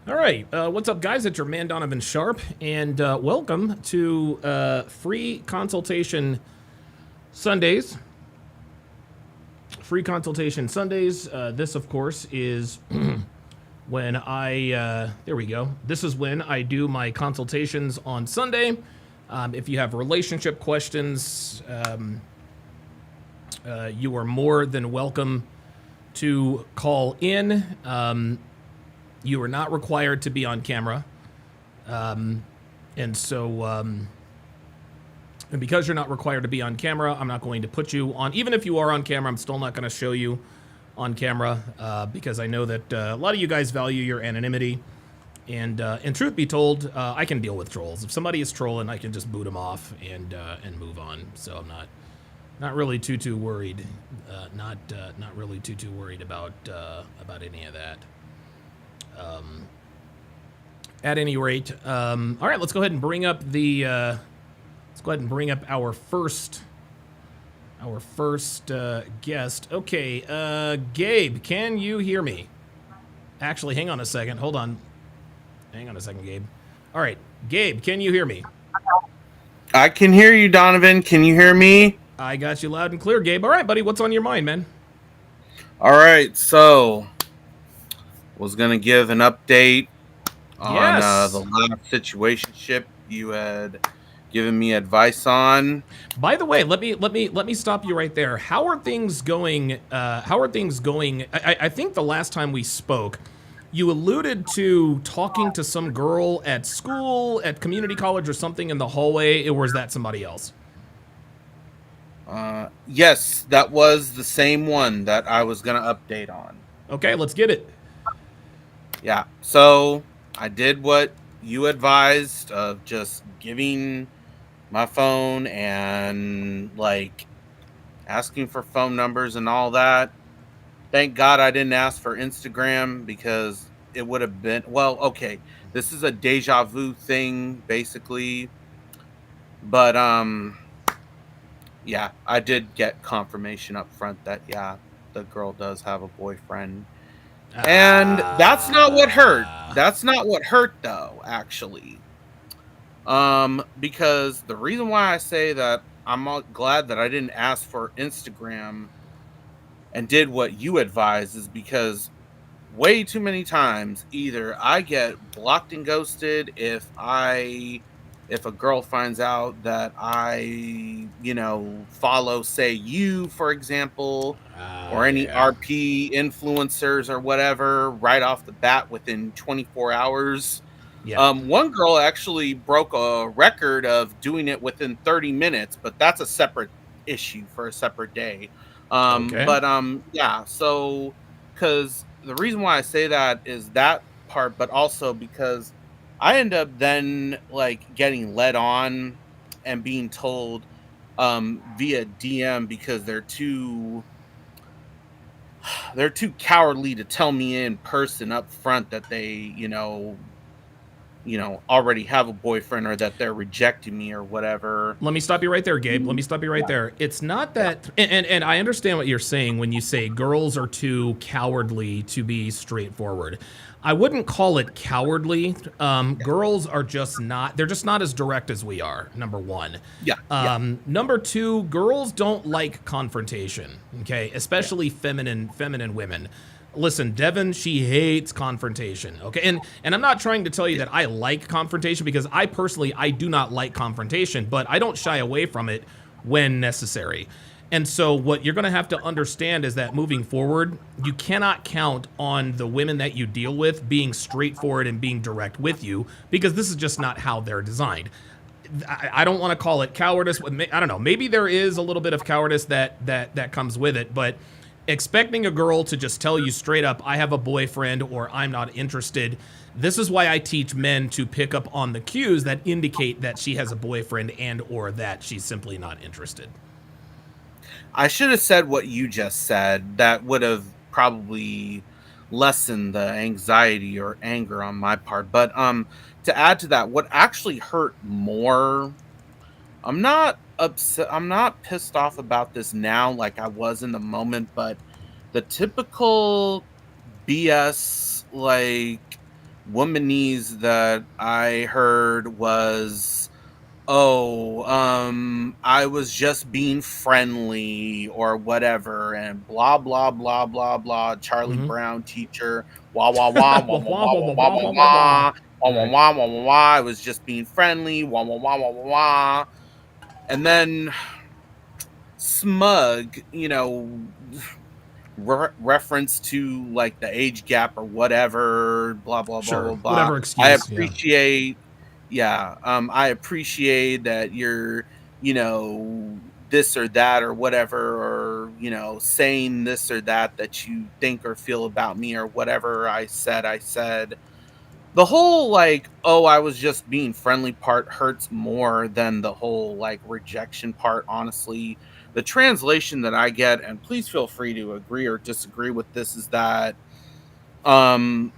All right, what's up, guys? It's your man Donovan Sharp, and welcome to Free Consultation Sundays. Free Consultation Sundays. This, of course, is when there we go. This is when I do my consultations on Sunday. If you have relationship questions, you are more than welcome to call in. You are not required to be on camera. And because you're not required to be on camera, I'm not going to put you on. Even if you are on camera, I'm still not going to show you on camera because I know that a lot of you guys value your anonymity. And truth be told, I can deal with trolls. If somebody is trolling, I can just boot them off and move on. So I'm not really too worried. Not really too worried about any of that. At any rate, all right, let's go ahead and bring up our first guest. Okay, Gabe, can you hear me? Actually, hang on a second. Hold on. Hang on a second, Gabe. All right, Gabe, can you hear me? I can hear you, Donovan. Can you hear me? I got you loud and clear, Gabe. All right, buddy, what's on your mind, man? All right, so was going to give an update on the last situationship you had given me advice on. By the way, let me stop you right there. How are things going? I think the last time we spoke, you alluded to talking to some girl at school, at community college or something in the hallway, or was that somebody else? Yes, that was the same one that I was going to update on. Okay, let's get it. Yeah, so I did what you advised of just giving my phone and like asking for phone numbers and all that. Thank God I didn't ask for Instagram because it would have been, well, okay, this is a deja vu thing basically. But yeah, I did get confirmation up front that yeah, the girl does have a boyfriend. And that's not what hurt. That's not what hurt though, actually. Because the reason why I say that I'm glad that I didn't ask for Instagram and did what you advised is because way too many times either I get blocked and ghosted if a girl finds out that I, follow, say, you, for example, or any RP influencers or whatever, right off the bat within 24 hours. Yeah. One girl actually broke a record of doing it within 30 minutes, but that's a separate issue for a separate day. Okay. But yeah, so because the reason why I say that is that part, but also because I end up then like getting led on and being told via DM because they're too cowardly to tell me in person up front that they, already have a boyfriend or that they're rejecting me or whatever. Let me stop you right there, Gabe. Let me stop you right there. It's not that, and I understand what you're saying when you say girls are too cowardly to be straightforward. I wouldn't call it cowardly. Girls are just not, they're just not as direct as we are, number one. Yeah. Number two, girls don't like confrontation, okay? Especially feminine women. Listen, Devin, she hates confrontation, okay? And I'm not trying to tell you that I like confrontation because I personally do not like confrontation, but I don't shy away from it when necessary. And so what you're going to have to understand is that moving forward, you cannot count on the women that you deal with being straightforward and being direct with you because this is just not how they're designed. I don't want to call it cowardice. I don't know. Maybe there is a little bit of cowardice that comes with it, but expecting a girl to just tell you straight up, I have a boyfriend or I'm not interested. This is why I teach men to pick up on the cues that indicate that she has a boyfriend and or that she's simply not interested. I should have said what you just said. That would have probably lessened the anxiety or anger on my part. But to add to that, what actually hurt more, I'm not upset. I'm not pissed off about this now like I was in the moment, but the typical BS, like womanese that I heard was, "Oh, I was just being friendly or whatever," and blah blah blah blah blah. Charlie Mhm. Brown teacher, wah wah wah wah Wah, wah wah, wah wah, wah wah, wah wah, wah wah, wah, wah. wah wah wah Right. wah wah wah wah. I was just being friendly, wah wah wah wah wah wah. And then smug, reference to like the age gap or whatever, blah blah blah Sure. blah blah. Whatever I excuse. Yeah. appreciate, yeah, I appreciate that you're, you know, this or that or whatever, or saying this or that that you think or feel about me or whatever I said. The whole like, "Oh, I was just being friendly" part hurts more than the whole like rejection part, honestly. The translation that I get, and please feel free to agree or disagree with this, is that um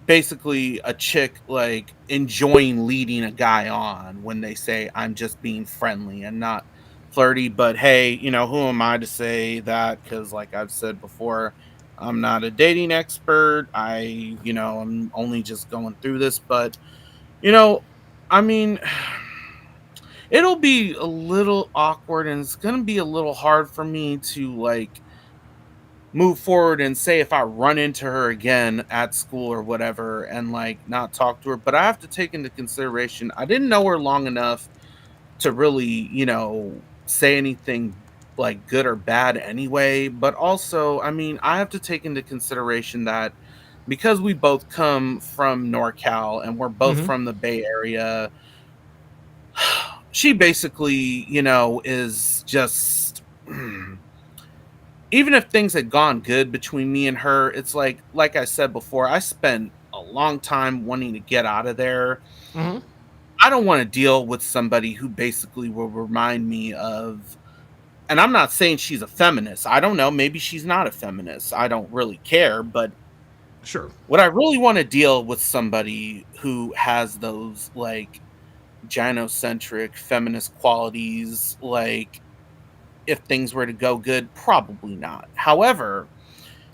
basically a chick like enjoying leading a guy on when they say I'm just being friendly and not flirty. But hey, who am I to say that? Because like I've said before, I'm not a dating expert. I'm only just going through this. But you know I mean, it'll be a little awkward, and it's gonna be a little hard for me to like move forward and say if I run into her again at school or whatever and like not talk to her. But I have to take into consideration I didn't know her long enough to really, say anything like good or bad anyway. But also, I mean, I have to take into consideration that because we both come from NorCal and we're both Mhm. from the Bay Area, she basically, is just even if things had gone good between me and her, it's like I said before, I spent a long time wanting to get out of there. Mhm. I don't want to deal with somebody who basically will remind me of, and I'm not saying she's a feminist. I don't know, maybe she's not a feminist. I don't really care, but Sure. would I really want to deal with somebody who has those like gynocentric feminist qualities, like if things were to go good? Probably not. However,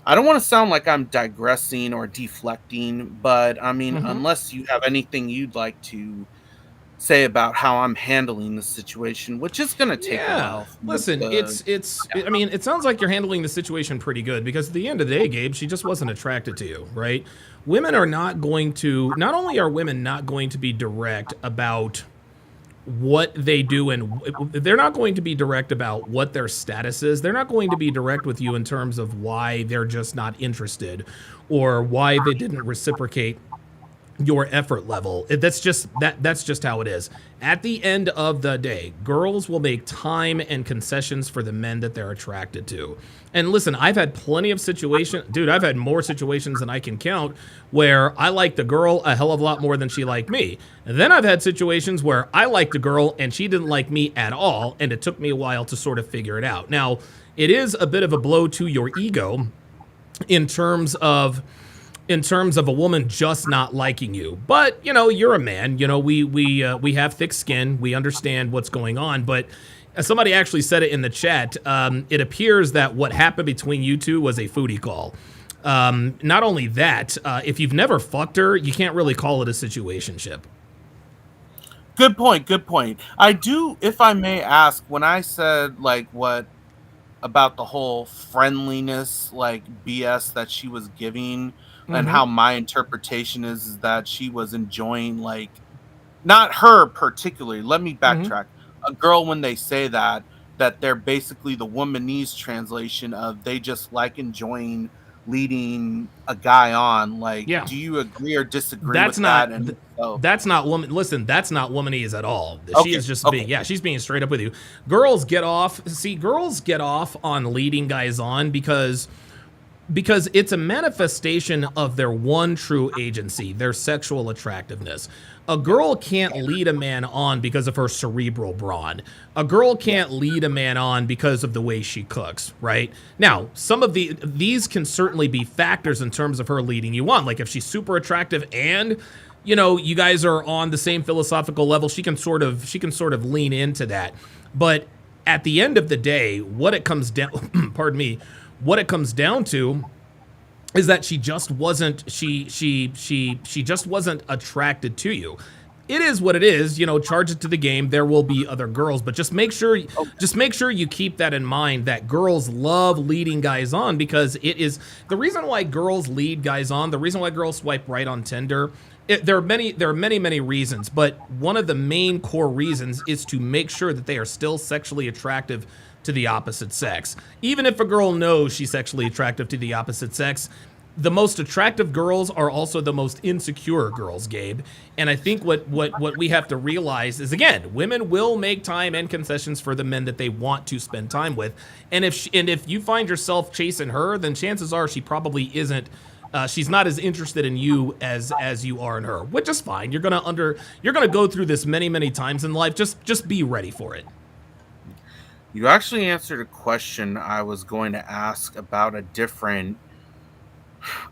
I don't want to sound like I'm digressing or deflecting, but I mean, Mhm. unless you have anything you'd like to say about how I'm handling the situation, which is going to take a Yeah. while for me Listen, to. I mean, it sounds like you're handling the situation pretty good because at the end of the day, Gabe, she just wasn't attracted to you, right? Women are not going to not only are women not going to be direct about what they do, and they're not going to be direct about what their status is. They're not going to be direct with you in terms of why they're just not interested or why they didn't reciprocate your effort level. That's just how it is. At the end of the day, girls will make time and concessions for the men that they're attracted to. And listen, I've had plenty of situations, dude, I've had more situations than I can count where I liked the girl a hell of a lot more than she liked me. And then I've had situations where I liked a girl and she didn't like me at all, and it took me a while to sort of figure it out. Now, it is a bit of a blow to your ego in terms of a woman just not liking you. But you're a man. We have thick skin. We understand what's going on. But somebody actually said it in the chat. It appears that what happened between you two was a foodie call. Not only that, if you've never fucked her, you can't really call it a situationship. Good point. Good point. I do, if I may ask, when I said like what about the whole friendliness, like BS that she was giving, and Mm-hmm. how my interpretation is that she was enjoying like, not her particularly. Let me Mm-hmm. backtrack. A girl, when they say that they're basically the womanese translation of they just like enjoying leading a guy on. Like, Yeah. do you agree or disagree That's with that? not And if so, that's not woman. Listen, that's not womanese at all. She okay, is just okay, being, yeah, she's being straight up with you. Girls get off. See, girls get off on leading guys on because it's a manifestation of their one true agency, their sexual attractiveness. A girl can't lead a man on because of her cerebral brawn. A girl yeah, can't lead a man on because of the way she cooks, right? Now, some of these can certainly be factors in terms of her leading you on. Like if she's super attractive and you guys are on the same philosophical level, she can sort of lean into that. But at the end of the day, what it comes down pardon me, what it comes down to is that she just wasn't she just wasn't attracted to you. It is what it is, charge it to the game. There will be other girls, but just make sure you keep that in mind, that girls love leading guys on, because it is the reason why girls lead guys on, the reason why girls swipe right on Tinder. There are many reasons, but one of the main core reasons is to make sure that they are still sexually attractive to the opposite sex. Even if a girl knows she's sexually attractive to the opposite sex, the most attractive girls are also the most insecure girls, Gabe. And I think what we have to realize is, again, women will make time and concessions for the men that they want to spend time with. And if you find yourself chasing her, then chances are she probably isn't. She's not as interested in you as you are in her, which is fine. You're gonna go through this many times in life. Just be ready for it. You actually answered a question I was going to ask about a different.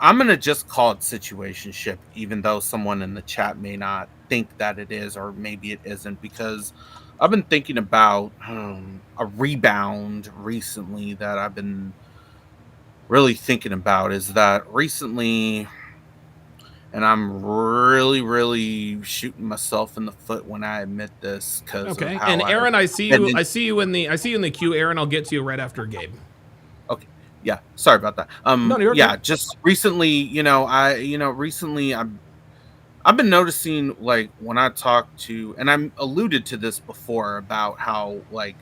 I'm going to just call it situationship, even though someone in the chat may not think that it is, or maybe it isn't, because I've been thinking about a rebound recently that I've been really thinking about. Is that recently, and I'm really shooting myself in the foot when I admit this, because okay. And Aaron, I see you in the queue. Aaron, I'll get to you right after Gabe. Okay. Yeah, sorry about that. No, you're yeah, okay. just recently, recently I've been noticing, like, when I talk to, and I'm alluded to this before about how, like,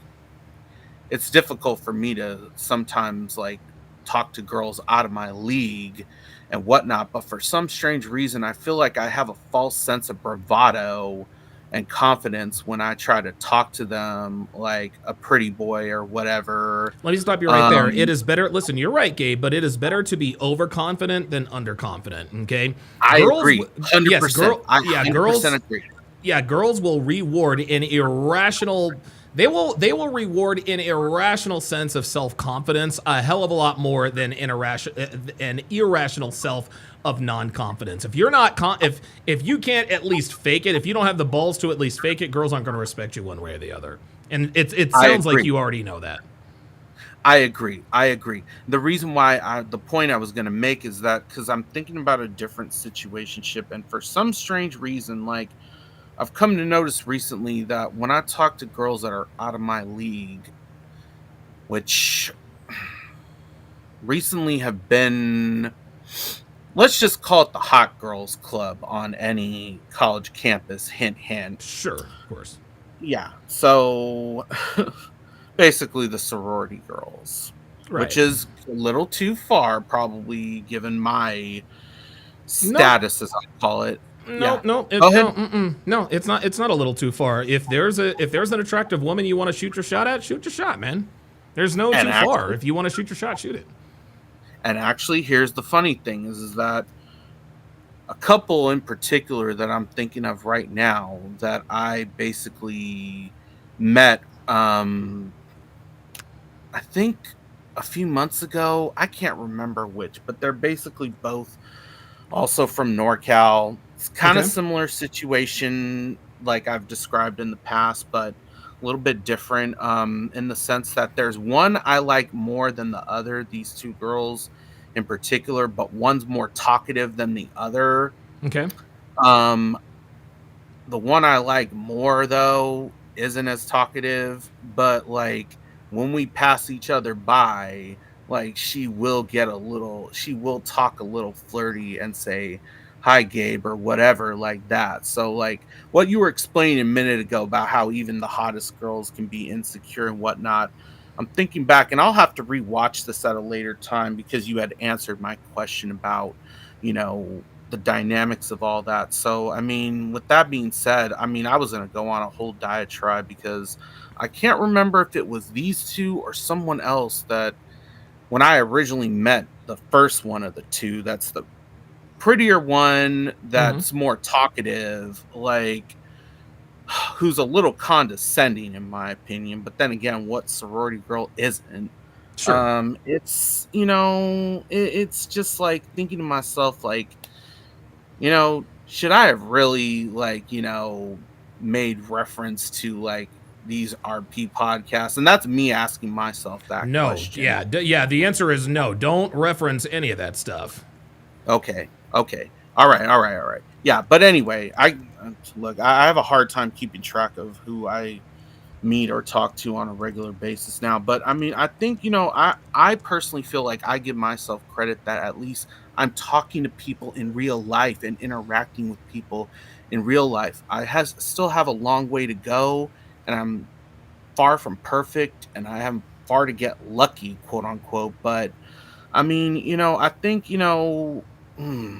it's difficult for me to sometimes, like, talk to girls out of my league and whatnot, but for some strange reason I feel like I have a false sense of bravado and confidence when I try to talk to them like a pretty boy or whatever. Let me stop you right there. It is better. Listen, you're right, Gabe, but it is better to be overconfident than underconfident. Okay, I agree. 100%. Yes, I 100% agree. Yeah, girls will reward an irrational. They will reward an irrational sense of self-confidence a hell of a lot more than an irrational self of non-confidence. If you're not if you can't at least fake it, if you don't have the balls to at least fake it, girls aren't going to respect you one way or the other. And it sounds like you already know that. I agree. The reason why the point I was going to make is that because I'm thinking about a different situationship, and for some strange reason, like, I've come to notice recently that when I talk to girls that are out of my league, which recently have been, let's just call it the hot girls club on any college campus, hint, hint. Sure, of course. Yeah. So basically the sorority girls, right, which is a little too far, probably, given my status, as I call it. No, it's not. It's not a little too far. If there's an attractive woman you want to shoot your shot at, shoot your shot, man. There's no too far. If you want to shoot your shot, shoot it. And actually, here's the funny thing: is that a couple in particular that I'm thinking of right now that I basically met, I think a few months ago. I can't remember which, but they're basically both also from NorCal. It's kind of similar situation like I've described in the past, but a little bit different in the sense that there's one I like more than the other, these two girls in particular, but one's more talkative than the other. Okay. The one I like more, though, isn't as talkative, but, like, when we pass each other by, like, she will talk a little flirty and say, "Hi, Gabe," or whatever, like that. So, like, what you were explaining a minute ago about how even the hottest girls can be insecure and whatnot, I'm thinking back, and I'll have to rewatch this at a later time because you had answered my question about, the dynamics of all that. So, I mean, with that being said, I mean, I was going to go on a whole diatribe because I can't remember if it was these two or someone else that when I originally met the first one of the two, that's the prettier one, that's more talkative, like, who's a little condescending in my opinion, but then again, what sorority girl isn't? Sure. It's it's just like thinking to myself, like, should I have really, like, made reference to, like, these RP podcasts? And that's me asking myself that question. Yeah, the answer is no. Don't reference any of that stuff. Okay. Okay. All right. All right. All right. Yeah. But anyway, look. I have a hard time keeping track of who I meet or talk to on a regular basis now. But I mean, I think I personally feel like I give myself credit that at least I'm talking to people in real life and interacting with people in real life. I has still have a long way to go, and I'm far from perfect, and I have far to get lucky, quote unquote. But I mean, I think, hmm,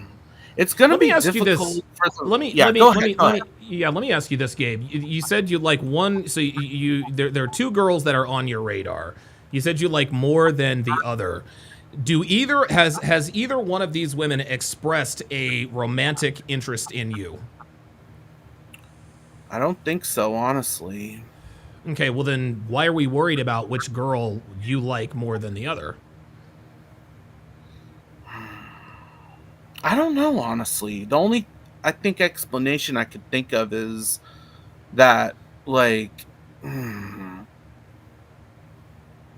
it's gonna Let me be ask you difficult this. for the Let me yeah, let me go let ahead, me go let ahead. me yeah, let me ask you this, Gabe. You said you like one, so there are two girls that are on your radar. You said you like more than the other. Do either has either one of these women expressed a romantic interest in you? I don't think so, honestly. Okay, well then why are we worried about which girl you like more than the other? I don't know, honestly. The only I think explanation I could think of is that like hmm,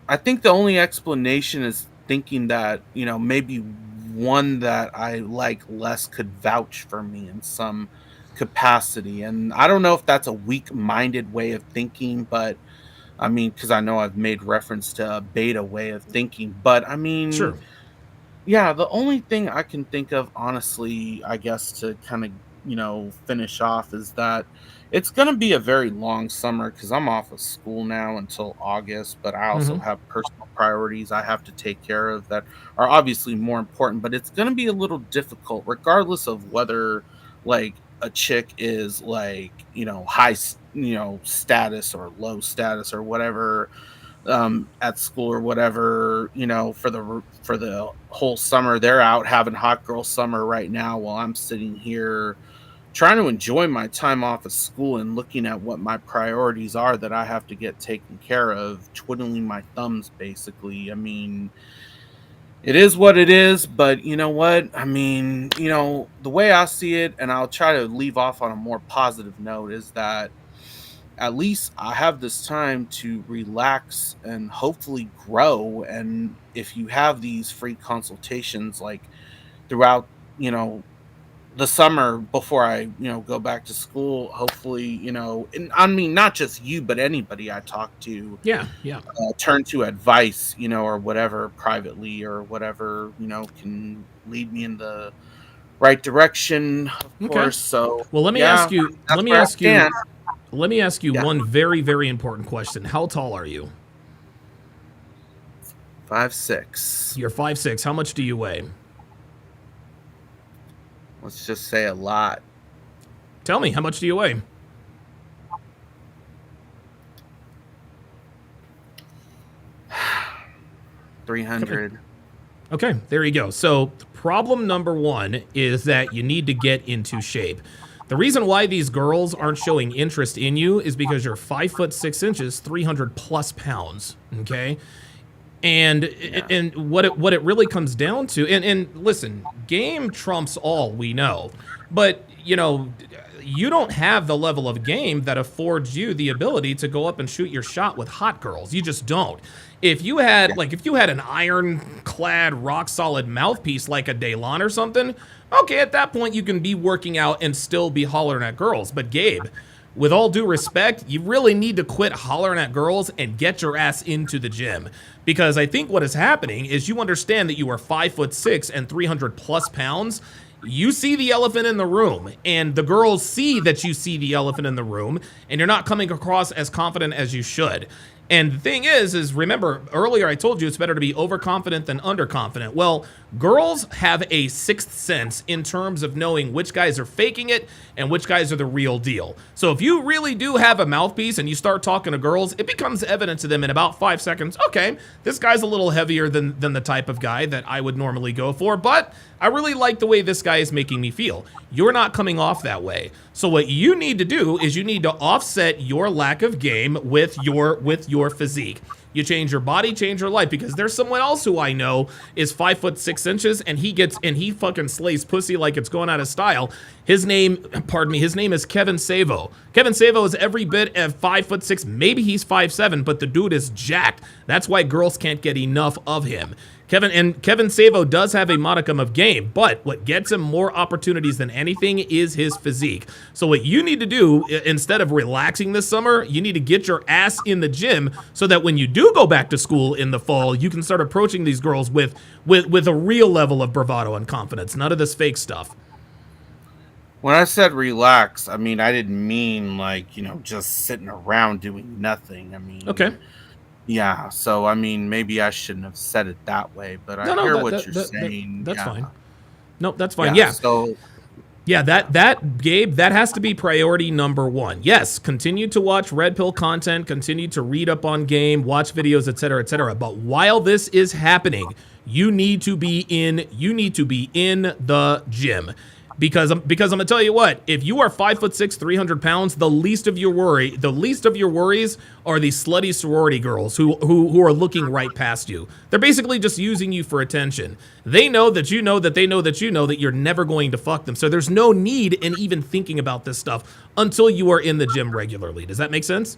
I think the only explanation is thinking that, maybe one that I like less could vouch for me in some capacity. And I don't know if that's a weak-minded way of thinking, but I mean, because I know I've made reference to a beta way of thinking, but I mean, Sure. yeah, the only thing I can think of, honestly, I guess to kind of, finish off is that it's going to be a very long summer because I'm off of school now until August, but I also Mm-hmm. have personal priorities I have to take care of that are obviously more important, but it's going to be a little difficult, regardless of whether like a chick is like, status or low status or whatever at school or whatever, for the whole summer. They're out having hot girl summer right now while I'm sitting here trying to enjoy my time off of school and looking at what my priorities are that I have to get taken care of, twiddling my thumbs basically. I mean, it is what it is, but you know what? I mean, the way I see it, and I'll try to leave off on a more positive note, is that at least I have this time to relax and hopefully grow. And if you have these free consultations like throughout, you know, the summer before I, go back to school, hopefully, and I mean, not just you, but anybody I talk to, Yeah, yeah. turn to advice, or whatever privately or whatever, can lead me in the right direction, of Okay. course. So, Well, let me yeah, ask you. that's where I stand. Let me ask you Yeah. one very, very important question. How tall are you? 5'6". You're 5'6". How much do you weigh? Let's just say a lot. Tell me, how much do you weigh? 300. Okay, there you go. So, problem number one is that you need to get into shape. The reason why these girls aren't showing interest in you is because you're 5'6", 300 plus pounds. Okay, and Yeah. what it really comes down to, and listen, game trumps all, we know, but you don't have the level of game that affords you the ability to go up and shoot your shot with hot girls. You just don't. Yeah. If you had an ironclad rock solid mouthpiece like a Daylon or something, okay, at that point you can be working out and still be hollering at girls. But Gabe, with all due respect, you really need to quit hollering at girls and get your ass into the gym. Because I think what is happening is you understand that you are 5'6" and 300 plus pounds. You see the elephant in the room, and the girls see that you see the elephant in the room, and you're not coming across as confident as you should. And the thing is remember earlier I told you it's better to be overconfident than underconfident. Well, girls have a sixth sense in terms of knowing which guys are faking it and which guys are the real deal. So if you really do have a mouthpiece and you start talking to girls, it becomes evident to them in about 5 seconds. Okay, this guy's a little heavier than the type of guy that I would normally go for, but I really like the way this guy is making me feel. You're not coming off that way. So what you need to do is you need to offset your lack of game with your physique. You change your body, change your life, because there's someone else who I know is 5'6" and he fucking slays pussy like it's going out of style. His name is Kevin Savo. Kevin Savo is every bit of 5'6". Maybe he's 5'7", but the dude is jacked. That's why girls can't get enough of him. Kevin Savo does have a modicum of game, but what gets him more opportunities than anything is his physique. So what you need to do, instead of relaxing this summer, you need to get your ass in the gym so that when you do go back to school in the fall, you can start approaching these girls with a real level of bravado and confidence. None of this fake stuff. When I said relax, I mean I didn't mean like, just sitting around doing nothing. I mean, Okay. yeah, so I mean maybe I shouldn't have said it that way, but I No, hear what you're saying. that's Yeah. fine. Nope, that's fine. Yeah. So Yeah, that Gabe, that has to be priority number one. Yes, continue to watch Red Pill content, continue to read up on game, watch videos, etc., etc. But while this is happening, you need to be in the gym. Because I'm gonna tell you what, if you are 5'6", 300 pounds, the least of your worries are these slutty sorority girls who are looking right past you. They're basically just using you for attention. They know that you know that they know that you know that you're never going to fuck them. So there's no need in even thinking about this stuff until you are in the gym regularly. Does that make sense?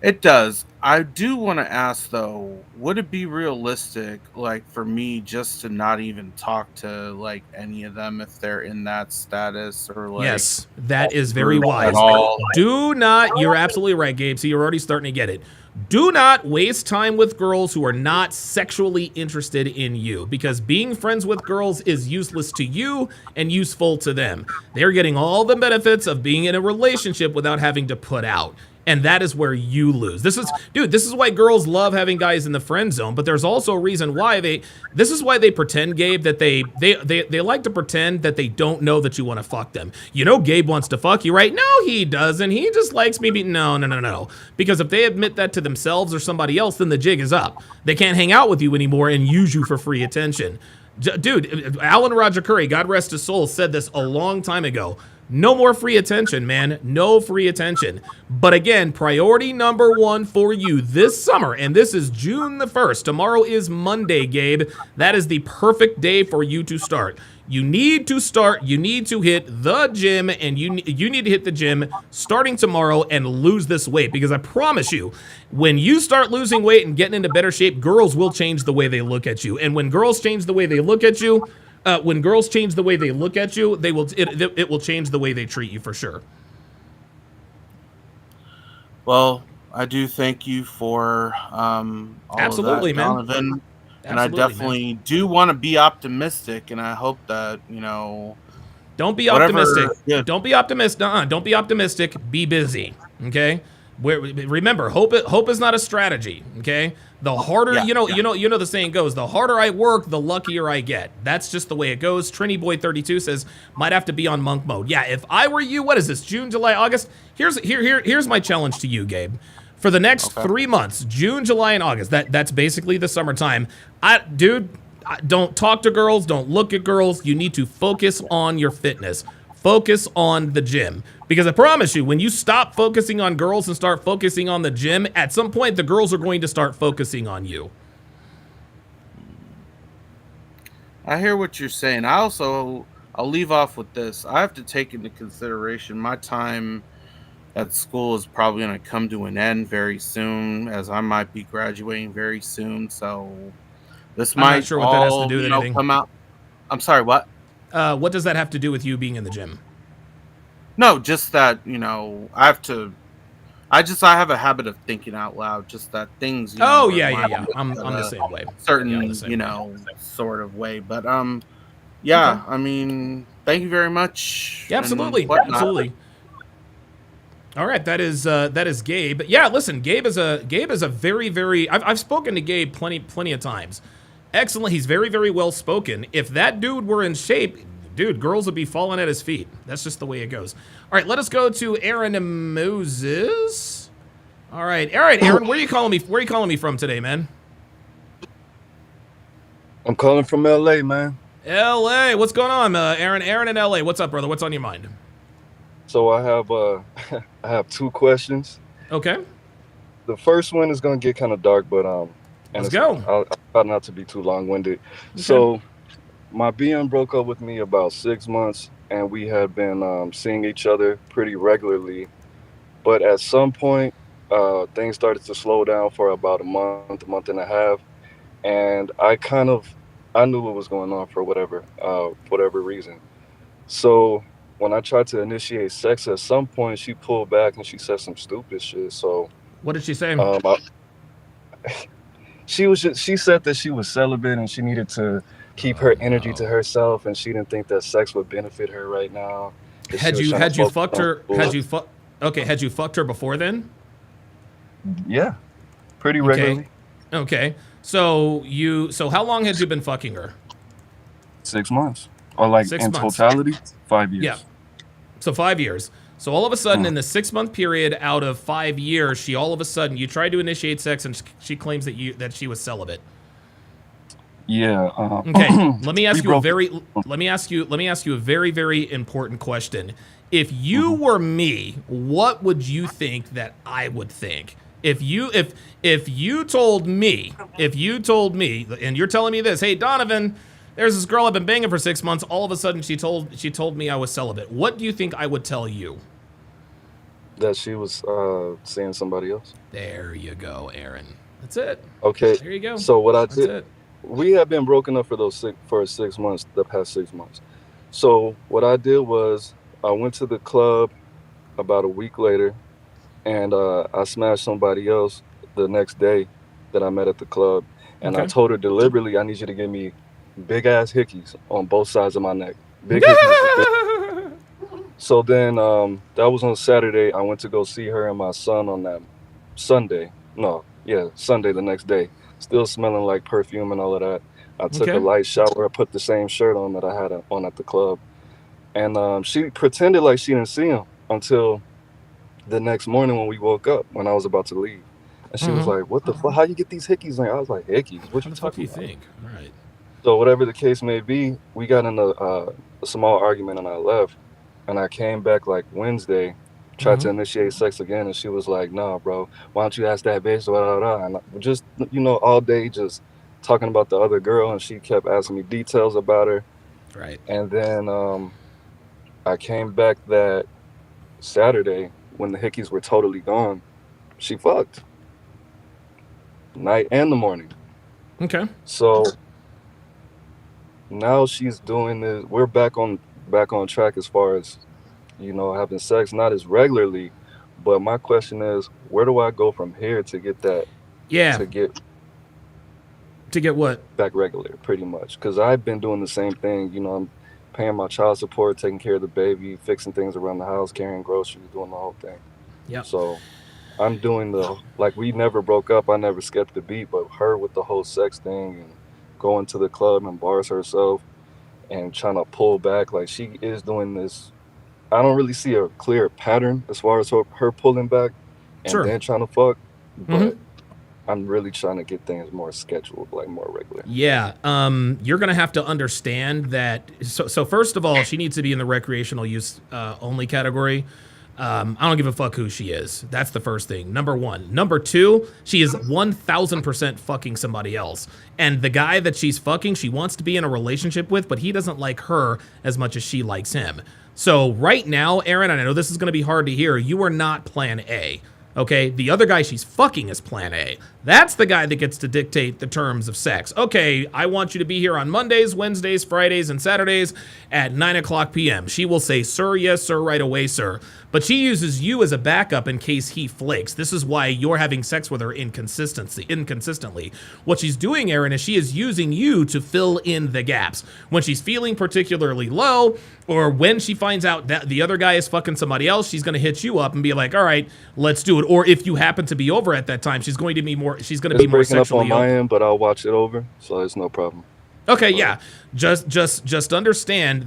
it does. I do want to ask though, would it be realistic, like for me, just to not even talk to like any of them if they're in that status or like Yes, that is very at wise. all? Do not, you're absolutely right, Gabe. So you're already starting to get it. Do not waste time with girls who are not sexually interested in you, because being friends with girls is useless to you and useful to them. They're getting all the benefits of being in a relationship without having to put out. And that is where you lose. This is why girls love having guys in the friend zone, but there's also a reason why this is why they pretend, Gabe, that they like to pretend that they don't know that you want to fuck them. You know Gabe wants to fuck you, right? No, he doesn't. He just likes me. No. Because if they admit that to themselves or somebody else, then the jig is up. They can't hang out with you anymore and use you for free attention. Dude, Alan Roger Curry, God rest his soul, said this a long time ago. No more free attention, man. No free attention. But again, priority number one for you this summer, and this is June the 1st. Tomorrow is Monday, Gabe. That is the perfect day for you to start. You need to start. You need to hit the gym, and you need to hit the gym starting tomorrow and lose this weight, because I promise you, when you start losing weight and getting into better shape, girls will change the way they look at you. And when girls change the way they look at you, it will change the way they treat you for sure. Well, I do thank you for Absolutely, of that, man. Donovan. And I Absolutely, definitely do want to be optimistic, and I hope that, Don't be whatever. optimistic. Yeah. Don't be optimistic. Don't be optimistic. Be busy. Okay. Remember, hope is not a strategy. Okay. The harder, Yeah, you know the saying goes, the harder I work, the luckier I get. That's just the way it goes. Trini Boy 32 says, might have to be on monk mode. Yeah, if I were you, what is this? June, July, August? Here's my challenge to you, Gabe. For the next 3 months, June, July, and August, that's basically the summertime. Don't talk to girls, don't look at girls. You need to focus on your fitness. Focus on the gym. Because I promise you, when you stop focusing on girls and start focusing on the gym, at some point the girls are going to start focusing on you. I hear what you're saying. I'll leave off with this. I have to take into consideration my time at school is probably going to come to an end very soon, as I might be graduating very soon. So this I'm might not sure what that has to do with anything. come out. I'm sorry, what? What does that have to do with you being in the gym? No, just that, I have a habit of thinking out loud, just that things, Oh, are yeah. lined I'm up in the a same way. certain, Yeah, I'm the same way. sort of way. But yeah, Okay. I mean, thank you very much. Yeah, and absolutely. whatnot. Absolutely. All right, that is Gabe. Yeah, listen, Gabe is a very, very. I've spoken to Gabe plenty of times. Excellent. He's very, very well spoken. If that dude were in shape, dude, girls would be falling at his feet. That's just the way it goes. All right, let us go to Aaron and Moses. All right, Aaron, where are you calling me? Where are you calling me from today, man? I'm calling from LA, man. LA. What's going on, Aaron? Aaron in LA. What's up, brother? What's on your mind? So I have I have two questions. Okay. The first one is gonna get kind of dark, but Let's go. I'll try not to be too long-winded. Okay. So my BM broke up with me about 6 months, and we had been seeing each other pretty regularly. But at some point, things started to slow down for about a month and a half. and I knew what was going on for whatever reason. So when I tried to initiate sex, at some point she pulled back and she said some stupid shit. So What did she say? um, I, she said that she was celibate and she needed to keep Oh her energy to no. herself, and she didn't think that sex would benefit her right now because she Had was you trying to had you focus fucked on her? school. Had you fucked her before then? Yeah, pretty Okay. regularly. Okay. So how long had you been fucking her? 6 months, or like Six in months. totality, five Yeah. years. So 5 years. So all of a sudden, Mm. in the 6 month period out of 5 years, she all of a sudden you tried to initiate sex, and she claims that she was celibate. Yeah. Okay, let me We ask you a broke. very let me ask you a very very important question. If you Mhm. were me, what would you think that I would think? If you told me, and you're telling me this, hey Donovan, there's this girl I've been banging for 6 months. All of a sudden, she told me I was celibate. What do you think I would tell you? That she was seeing somebody else. There you go, Aaron. That's it. Okay. There you go. So what I That's did, it. we have been broken up for 6 months, the past 6 months. So what I did was I went to the club about a week later, and I smashed somebody else the next day that I met at the club, and I Okay. told her deliberately, I need you to give me big ass hickeys on both sides of my neck. Big hickeys is big. So then that was on Saturday. I went to go see her and my son on that Sunday. No, yeah, Sunday the next day. Still smelling like perfume and all of that. I took a Okay. light shower. I put the same shirt on that I had on at the club. And she pretended like she didn't see him until the next morning when we woke up, when I was about to leave. And she was Mm-hmm. like, "What the fuck? How you get these hickeys?" And I was like, "Hickeys? What How you the fuck do talking you about?" think? All right. So whatever the case may be, we got in a small argument and I left. And I came back like Wednesday, tried Mm-hmm. to initiate sex again, and she was like, "Nah, bro, why don't you ask that bitch?" Blah, blah, blah. And just all day just talking about the other girl, and she kept asking me details about her. Right. And then I came back that Saturday when the hickeys were totally gone. She fucked night and the morning. Okay. So now she's doing this. We're back on track as far as having sex, not as regularly. But my question is, where do I go from here to get that Yeah. to get To get what? back regular, pretty much? Because I've been doing the same thing. I'm paying my child support, taking care of the baby, fixing things around the house, carrying groceries, doing the whole thing. Yep. So I'm doing like we never broke up. I never skipped a beat, but her with the whole sex thing and going to the club and bars herself and trying to pull back, like she is doing this. I don't really see a clear pattern as far as her pulling back and Sure. then trying to fuck, Mm-hmm. but I'm really trying to get things more scheduled, like more regular. Yeah. You're gonna have to understand that. So first of all, she needs to be in the recreational use only category. I don't give a fuck who she is. That's the first thing. Number one. Number two, she is 1000% fucking somebody else. And the guy that she's fucking, she wants to be in a relationship with, but he doesn't like her as much as she likes him. So right now, Aaron, and I know this is going to be hard to hear, you are not plan A. Okay, the other guy she's fucking is plan A. That's the guy that gets to dictate the terms of sex. Okay, I want you to be here on Mondays, Wednesdays, Fridays, and Saturdays at 9 o'clock p.m. She will say, sir, yes, sir, right away, sir. But she uses you as a backup in case he flakes. This is why you're having sex with her inconsistently. What she's doing, Aaron, is she is using you to fill in the gaps. When she's feeling particularly low, or when she finds out that the other guy is fucking somebody else, she's going to hit you up and be like, all right, let's do it. Or if you happen to be over at that time, she's going to be more It's breaking up on sexually my open. end, but I'll watch it over, so it's no problem. Okay, But yeah. Just understand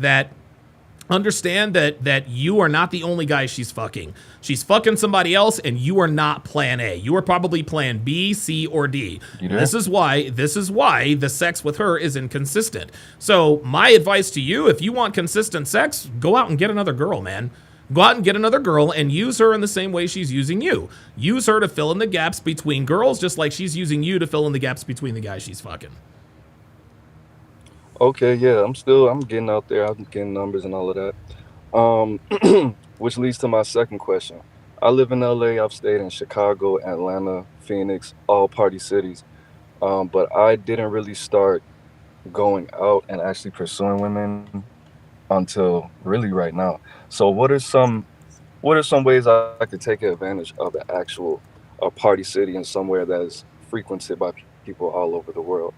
that you are not the only guy she's fucking. She's fucking somebody else, and you are not plan A. You are probably plan B, C, or D. you And there? this is why the sex with her is inconsistent. So my advice to you, if you want consistent sex, go out and get another girl, man. Go out and get another girl and use her in the same way she's using you. Use her to fill in the gaps between girls, just like she's using you to fill in the gaps between the guys she's fucking. Okay, yeah, I'm getting out there. I'm getting numbers and all of that. Which leads to my second question. I live in LA. I've stayed in Chicago, Atlanta, Phoenix, all party cities. But I didn't really start going out and actually pursuing women until really right now. So what are some ways I could take advantage of an actual party city and somewhere that is frequented by people all over the world?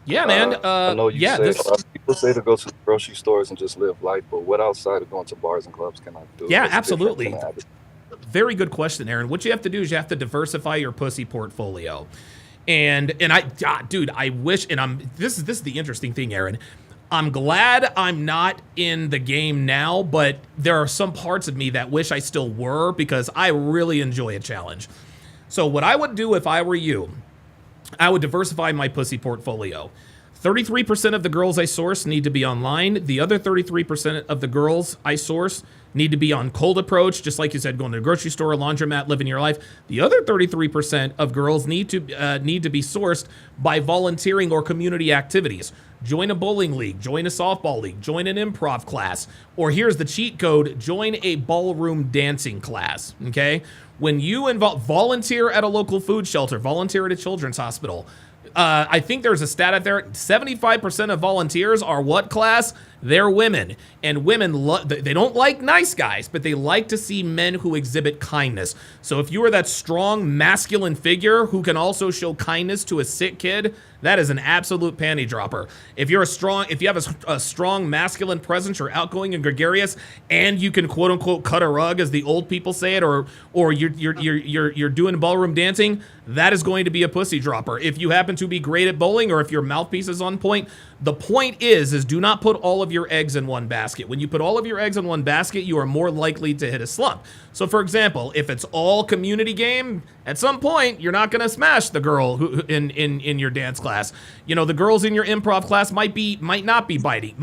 Yeah, I man. know you say a Yeah, lot of this. people say to go to the grocery stores and just live life, but what outside of going to bars and clubs can I do that's Yeah, different than the absolutely. habit? Very good question, Aaron. What you have to do is you have to diversify your pussy portfolio. Dude, I wish, and this is the interesting thing, Aaron. I'm glad I'm not in the game now, but there are some parts of me that wish I still were because I really enjoy a challenge. So what I would do if I were you, I would diversify my pussy portfolio. 33% of the girls I source need to be online. The other 33% of the girls I source need to be on cold approach, just like you said, going to the grocery store, laundromat, living your life. The other 33% of girls need to be sourced by volunteering or community activities. Join a bowling league, join a softball league, join an improv class, or here's the cheat code, join a ballroom dancing class, okay? When you volunteer at a local food shelter, volunteer at a children's hospital, I think there's a stat out there. 75% of volunteers are what class? They're women. And women, they don't like nice guys, but they like to see men who exhibit kindness. So if you are that strong, masculine figure who can also show kindness to a sick kid, that is an absolute panty dropper. If you have a strong masculine presence, you're outgoing and gregarious, and you can quote unquote cut a rug, as the old people say it, or you're doing ballroom dancing, that is going to be a pussy dropper. If you happen to be great at bowling, or if your mouthpiece is on point, the point is do not put all of your eggs in one basket. When you put all of your eggs in one basket, you are more likely to hit a slump. So for example, if it's all community game, at some point you're not going to smash the girl who in your dance class. You know, the girls in your improv class might not be biting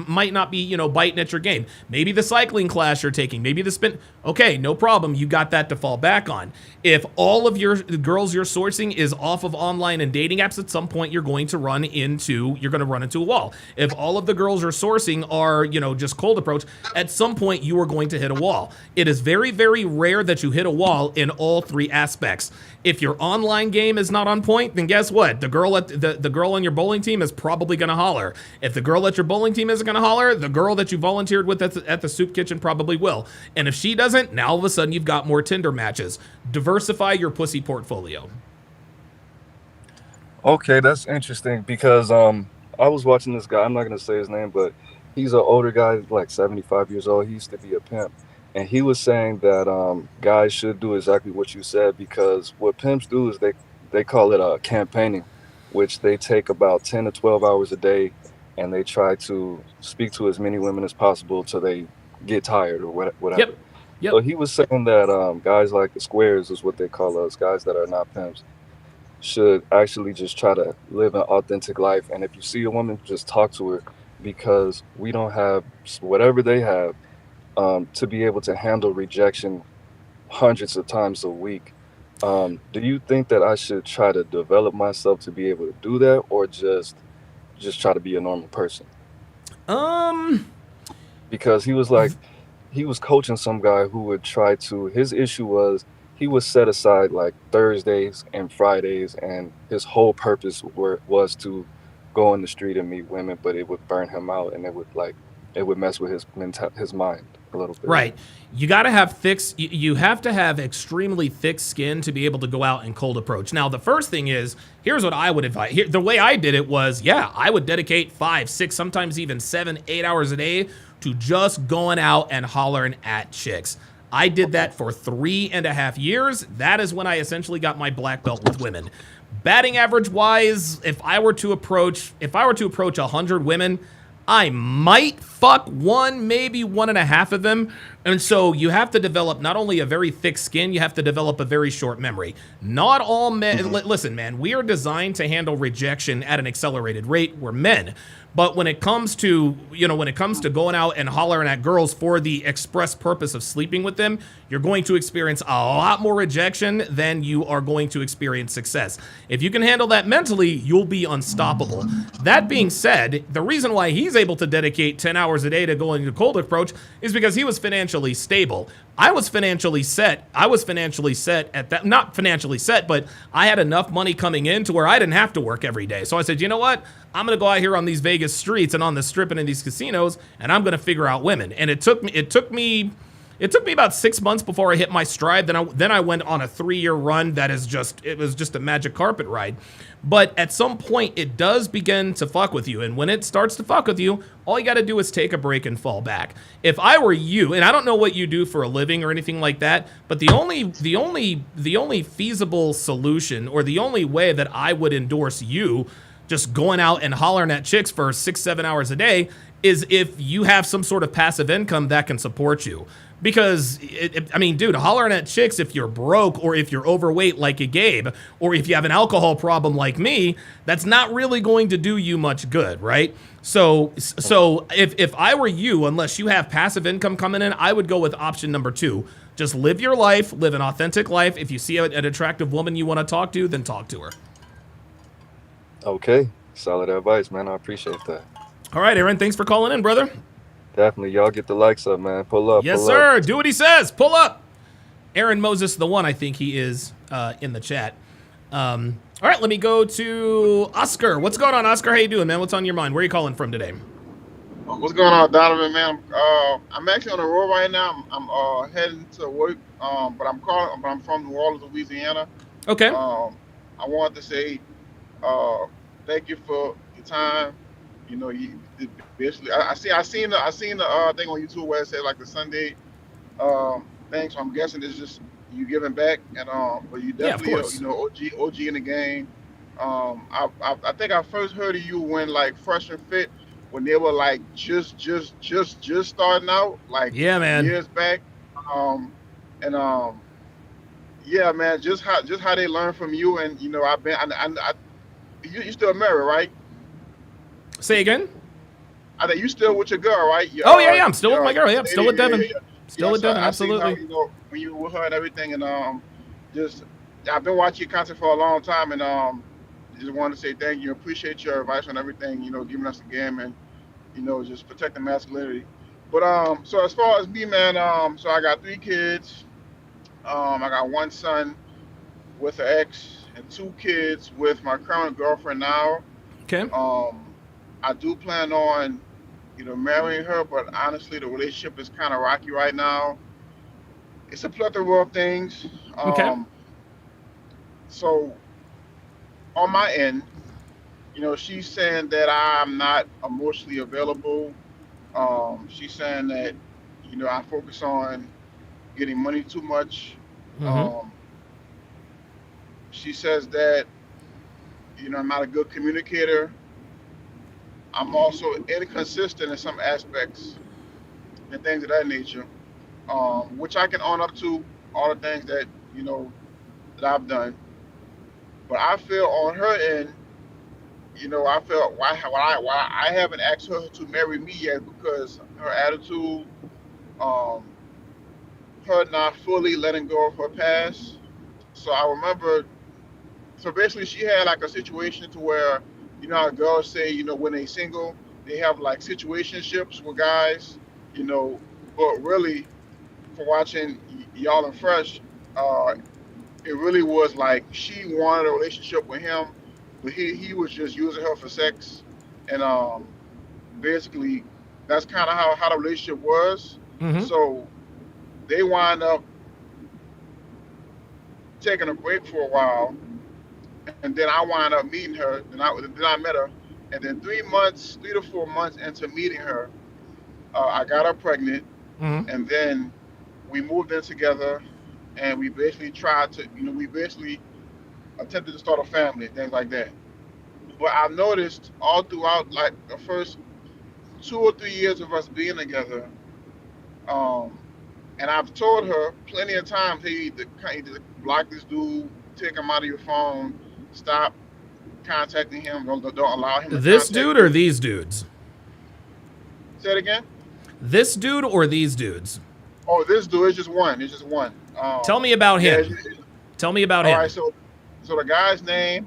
at your game. Maybe the cycling class you're taking, maybe the spin. Okay, no problem. You got that to fall back on. If all of your girls you're sourcing is off of online and dating apps, at some point you're going to run into a wall. If all of the girls you're sourcing are, just cold approach, at some point you are going to hit a wall. It is very, very rare that you hit a wall in all three aspects. If your online game is not on point, then guess what? The girl on your bowling team is probably going to holler. If the girl at your bowling team isn't going to holler, the girl that you volunteered with at the soup kitchen probably will. And if she doesn't, now all of a sudden you've got more Tinder matches. Diversify your pussy portfolio. Okay, that's interesting because I was watching this guy. I'm not gonna say his name, but he's an older guy, like 75 years old. He used to be a pimp, and he was saying that guys should do exactly what you said because what pimps do is they call it campaigning, which they take about 10 to 12 hours a day, and they try to speak to as many women as possible till they get tired or whatever. Yep. Yep. So he was saying that guys like the squares is what they call us, guys that are not pimps should actually just try to live an authentic life. And if you see a woman, just talk to her because we don't have whatever they have to be able to handle rejection hundreds of times a week. Do you think that I should try to develop myself to be able to do that, or just try to be a normal person? Um. Because he was coaching some guy who would try to. His issue was he would set aside like Thursdays and Fridays, and his whole purpose was to go on the street and meet women, but it would burn him out, and it would mess with his mind a little bit. Right. You got to have you have to have extremely thick skin to be able to go out and cold approach. Now, the first thing is, here's what I would advise. The way I did it was, I would dedicate 5, 6, sometimes even 7, 8 hours a day to just going out and hollering at chicks. I did that for 3.5 years. That is when I essentially got my black belt with women. Batting average wise, if I were to approach 100 women, I might fuck one, maybe 1.5 of them. And so you have to develop not only a very thick skin, you have to develop a very short memory. Not all men, listen, man, we are designed to handle rejection at an accelerated rate. We're men. But when it comes to, going out and hollering at girls for the express purpose of sleeping with them, you're going to experience a lot more rejection than you are going to experience success. If you can handle that mentally, you'll be unstoppable. That being said, the reason why he's able to dedicate 10 hours a day to going to cold approach is because he was financially stable. I was financially set. At that, not financially set, but I had enough money coming in to where I didn't have to work every day. So I said, you know what? I'm going to go out here on these Vegas streets and on the strip and in these casinos, and I'm going to figure out women. And it took me about 6 months before I hit my stride. Then I went on a 3-year run that it was just a magic carpet ride. But at some point, it does begin to fuck with you. And when it starts to fuck with you, all you got to do is take a break and fall back. If I were you, and I don't know what you do for a living or anything like that, but the only feasible solution, or the only way that I would endorse you just going out and hollering at chicks for 6-7 hours a day, is if you have some sort of passive income that can support you. Because, I mean, dude, hollering at chicks if you're broke, or if you're overweight like a Gabe, or if you have an alcohol problem like me, that's not really going to do you much good, right? So if I were you, unless you have passive income coming in, I would go with option number 2. Just live your life, live an authentic life. If you see an attractive woman you want to talk to, then talk to her. Okay, solid advice, man. I appreciate that. All right, Aaron, thanks for calling in, brother. Definitely, y'all get the likes up, man. Pull up. Yes, pull sir. Up. Do what he says. Pull up. Aaron Moses, the one, I think he is in the chat. All right, let me go to Oscar. What's going on, Oscar? How you doing, man? What's on your mind? Where are you calling from today? What's going on, Donovan, man? I'm actually on the road right now. I'm heading to work, but I'm from New Orleans, Louisiana. Okay. I wanted to say thank you for your time. You know, you basically I seen the thing on YouTube where it said like the Sunday thing. So I'm guessing it's just you giving back, and but you definitely OG in the game. I think I first heard of you when like Fresh and Fit, when they were like just starting out, like man, years back. Yeah, man, just how they learn from you, and you know you still married, right? Say again? I think you still with your girl, right? Yeah, I'm still with my girl. Yeah, I'm still with Devin. Still with Devin, absolutely. How, you know, when you were with her and everything, and I've been watching your content for a long time, and just wanted to say thank you, appreciate your advice on everything, you know, giving us a game, and you know, just protecting masculinity. But so as far as me, man, so I got 3 kids. I got 1 son with an ex, and 2 kids with my current girlfriend now. Okay. I do plan on, you know, marrying her, but honestly, the relationship is kind of rocky right now. It's a plethora of things. Okay. So, on my end, you know, she's saying that I'm not emotionally available. She's saying that, you know, I focus on getting money too much. Mm-hmm. She says that, you know, I'm not a good communicator. I'm also inconsistent in some aspects and things of that nature, which I can own up to, all the things that, you know, that I've done. But I feel on her end, you know, I feel why I haven't asked her to marry me yet, because her attitude, her not fully letting go of her past. So I remember, so basically she had like a situation to where, you know how girls say, you know, when they single, they have like situationships with guys, you know, but really, for watching y'all and Fresh, it really was like she wanted a relationship with him, but he was just using her for sex, and basically that's kind of how the relationship was. Mm-hmm. So they wind up taking a break for a while, and then I wound up meeting her. Then I met her, and then 3 to 4 months into meeting her, I got her pregnant, Mm-hmm. and then we moved in together, and we basically attempted to start a family, things like that. But I've noticed all throughout, like the first 2 or 3 years of us being together, and I've told her plenty of times, hey, you need to block this dude, take him out of your phone, stop contacting him, don't allow him to This contact dude you. or these dudes? Say it again? This dude or these dudes? Oh, this dude is just one. It's just one. Tell me about him. Yeah, Tell me about him. All right, so the guy's name,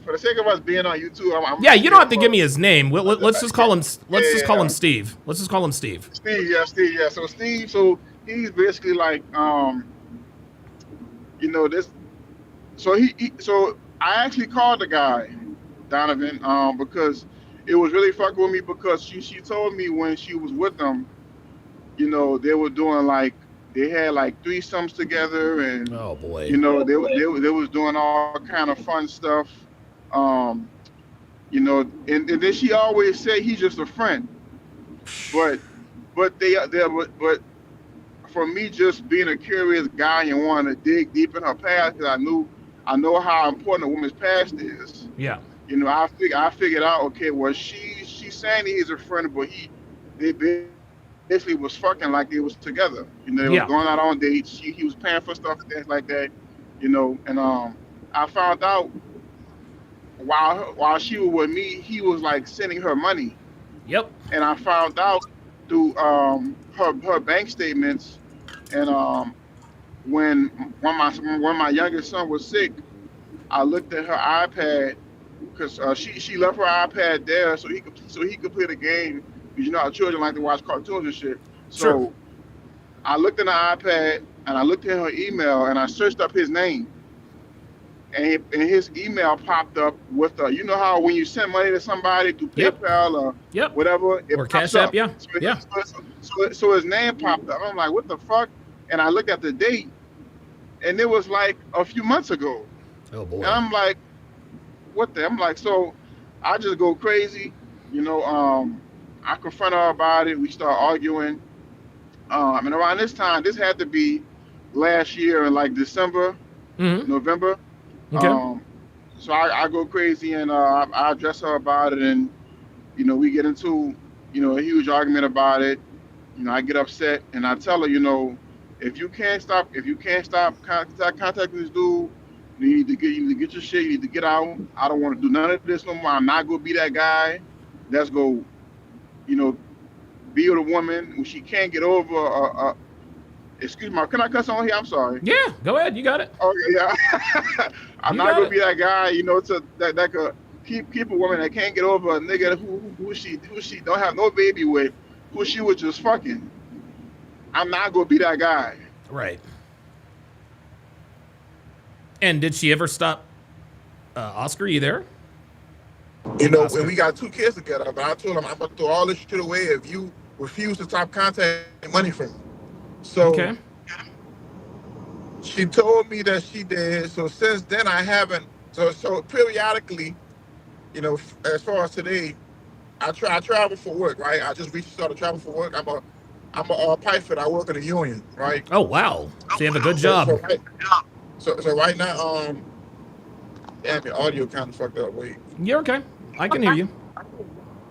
for the sake of us being on YouTube, Yeah, you don't have to give me his name. Let's just call him. Let's just call him yeah. Steve. Let's just call him Steve. Steve, yeah. So Steve, so he's basically like, this. So so I actually called the guy, Donovan, because it was really fucking with me because she told me when she was with them, they were doing like they had like threesomes together, and Oh boy. they was doing all kind of fun stuff, um, and then she always say he's just a friend, but but for me just being a curious guy and wanting to dig deep in her past because I know how important a woman's past is. Yeah. I figured out, okay, well she's saying he's a friend, but they basically was fucking like they was together. They was Yeah. going out on dates. He was paying for stuff and things like that. And I found out while she was with me, he was like sending her money. Yep. And I found out through her bank statements, and when my youngest son was sick, I looked at her iPad because she left her iPad there so he could play the game. Because our children like to watch cartoons and shit. So Sure. I looked at the iPad and I looked at her email and I searched up his name. And his email popped up with how when you send money to somebody through Yep. PayPal or Yep. whatever, it Or pops Cash App, up. yeah. So, Yeah. so his name popped up. I'm like, what the fuck? And I looked at the date, and it was like a few months ago. Oh boy. And I'm like, what the? I'm like, so I just go crazy, I confront her about it. We start arguing. And around this time, this had to be last year in like December, Mm-hmm. November. Okay. So I go crazy and I address her about it, and we get into a huge argument about it. I get upset and I tell her, if you can't stop contacting this dude, you need to get your shit. You need to get out. I don't want to do none of this no more. I'm not gonna be that guy. Let's go, be with a woman when she can't get over. Excuse me, can I cuss on here? I'm sorry. Yeah. Go ahead. You got it. Okay, yeah. I'm You not got gonna it. be that guy, that could keep a woman that can't get over a nigga who she don't have no baby with, who she was just fucking. I'm not gonna be that guy. Right. And did she ever stop? Oscar, you there? Oscar. And we got 2 kids together, but I told him I'm gonna throw all this shit away if you refuse to stop contacting money from me. So Okay. she told me that she did. So since then I haven't. So periodically, as far as today, I travel for work, right? I just recently started travel for work. I'm a pipe fitter. I work in a union, right? Oh wow. So you have a good So, job. so right now, damn, your audio kind of fucked up. Wait. You're okay. I can hear you.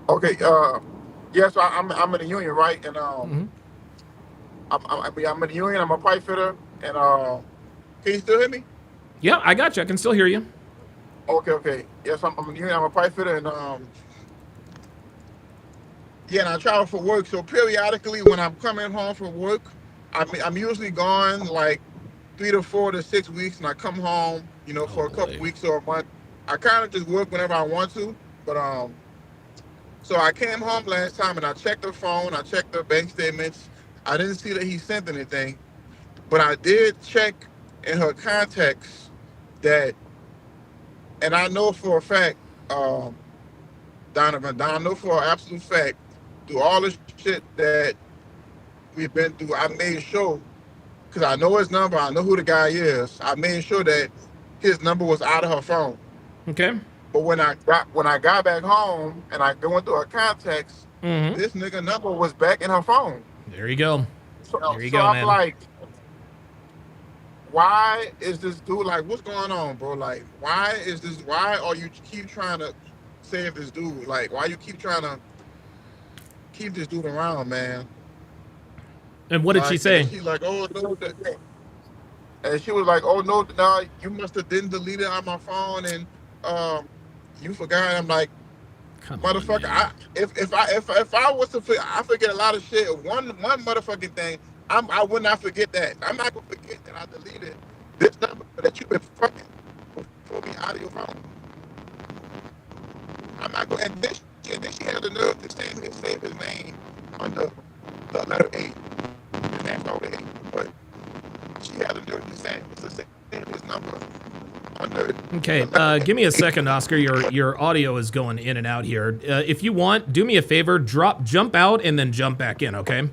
Okay. Yeah. So I'm in a union, right? And Mhm. I'm in a union. I'm a pipe fitter, and can you still hear me? Yeah, I got you. I can still hear you. Okay. Yes, I'm in a union. I'm a pipe fitter, and yeah, and I travel for work. So periodically, when I'm coming home from work, I'm usually gone like 3 to 4 to 6 weeks, and I come home, for a couple boy. weeks or a month. I kind of just work whenever I want to, but so I came home last time and I checked the phone, I checked the bank statements. I didn't see that he sent anything, but I did check in her contacts that, and I know for a fact, Donovan, I know for an absolute fact, through all this shit that we've been through, I made sure, because I know his number, I know who the guy is, I made sure that his number was out of her phone. Okay. But when I got back home and I went through her contacts, Mm-hmm. this nigga number was back in her phone. There you go. So, There you so go, I'm man. like, why is this dude, like, what's going on, bro? Like, why are you keep trying to save this dude? Like, why you keep trying to keep this dude around, man? And what did she say? She's like, oh, no. And she was like, oh, no, you must have didn't delete it on my phone and you forgot. I'm like, Come on, motherfucker, man. if I was to I forget a lot of shit. One motherfucking thing, I would not forget that. I'm not gonna forget that I deleted this number that you've been fucking for me out of your phone. I'm not going. And then she had the nerve to save his name under the letter A. His name's over A, but she had the nerve to save his number under. Okay, give me a second, Oscar. Your audio is going in and out here. If you want, do me a favor, jump out and then jump back in, okay?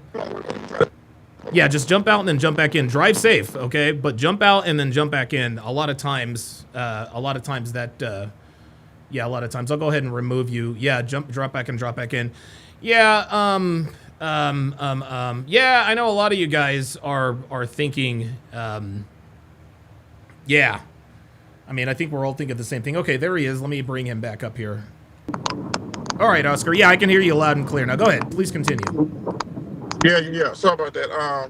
Yeah, just jump out and then jump back in. Drive safe, okay? But jump out and then jump back in. A lot of times I'll go ahead and remove you. Yeah, drop back in. Yeah, yeah, I know a lot of you guys are thinking, yeah. I mean, I think we're all thinking the same thing. Okay, there he is. Let me bring him back up here. All right, Oscar. Yeah, I can hear you loud and clear. Now go ahead. Please continue. Yeah. Sorry about that.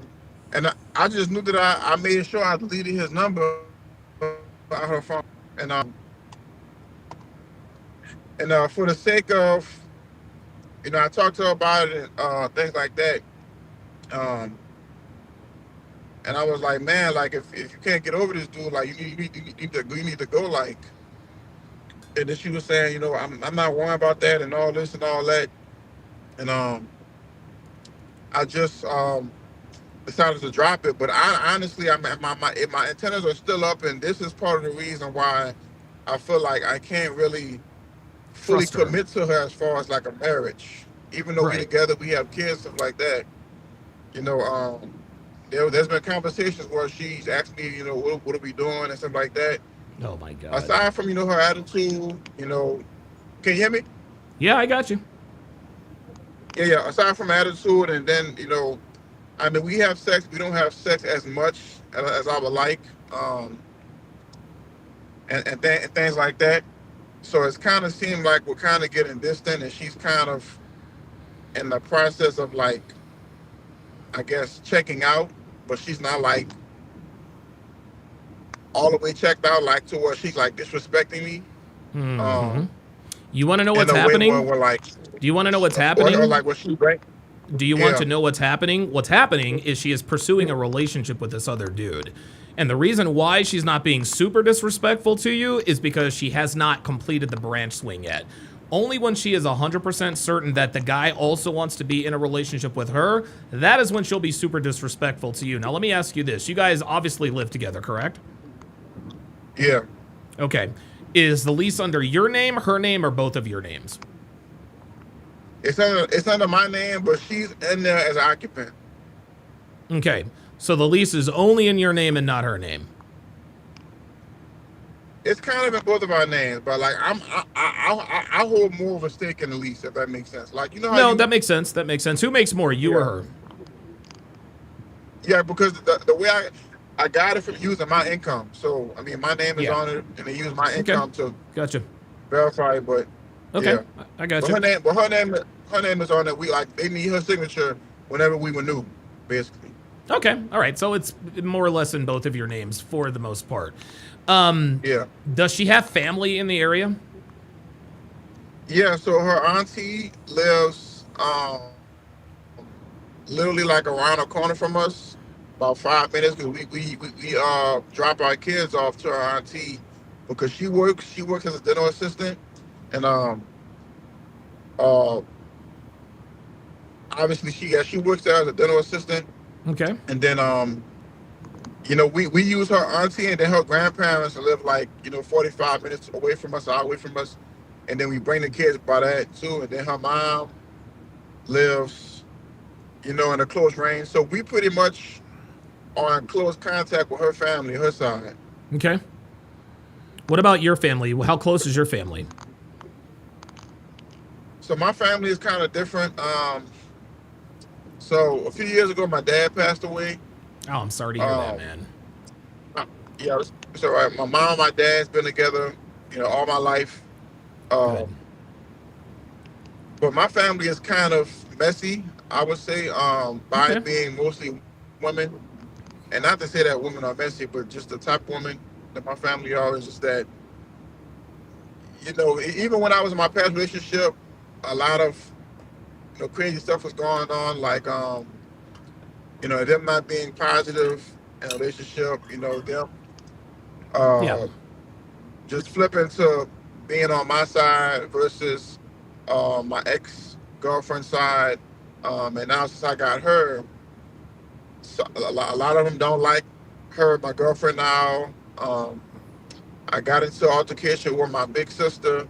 And I just knew that I made sure I deleted his number out of her phone. And for the sake of, I talked to her about it and things like that. And I was like, man, like if you can't get over this dude, like you need to go, like. And then she was saying, I'm not worrying about that and all this and all that. And I just decided to drop it. But I honestly, my antennas are still up, and this is part of the reason why I feel like I can't really fully commit to her as far as like a marriage. Even though we're together, we have kids, stuff like that. There's been conversations where she's asked me, what are we doing and stuff like that. Oh my God. Aside from, her attitude, can you hear me? Yeah, I got you. Yeah. Aside from attitude, and then, we have sex. We don't have sex as much as I would like, and things like that. So it's kind of seemed like we're kind of getting distant, and she's kind of in the process of, like, I guess, checking out, but she's not like all the way checked out, like to where she's like disrespecting me. Mm-hmm. You want to know what's happening? Do you want to know what's happening? Or like what she right? Do you want to know what's happening? What's happening is she is pursuing a relationship with this other dude. And the reason why she's not being super disrespectful to you is because she has not completed the branch swing yet. Only when she is 100% certain that the guy also wants to be in a relationship with her, that is when she'll be super disrespectful to you. Now, let me ask you this. You guys obviously live together, correct? Yeah. Okay. Is the lease under your name, her name, or both of your names? It's under my name, but she's in there as an occupant. Okay. So the lease is only in your name and not her name. It's kind of in both of our names, but like I hold more of a stake in the lease, if that makes sense. Like how that makes sense. That makes sense. Who makes more, you or her? Yeah, because the way I got it from using my income. So I mean, my name is on it, and they use my income to verify it. But I got you. Her name is on it. They need her signature whenever we renew, basically. Okay, all right. So it's more or less in both of your names for the most part. Yeah. Does she have family in the area? Yeah. So her auntie lives literally like around the corner from us, about 5 minutes. Cause we drop our kids off to our auntie because she works as a dental assistant, and obviously she works there as a dental assistant. Okay. And then we use her auntie, and then her grandparents live like 45 minutes away from us, away from us, and then we bring the kids by that too. And then her mom lives in a close range, so we pretty much are in close contact with her family, her side. Okay. What about your family? How close is your family? So my family is kind of different. So a few years ago, my dad passed away. Oh, I'm sorry to hear that, man. Yeah, it's all right. My mom and my dad's been together, all my life. But my family is kind of messy, I would say, by it being mostly women. And not to say that women are messy, but just the type of women that my family are is just that, even when I was in my past relationship, a lot of crazy stuff was going on, like them not being positive in a relationship, them just flipping to being on my side versus my ex girlfriend's side, and now since I got her, so a lot of them don't like her, my girlfriend now. I got into an altercation with my big sister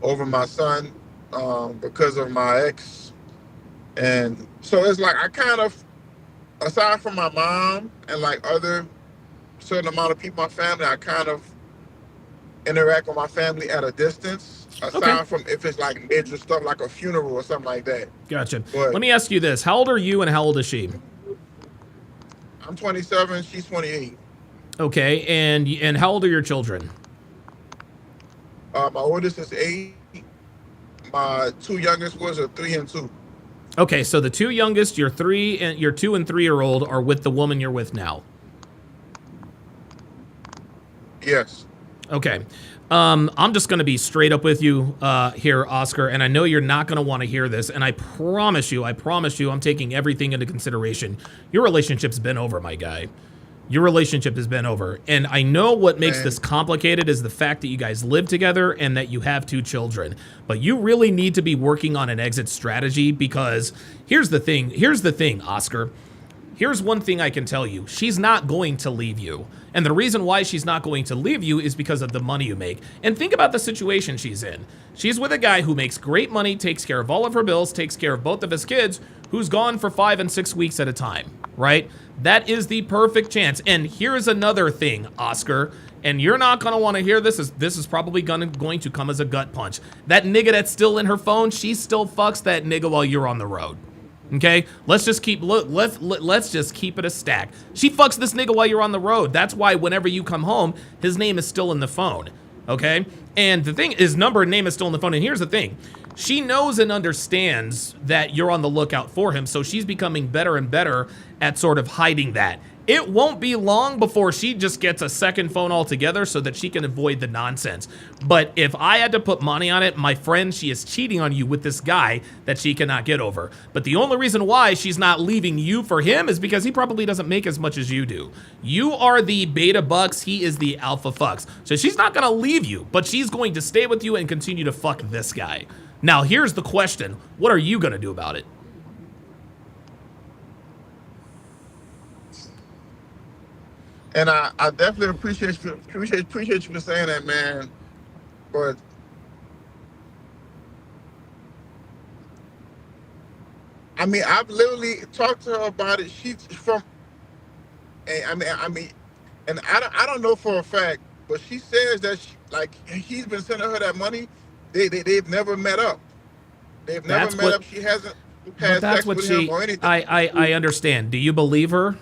over my son because of my ex, and so it's like I kind of, aside from my mom and like other certain amount of people in my family, I kind of interact with my family at a distance, aside Okay. from if it's like major stuff like a funeral or something like that. Gotcha. But Let me ask you this. How old are you and how old is she? I'm 27, she's 28. Okay, and how old are your children? My oldest is 8. My 2 youngest ones are 3 and 2. Okay, so the 2 youngest, your 2 and 3-year-old are with the woman you're with now. Yes. Okay. I'm just going to be straight up with you here, Oscar, and I know you're not going to want to hear this, and I promise you, I'm taking everything into consideration. Your relationship's been over, my guy. Your relationship has been over. And I know what makes this complicated is the fact that you guys live together and that you have 2 children. But you really need to be working on an exit strategy, because here's the thing, Oscar. Here's one thing I can tell you. She's not going to leave you. And the reason why she's not going to leave you is because of the money you make. And think about the situation she's in. She's with a guy who makes great money, takes care of all of her bills, takes care of both of his kids, who's gone for 5 and 6 weeks at a time, right? That is the perfect chance. And here's another thing, Oscar, and you're not going to want to hear this. This is probably going to come as a gut punch. That nigga that's still in her phone, she still fucks that nigga while you're on the road. Okay, let's just keep it a stack. She fucks this nigga while you're on the road. That's why whenever you come home, his name is still in the phone. Okay, and the thing, his number and name is still in the phone. And here's the thing, she knows and understands that you're on the lookout for him, so she's becoming better and better at sort of hiding that. It won't be long before she just gets a second phone altogether so that she can avoid the nonsense. But if I had to put money on it, my friend, she is cheating on you with this guy that she cannot get over. But the only reason why she's not leaving you for him is because he probably doesn't make as much as you do. You are the beta bucks, he is the alpha fucks. So she's not gonna leave you, but she's going to stay with you and continue to fuck this guy. Now, here's the question. What are you gonna do about it? And I definitely appreciate you for saying that, man. But I mean, I've literally talked to her about it. She's from, and and I don't know for a fact, but she says that he's been sending her that money. They've never met up. They've never met up. She hasn't had sex with him or anything. I understand. Do you believe her?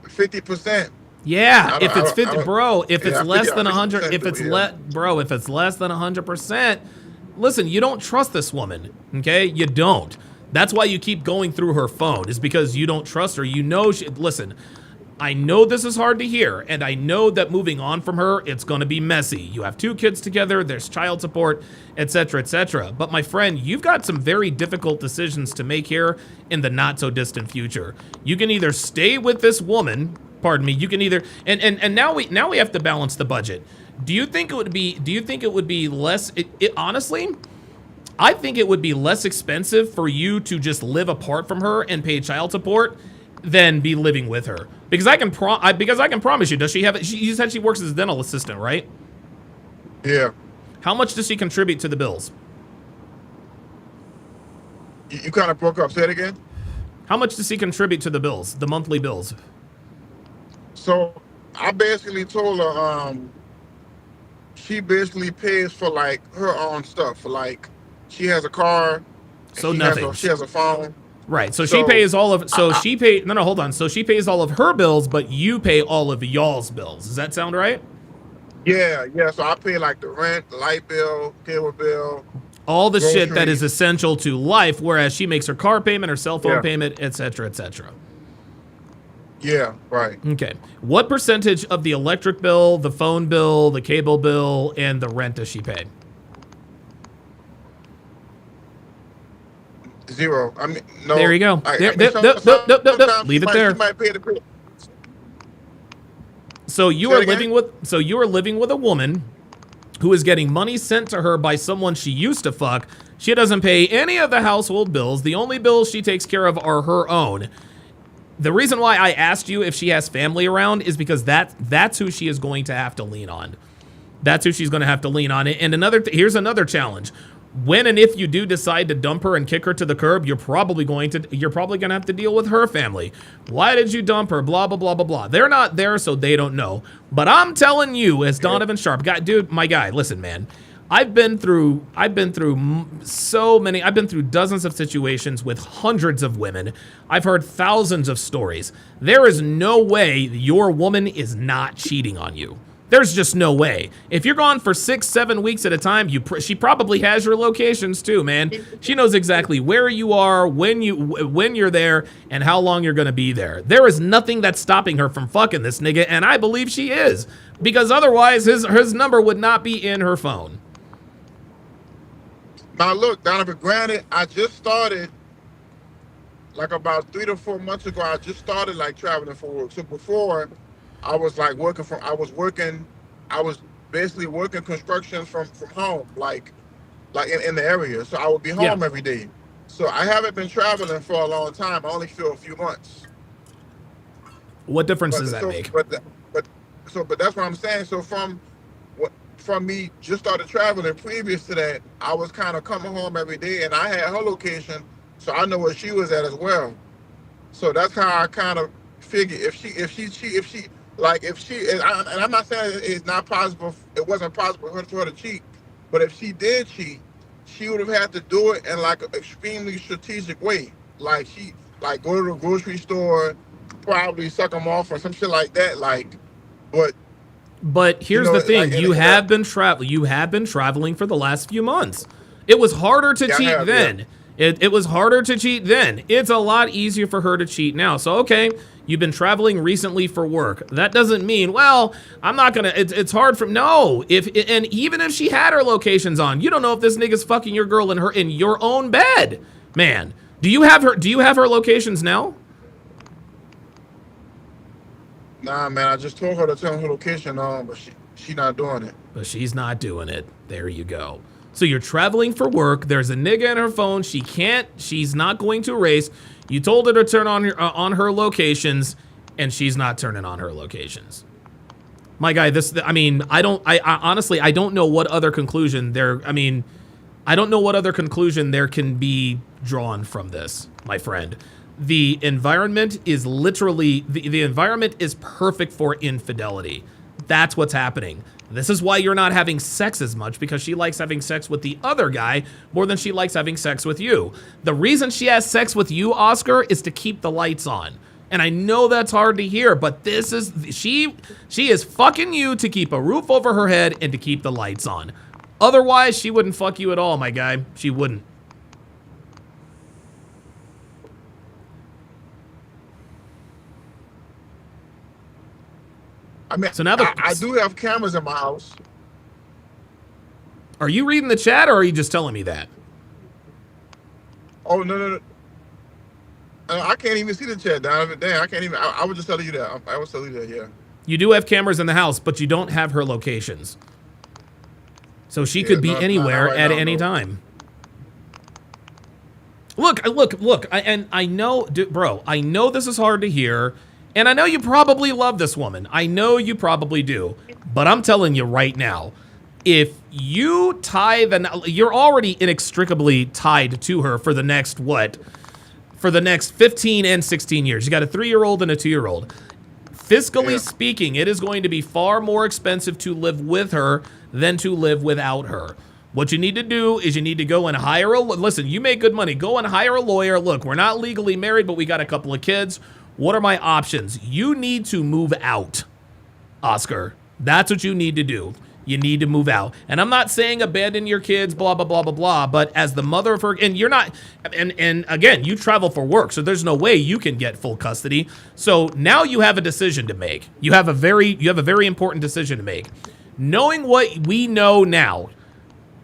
50%. Yeah, if it's 50, bro, if it's less than 100, 50%, if it's if it's less than 100%, listen, you don't trust this woman, okay? You don't. That's why you keep going through her phone, is because you don't trust her. You know, listen, I know this is hard to hear, and I know that moving on from her, it's going to be messy. You have 2 kids together, there's child support, etc., etc. But my friend, you've got some very difficult decisions to make here in the not so distant future. You can either stay with this woman, pardon me, you can either, and now we have to balance the budget. Do you think it would be less, honestly, I think it would be less expensive for you to just live apart from her and pay child support than be living with her. Because I can promise you, does she have, you said she works as a dental assistant, right? Yeah. How much does she contribute to the bills? You kind of broke up. Say it again. How much does she contribute to the bills, the monthly bills? So I basically told her, she basically pays for like her own stuff. For like, she has a car. So nothing. She has a phone. Right. So she pays all of. So she pays. No, hold on. So she pays all of her bills, but you pay all of y'all's bills. Does that sound right? Yeah. So I pay like the rent, the light bill, cable bill, all the groceries. shit that is essential to life, whereas she makes her car payment, her cell phone payment, etc., etc. Yeah. Right. Okay. What percentage of the electric bill, the phone bill, the cable bill, and the rent does she pay? 0. I mean, no. There you go. Leave it there. She might pay So you are living with a woman who is getting money sent to her by someone she used to fuck. She doesn't pay any of the household bills. The only bills she takes care of are her own. The reason why I asked you if she has family around is because that's who she is going to have to lean on. That's who she's going to have to lean on. And here's another challenge. When and if you do decide to dump her and kick her to the curb, you're probably going to have to deal with her family. Why did you dump her? Blah, blah, blah, blah, blah. They're not there, so they don't know. But I'm telling you, as Donovan Sharp, my guy, listen, man. I've been through dozens of situations with hundreds of women. I've heard thousands of stories. There is no way your woman is not cheating on you. There's just no way. If you're gone for 6-7 weeks at a time, she probably has your locations too, man. She knows exactly where you are, when you're there, and how long you're gonna be there. There is nothing that's stopping her from fucking this nigga, and I believe she is, because otherwise his number would not be in her phone. Now look, Donovan, granted, I just started, like about 3 to 4 months ago, I just started like traveling for work. So before, I was like I was basically working construction from home, like in the area. So I would be home every day. So I haven't been traveling for a long time. I only feel a few months. What difference does that make? But that's what I'm saying. So from me just started traveling previous to that, I was kind of coming home every day, and I had her location, so I know where she was at as well. So that's how I kind of figured if she and I'm not saying it's not possible, it wasn't possible for her to cheat, but if she did cheat, she would have had to do it in like an extremely strategic way. Like go to the grocery store, probably suck them off or some shit like that. But here's the thing: you have been traveling for the last few months. It was harder to cheat then. Yeah. It was harder to cheat then. It's a lot easier for her to cheat now. So okay, you've been traveling recently for work. That doesn't mean, well, I'm not gonna. It's hard for no. And even if she had her locations on, you don't know if this nigga's fucking your girl in your own bed, man. Do you have her locations now? Nah, man, I just told her to turn her location on, but she not doing it. But she's not doing it. There you go. So you're traveling for work. There's a nigga in her phone. She's not going to erase. You told her to turn on her locations, and she's not turning on her locations. My guy, honestly, I don't know what other conclusion there can be drawn from this, my friend. The environment is literally, the environment is perfect for infidelity. That's what's happening. This is why you're not having sex as much, because she likes having sex with the other guy more than she likes having sex with you. The reason she has sex with you, Oscar, is to keep the lights on. And I know that's hard to hear, but she is fucking you to keep a roof over her head and to keep the lights on. Otherwise, she wouldn't fuck you at all, my guy. She wouldn't. I mean, so now I do have cameras in my house. Are you reading the chat, or are you just telling me that? Oh, no. I can't even see the chat, Donovan. Damn, I can't even. I was just telling you that. I was telling you that, yeah. You do have cameras in the house, but you don't have her locations. So she could be anywhere at any time. Look. I know, bro, I know this is hard to hear. And I know you probably love this woman. I know you probably do. But I'm telling you right now, if you you're already inextricably tied to her for the next, for the next 15 and 16 years. You got a 3-year-old and a 2-year-old. Fiscally speaking, it is going to be far more expensive to live with her than to live without her. What you need to do is you need to go and hire listen, you make good money. Go and hire a lawyer. Look, we're not legally married, but we got a couple of kids. What are my options? You need to move out, Oscar. That's what you need to do. You need to move out. And I'm not saying abandon your kids, blah, blah, blah, blah, blah, but as the mother of her, and you're not, and again, you travel for work, so there's no way you can get full custody. So now you have a decision to make. You have a very important decision to make. Knowing what we know now,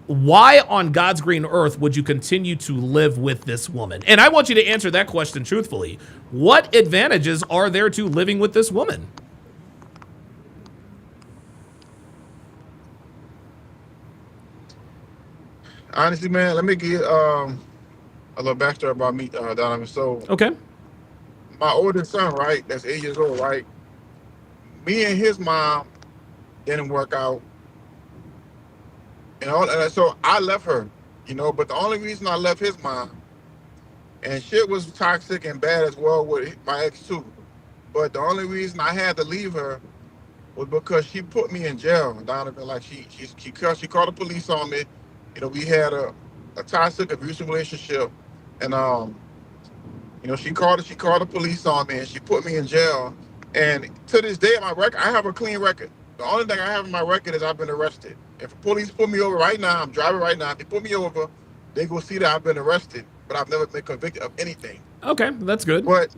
why on God's green earth would you continue to live with this woman? And I want you to answer that question truthfully. What advantages are there to living with this woman? Honestly, man, let me get a little backstory about me, Donovan. So, Okay. my oldest son, right, that's 8 years old, right? Me and his mom didn't work out, and so I left her, But the only reason I left his mom, and shit was toxic and bad as well with my ex too. But the only reason I had to leave her was because she put me in jail, Donovan. Like she called the police on me. We had a toxic, abusive relationship, and she called the police on me, and she put me in jail. And to this day, my record, I have a clean record. The only thing I have in my record is I've been arrested. If the police pull me over right now, I'm driving right now. If they pull me over, they go see that I've been arrested, but I've never been convicted of anything. Okay, that's good. But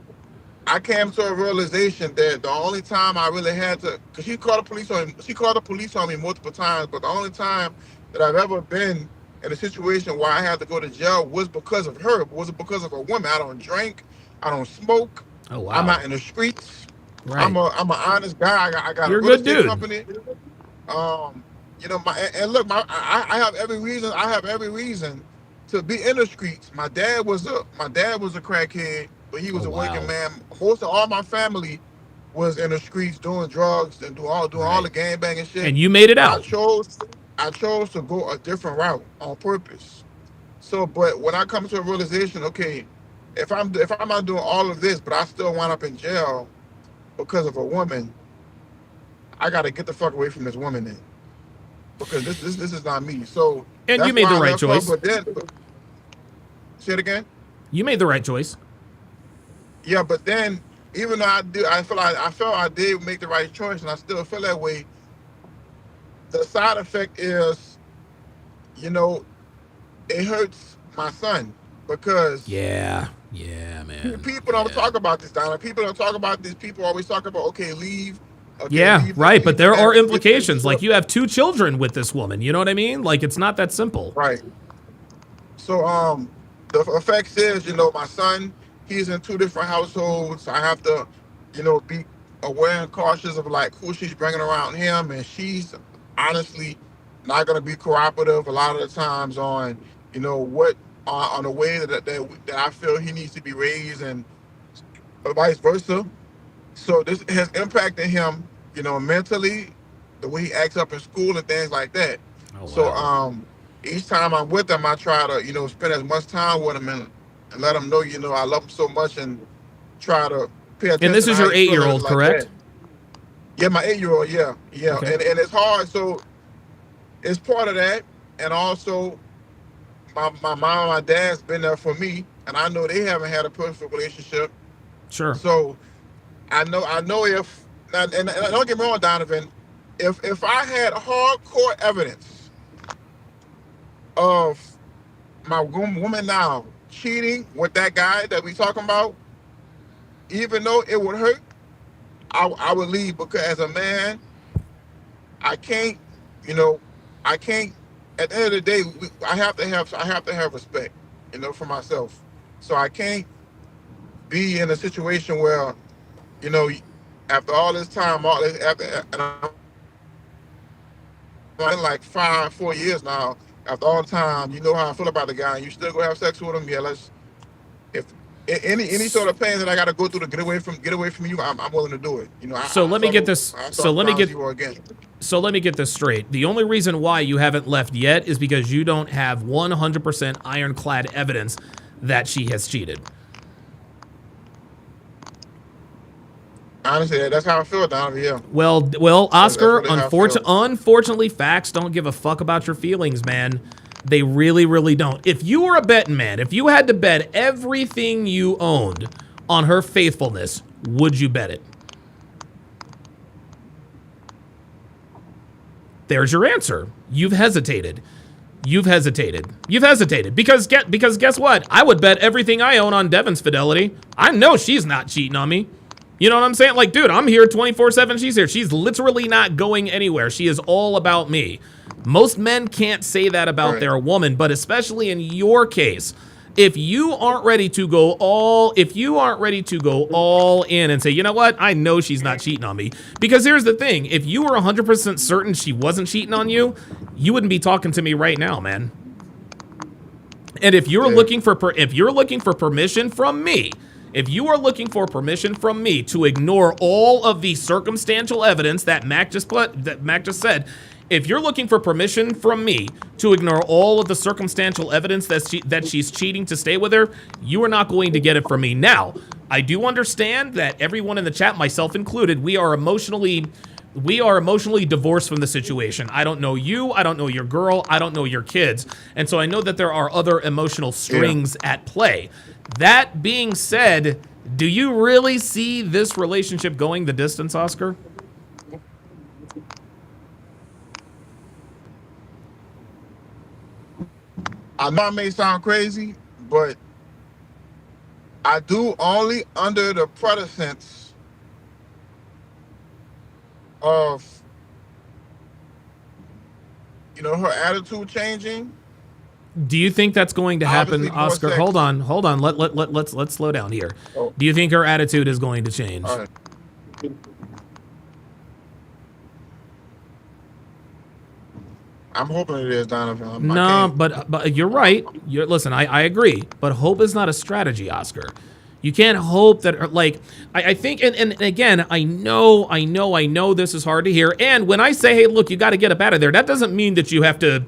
I came to a realization that the only time I really had to, because she called the police on me multiple times, but the only time that I've ever been in a situation where I had to go to jail was because of her. It wasn't because of a woman. I don't drink. I don't smoke. Oh wow. I'm not in the streets. Right. I'm an honest guy. I got You're a real a good estate dude. company. I have every reason. I have every reason to be in the streets. My dad was a crackhead, but he was a working man. Most of all my family was in the streets doing drugs and doing all the gangbanging shit. And you made it out. I chose to go a different route on purpose. So, but when I come to a realization, okay, if I'm not doing all of this, but I still wind up in jail because of a woman, I got to get the fuck away from this woman then, because this is not me. So, and you made the right choice. Say it again. You made the right choice. Yeah, but then even though I felt I did make the right choice, and I still feel that way. The side effect is, it hurts my son because Yeah, man. People don't talk about this, Donna. People don't talk about this. People always talk about, okay, leave. Okay, Yeah, leave, right. leave, But there are leave, implications. Like you have 2 children with this woman. You know what I mean? Like it's not that simple. Right. So the effects is, my son, he's in 2 different households. I have to, be aware and cautious of like who she's bringing around him, and she's honestly not going to be cooperative a lot of the times on, what on the way that I feel he needs to be raised, and vice versa. So this has impacted him, mentally, the way he acts up in school and things like that. Oh, wow. So each time I'm with him, I try to, spend as much time with him and let him know, I love him so much, and try to pay attention. And this is your 8-year-old, correct? Yeah, my 8-year-old, yeah. Okay. And it's hard, so it's part of that, and also my mom and my dad's been there for me, and I know they haven't had a perfect relationship. Sure. So I know if, and don't get me wrong, Donovan, if I had hardcore evidence of my woman now cheating with that guy that we talking about, even though it would hurt, I would leave, because as a man, I can't, at the end of the day, I have to have respect, for myself. So I can't be in a situation where, after all this time, and I'm in like 4 years now, after all the time, you know how I feel about the guy, and you still go have sex with him, yeah, if any sort of pain that I got to go through to get away from you, I'm willing to do it. So let me get this straight. The only reason why you haven't left yet is because you don't have 100% ironclad evidence that she has cheated. Honestly, that's how I feel, Donovan. Yeah. Well, Oscar. That's really Unfortunately, facts don't give a fuck about your feelings, man. They really, really don't. If you were a betting man, if you had to bet everything you owned on her faithfulness, would you bet it? There's your answer. You've hesitated. You've hesitated. You've hesitated. Because guess what? I would bet everything I own on Devin's fidelity. I know she's not cheating on me. You know what I'm saying? Like, dude, I'm here 24/7. She's here. She's literally not going anywhere. She is all about me. Most men can't say that about their woman, but especially in your case, if you aren't ready to go all in and say, you know what? I know she's not cheating on me. Because here's the thing. If you were 100% certain she wasn't cheating on you, you wouldn't be talking to me right now, man. And if you're Yeah. looking for permission from me, if you are looking for permission from me to ignore all of the circumstantial evidence that Mac just said, if you're looking for permission from me to ignore all of the circumstantial evidence that she's cheating to stay with her, you are not going to get it from me. Now, I do understand that everyone in the chat, myself included, we are emotionally divorced from the situation. I don't know you, I don't know your girl, I don't know your kids. And so I know that there are other emotional strings at play. That being said, do you really see this relationship going the distance, Oscar? I know I may sound crazy, but I do only under the pretense of, her attitude changing. Do you think that's going to happen, Obviously, more Oscar? sex. Hold on. Let's slow down here. Oh. Do you think her attitude is going to change? All right. I'm hoping it is, Donovan. No, but you're right. Listen, I agree. But hope is not a strategy, Oscar. You can't hope that, like, I think, and again, I know this is hard to hear. And when I say, hey, look, you got to get up out of there, that doesn't mean that you have to,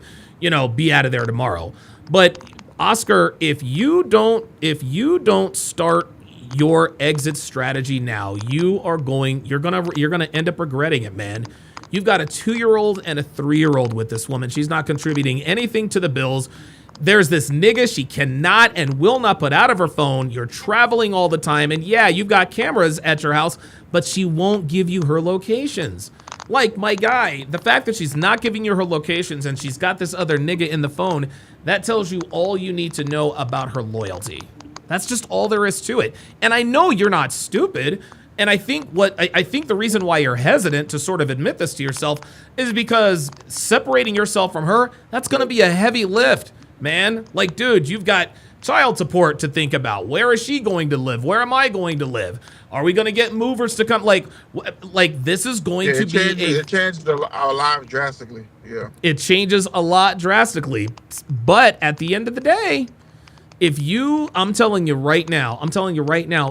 be out of there tomorrow. But Oscar, if you don't start your exit strategy now, you're gonna end up regretting it, man. You've got a 2-year-old and a 3-year-old with this woman. She's not contributing anything to the bills. There's this nigga she cannot and will not put out of her phone. You're traveling all the time. And yeah, you've got cameras at your house, but she won't give you her locations. Like, my guy, the fact that she's not giving you her locations and she's got this other nigga in the phone, that tells you all you need to know about her loyalty. That's just all there is to it. And I know you're not stupid. And I think the reason why you're hesitant to sort of admit this to yourself is because separating yourself from her, that's going to be a heavy lift, man. Like, dude, you've got child support to think about. Where is she going to live? Where am I going to live? Are we going to get movers to come? Like this is going to be it changed our lives drastically. Yeah. It changes a lot drastically. But at the end of the day, I'm telling you right now,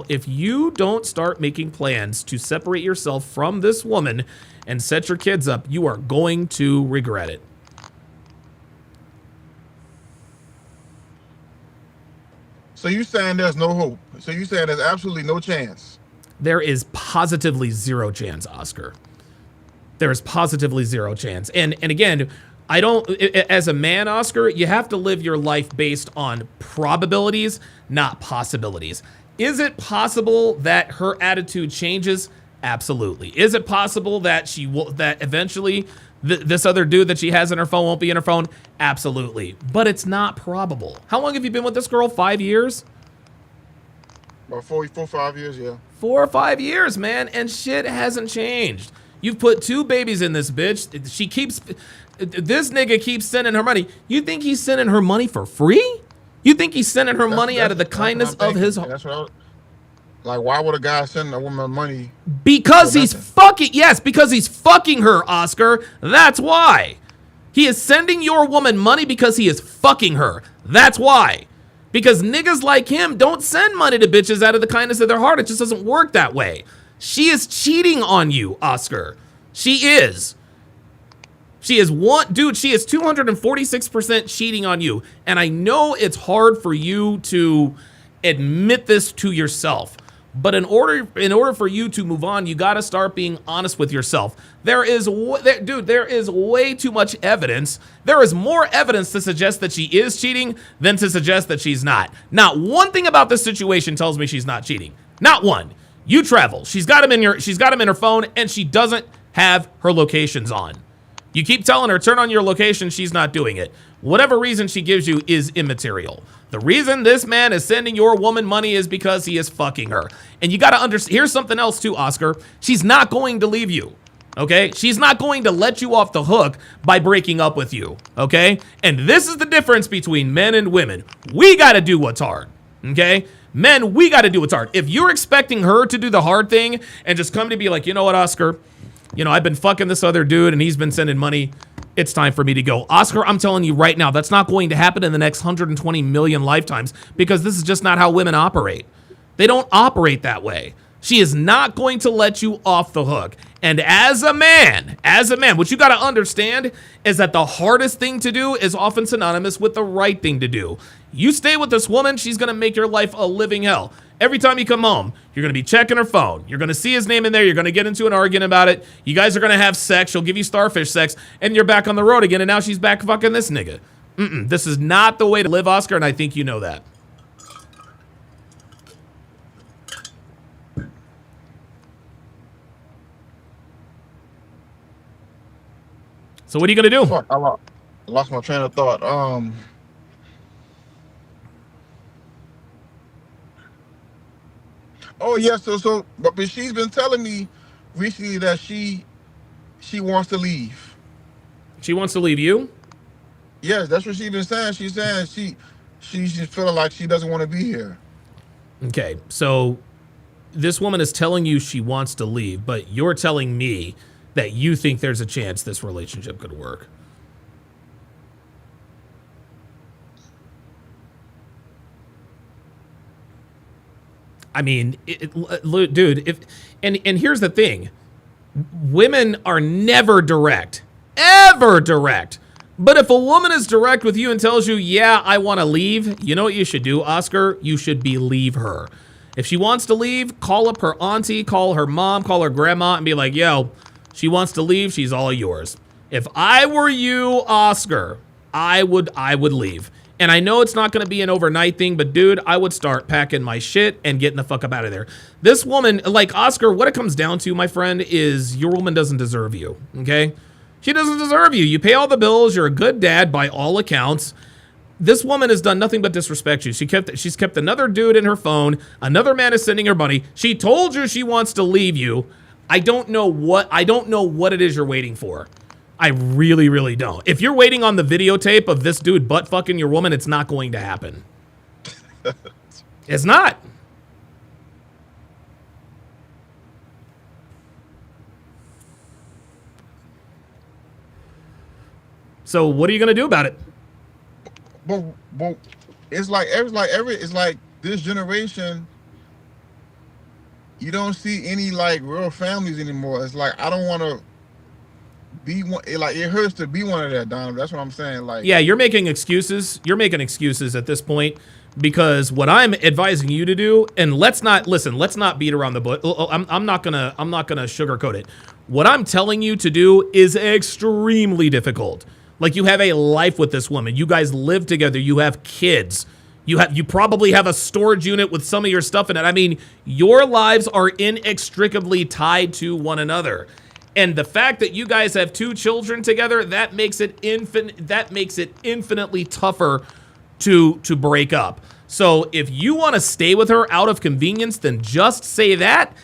if you don't start making plans to separate yourself from this woman and set your kids up, you are going to regret it. So you saying there's no hope? So you saying there's absolutely no chance? There is positively zero chance, Oscar. There is positively zero chance. And again, as a man, Oscar, you have to live your life based on probabilities, not possibilities. Is it possible that her attitude changes? Absolutely. Is it possible that that eventually this other dude that she has in her phone won't be in her phone? Absolutely. But it's not probable. How long have you been with this girl? 5 years? About 5 years, yeah. 4 or 5 years, man, and shit hasn't changed. You've put 2 babies in this bitch. This nigga keeps sending her money. You think he's sending her money for free? You think he's sending her money out of the kindness of his heart? That's what why would a guy send a woman money? Because he's fucking her, Oscar. That's why. He is sending your woman money because he is fucking her. That's why. Because niggas like him don't send money to bitches out of the kindness of their heart. It just doesn't work that way. She is cheating on you, Oscar. She is. She is 246% cheating on you. And I know it's hard for you to admit this to yourself. But in order for you to move on, you got to start being honest with yourself. There is way too much evidence. There is more evidence to suggest that she is cheating than to suggest that she's not. Not one thing about this situation tells me she's not cheating. Not one. You travel. She's got him in her phone, and she doesn't have her locations on. You keep telling her, turn on your location, she's not doing it. Whatever reason she gives you is immaterial. The reason this man is sending your woman money is because he is fucking her. And you got to understand, here's something else too, Oscar. She's not going to leave you, okay? She's not going to let you off the hook by breaking up with you, okay? And this is the difference between men and women. We got to do what's hard, okay? Men, we got to do what's hard. If you're expecting her to do the hard thing and just come to be like, you know what, Oscar? You know, I've been fucking this other dude and he's been sending money. it's time for me to go. Oscar, I'm telling you right now, that's not going to happen in the next 120 million lifetimes because this is just not how women operate. They don't operate that way. She is not going to let you off the hook. And as a man, what you got to understand is that the hardest thing to do is often synonymous with the right thing to do. You stay with this woman, she's going to make your life a living hell. Every time you come home, you're going to be checking her phone. You're going to see his name in there. You're going to get into an argument about it. You guys are going to have sex. She'll give you starfish sex, and you're back on the road again, and now she's back fucking this nigga. This is not the way to live, Oscar, and I think you know that. So what are you going to do? Fuck, I lost my train of thought. Oh yeah, but she's been telling me recently that she wants to leave. She wants to leave you? Yes, that's what she's been saying. She's saying she's just feeling like she doesn't want to be here. Okay, so this woman is telling you she wants to leave, but you're telling me that you think there's a chance this relationship could work. I mean, dude, and here's the thing. Women are never direct. Ever direct. But if a woman is direct with you and tells you, yeah, I want to leave, you know what you should do, Oscar? You should believe her. If she wants to leave, call up her auntie, call her mom, call her grandma, and be like, yo, she wants to leave, she's all yours. If I were you, Oscar, I would leave. And I know it's not going to be an overnight thing, but dude, I would start packing my shit and getting the fuck up out of there. This woman, like Oscar, what it comes down to, my friend, is your woman doesn't deserve you, okay? She doesn't deserve you. You pay all the bills, you're a good dad by all accounts. This woman has done nothing but disrespect you. She's kept another dude in her phone. Another man is sending her money. She told you she wants to leave you. I don't know what it is you're waiting for. I really, really don't. If you're waiting on the videotape of this dude butt fucking your woman, it's not going to happen. It's not. So what are you gonna do about it? But it's like this generation. You don't see any like real families anymore. It's like I don't want to be one. It hurts to be one of that, Don. That's what I'm saying. Like, yeah, you're making excuses. You're making excuses at this point because what I'm advising you to do, and let's not beat around the bush. I'm not gonna sugarcoat it. What I'm telling you to do is extremely difficult. Like, you have a life with this woman. You guys live together. You have kids. You probably have a storage unit with some of your stuff in it. I mean, your lives are inextricably tied to one another. And the fact that you guys have 2 children together, that makes it infinitely tougher to break up. So if you want to stay with her out of convenience, then just say that.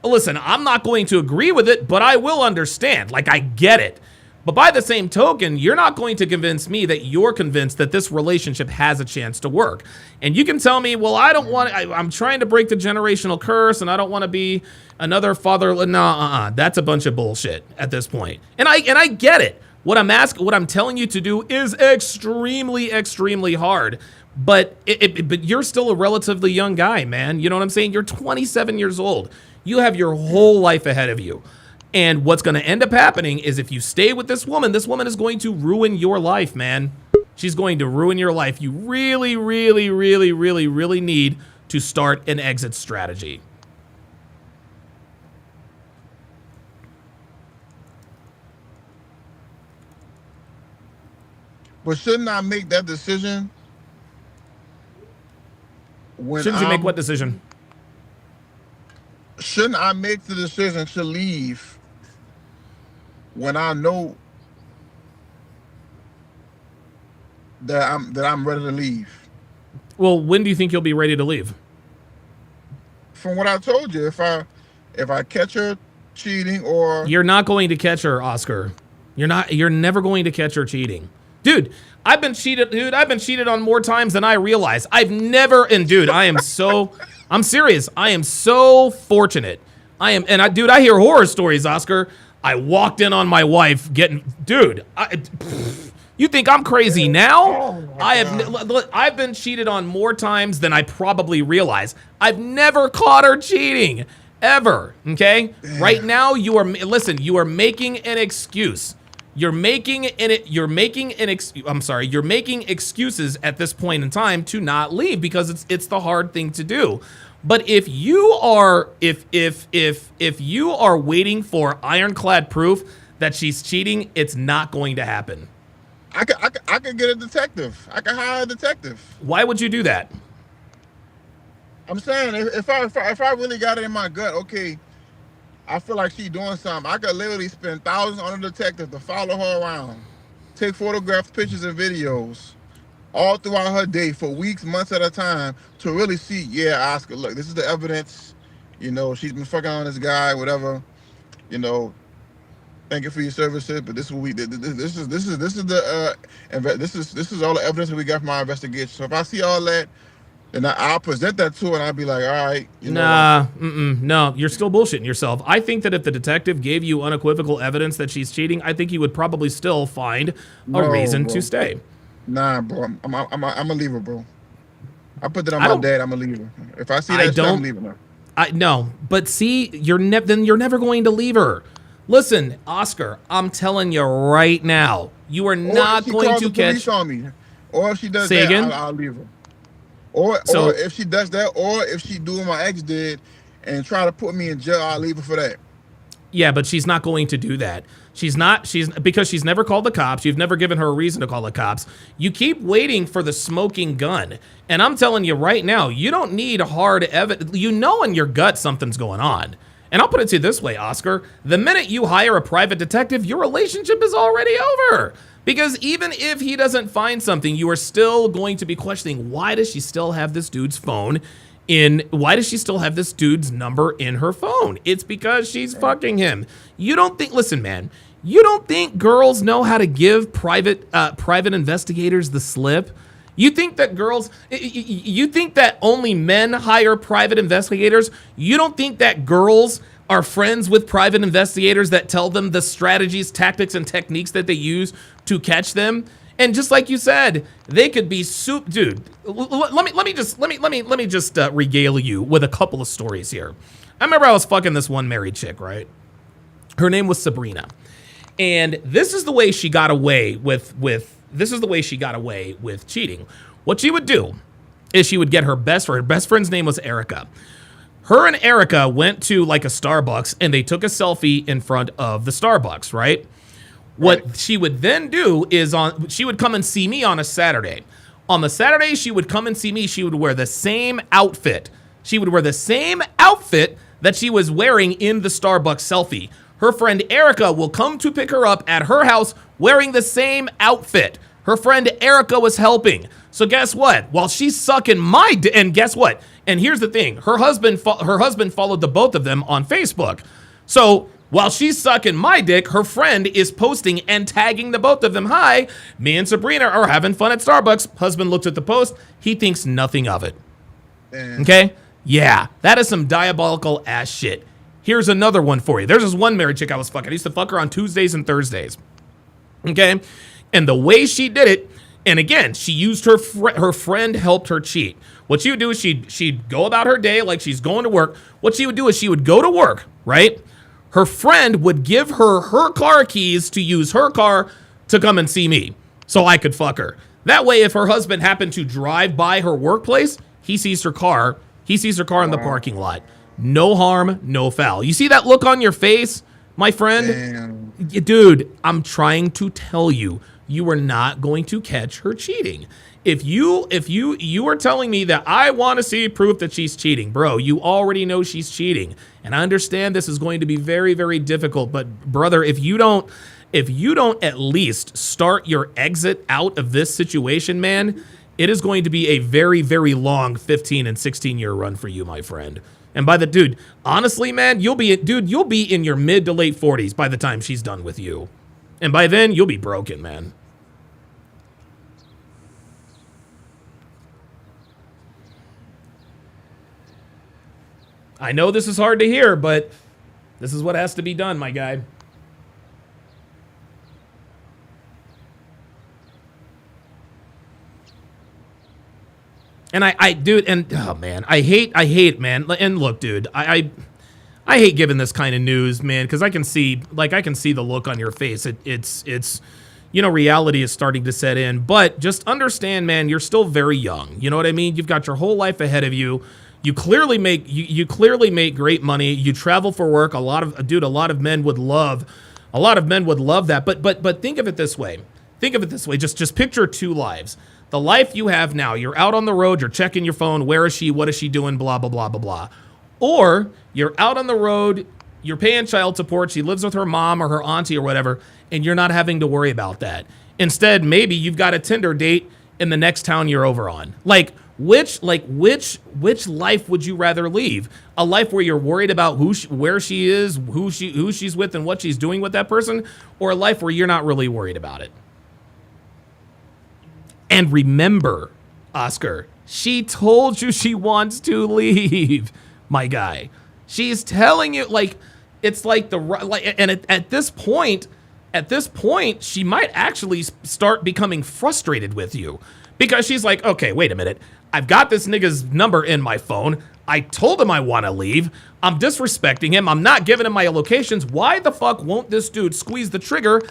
Listen, I'm not going to agree with it, but I will understand. Like, I get it. But by the same token, you're not going to convince me that you're convinced that this relationship has a chance to work. And you can tell me, well, I'm trying to break the generational curse and I don't want to be another father. No, that's a bunch of bullshit at this point. And I get it. What I'm telling you to do is extremely, extremely hard. But you're still a relatively young guy, man. You know what I'm saying? You're 27 years old. You have your whole life ahead of you. And what's going to end up happening is if you stay with this woman is going to ruin your life, man. She's going to ruin your life. You really, really, really, really, really need to start an exit strategy. But shouldn't I make that decision? Shouldn't you make what decision? Shouldn't I make the decision to leave when I know that I'm ready to leave? Well, when do you think you'll be ready to leave? From what I told you, if I catch her cheating or you're not going to catch her, Oscar. You're never going to catch her cheating. Dude, I've been cheated on more times than I realize. Dude, I'm serious. I am so fortunate. I hear horror stories, Oscar. I walked in on my wife dude, you think I'm crazy now? I've been cheated on more times than I probably realize. I've never caught her cheating ever. Okay? Right now you are making an excuse. You're making excuses at this point in time to not leave because it's the hard thing to do. But if you are waiting for ironclad proof that she's cheating, it's not going to happen. I could get a detective. I could hire a detective. Why would you do that? I'm saying if I really got it in my gut, okay, I feel like she's doing something, I could literally spend thousands on a detective to follow her around, take photographs, pictures, and videos all throughout her day for weeks, months at a time to really see, yeah, Oscar, look, this is the evidence. You know, she's been fucking on this guy, whatever. You know, thank you for your services, but this is what we did. This is all the evidence that we got from our investigation. So if I see all that, then I'll present that to her, and I'll be like, all right. No, you're still bullshitting yourself. I think that if the detective gave you unequivocal evidence that she's cheating, I think you would probably still find a reason to stay. Nah, bro, I'm a leaver, bro. I put that on my dad. I'm a leaver. If I see that shit, I'm leaving her. No, but see, then you're never going to leave her. Listen, Oscar, I'm telling you right now, you are not going to catch. On me. Or if she does Say that, again? I'll leave her. Or if she does that, or if she do what my ex did and try to put me in jail, I'll leave her for that. Yeah, but she's not going to do that. Because she's never called the cops. You've never given her a reason to call the cops. You keep waiting for the smoking gun. And I'm telling you right now, you don't need hard evidence. You know in your gut something's going on. And I'll put it to you this way, Oscar. The minute you hire a private detective, your relationship is already over. Because even if he doesn't find something, you are still going to be questioning, why does she still have this dude's phone why does she still have this dude's number in her phone? It's because she's fucking him. Listen, man, you don't think girls know how to give private investigators the slip? You think that only men hire private investigators? You don't think that girls are friends with private investigators that tell them the strategies, tactics, and techniques that they use to catch them? And just like you said, they could be dude. Let me just regale you with a couple of stories here. I remember I was fucking this one married chick, right? Her name was Sabrina, and this is the way she got away with cheating. What she would do is she would get her best friend's name was Erica. Her and Erica went to like a Starbucks and they took a selfie in front of the Starbucks, right? What she would then do is she would come and see me on a Saturday. On the Saturday she would come and see me. She would wear the same outfit. She would wear the same outfit that she was wearing in the Starbucks selfie. Her friend Erica will come to pick her up at her house wearing the same outfit. Her friend Erica was helping. So guess what? While she's sucking my dick, and guess what? And here's the thing. Her husband followed the both of them on Facebook. So while she's sucking my dick, her friend is posting and tagging the both of them. Hi, me and Sabrina are having fun at Starbucks. Husband looks at the post. He thinks nothing of it. Okay? Yeah, that is some diabolical ass shit. Here's another one for you. There's this one married chick I was fucking. I used to fuck her on Tuesdays and Thursdays. Okay? And the way she did it, and again, she used her friend helped her cheat. What she would do is she'd go about her day like she's going to work. What she would do is she would go to work, right? Her friend would give her car keys to use her car to come and see me so I could fuck her. That way, if her husband happened to drive by her workplace, he sees her car. He sees her car in the parking lot. No harm, no foul. You see that look on your face, my friend? Damn. Dude, I'm trying to tell you, you are not going to catch her cheating. If you are telling me that I want to see proof that she's cheating, bro, you already know she's cheating. And I understand this is going to be very, very difficult, but brother, if you don't at least start your exit out of this situation, man, it is going to be a very, very long 15 and 16 year run for you, my friend. And dude, honestly, man, you'll be in your mid to late 40s by the time she's done with you. And by then, you'll be broken, man. I know this is hard to hear, but this is what has to be done, my guy. And dude, and oh man, I hate, man. And look, dude, I hate giving this kind of news, man, because I can see the look on your face. It's reality is starting to set in. But just understand, man, you're still very young. You know what I mean? You've got your whole life ahead of you. You clearly make great money. You travel for work. A lot of men would love that. But think of it this way. Just picture two lives. The life you have now, you're out on the road, you're checking your phone, where is she, what is she doing, blah, blah, blah, blah, blah. Or you're out on the road, you're paying child support, she lives with her mom or her auntie or whatever, and you're not having to worry about that. Instead, maybe you've got a Tinder date in the next town you're over on. Which life would you rather leave? A life where you're worried about where she is, who she's with, and what she's doing with that person, or a life where you're not really worried about it? And remember, Oscar, she told you she wants to leave, my guy. She's telling you, it's like and at this point, she might actually start becoming frustrated with you, because she's like, okay, wait a minute. I've got this nigga's number in my phone. I told him I want to leave. I'm disrespecting him. I'm not giving him my locations. Why the fuck won't this dude squeeze the trigger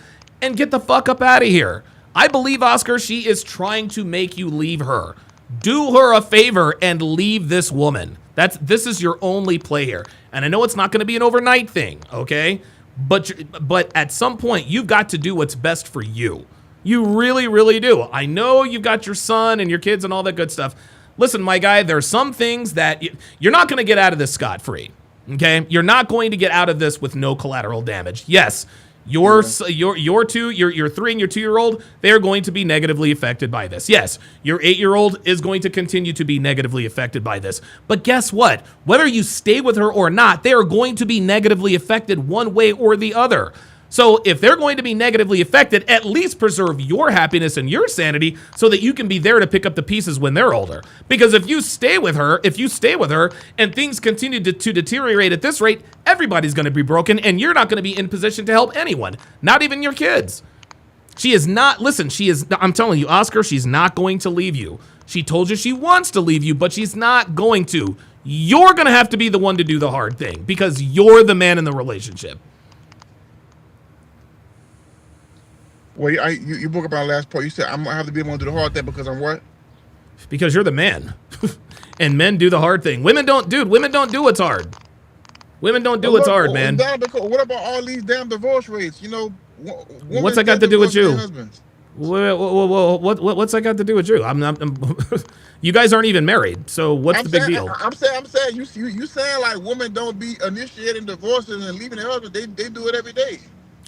and get the fuck up out of here? I believe, Oscar, she is trying to make you leave her. Do her a favor and leave this woman. This is your only play here. And I know it's not going to be an overnight thing, okay? But at some point, you've got to do what's best for you. You really, really do. I know you've got your son and your kids and all that good stuff. Listen, my guy, there are some things that you're not going to get out of this scot-free, okay? You're not going to get out of this with no collateral damage. Yes, your 3 and your 2-year-old, they are going to be negatively affected by this. Yes, your 8-year-old is going to continue to be negatively affected by this. But guess what? Whether you stay with her or not, they are going to be negatively affected one way or the other. So if they're going to be negatively affected, at least preserve your happiness and your sanity so that you can be there to pick up the pieces when they're older. Because if you stay with her and things continue to deteriorate at this rate, everybody's going to be broken, and you're not going to be in position to help anyone, not even your kids. I'm telling you, Oscar, she's not going to leave you. She told you she wants to leave you, but she's not going to. You're going to have to be the one to do the hard thing because you're the man in the relationship. Well, you broke up our last part. You said I'm gonna have to be the one to do the hard thing because I'm what? Because you're the man, and men do the hard thing. Women don't do what's hard. Women don't do what's hard, man. What about all these damn divorce rates? What's that got to do with you? What's that got to do with you? You guys aren't even married, so what's the big deal? I'm saying you saying like women don't be initiating divorces and leaving their husband. They do it every day.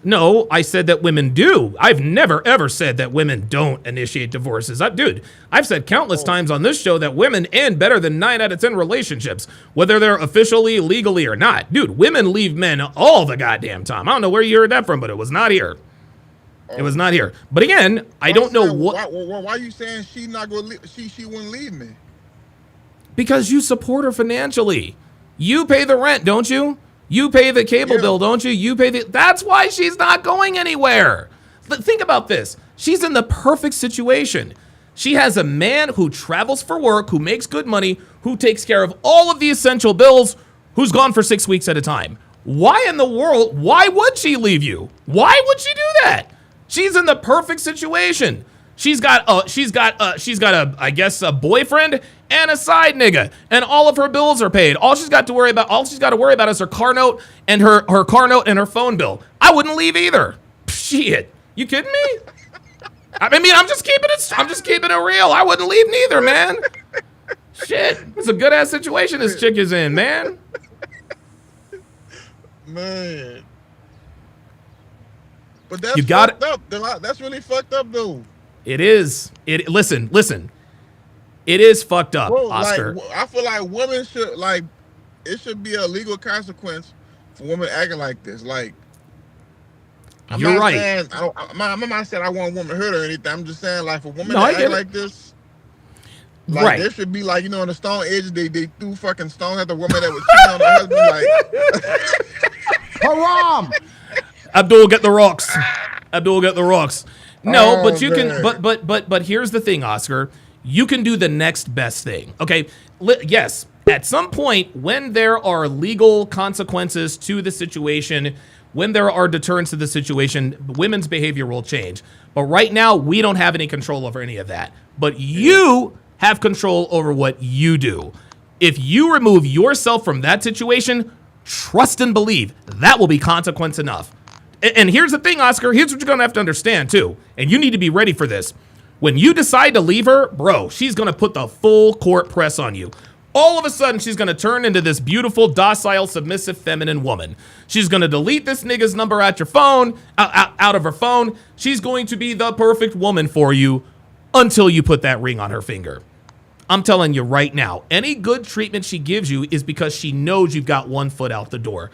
No, I said that women do. I've never, ever said that women don't initiate divorces. I've said countless times on this show that women end better than 9 out of 10 relationships, whether they're officially, legally, or not. Dude, women leave men all the goddamn time. I don't know where you heard that from, but it was not here. It was not here. But again, I don't know what... Why are you saying she not gonna she wouldn't leave me? Because you support her financially. You pay the rent, don't you? You pay the cable bill, don't you? That's why she's not going anywhere. But think about this. She's in the perfect situation. She has a man who travels for work, who makes good money, who takes care of all of the essential bills, who's gone for 6 weeks at a time. Why in the world, why would she leave you? Why would she do that? She's in the perfect situation. She's got I guess a boyfriend and a side nigga, and all of her bills are paid. All she's got to worry about is her car note and her car note and her phone bill. I wouldn't leave either. Shit, you kidding me? I mean, I'm just keeping it real. I wouldn't leave neither, man. Shit, it's a good ass situation this chick is in, man. Man, but that's fucked up. That's really fucked up, though. It is. Listen. It is fucked up, bro, Oscar. I feel like women should it should be a legal consequence for women acting like this. You're right. I'm not saying I want a woman to hurt or anything. I'm just saying for women to act like this, right. There should be in the Stone Ages they threw fucking stones at the woman that was cheating on her husband. Haram. Abdul, get the rocks. No, but you can. But here's the thing, Oscar. you can do the next best thing. Okay, yes, at some point when there are legal consequences to the situation, when there are deterrents to the situation, women's behavior will change. But right now, we don't have any control over any of that. But you have control over what you do. If you remove yourself from that situation, trust and believe that will be consequence enough. And here's the thing, Oscar. Here's what you're going to have to understand, too. And you need to be ready for this. When you decide to leave her, bro, she's going to put the full court press on you. All of a sudden, she's going to turn into this beautiful, docile, submissive, feminine woman. She's going to delete this nigga's number out your phone, out of her phone. She's going to be the perfect woman for you until you put that ring on her finger. I'm telling you right now, any good treatment she gives you is because she knows you've got one foot out the door.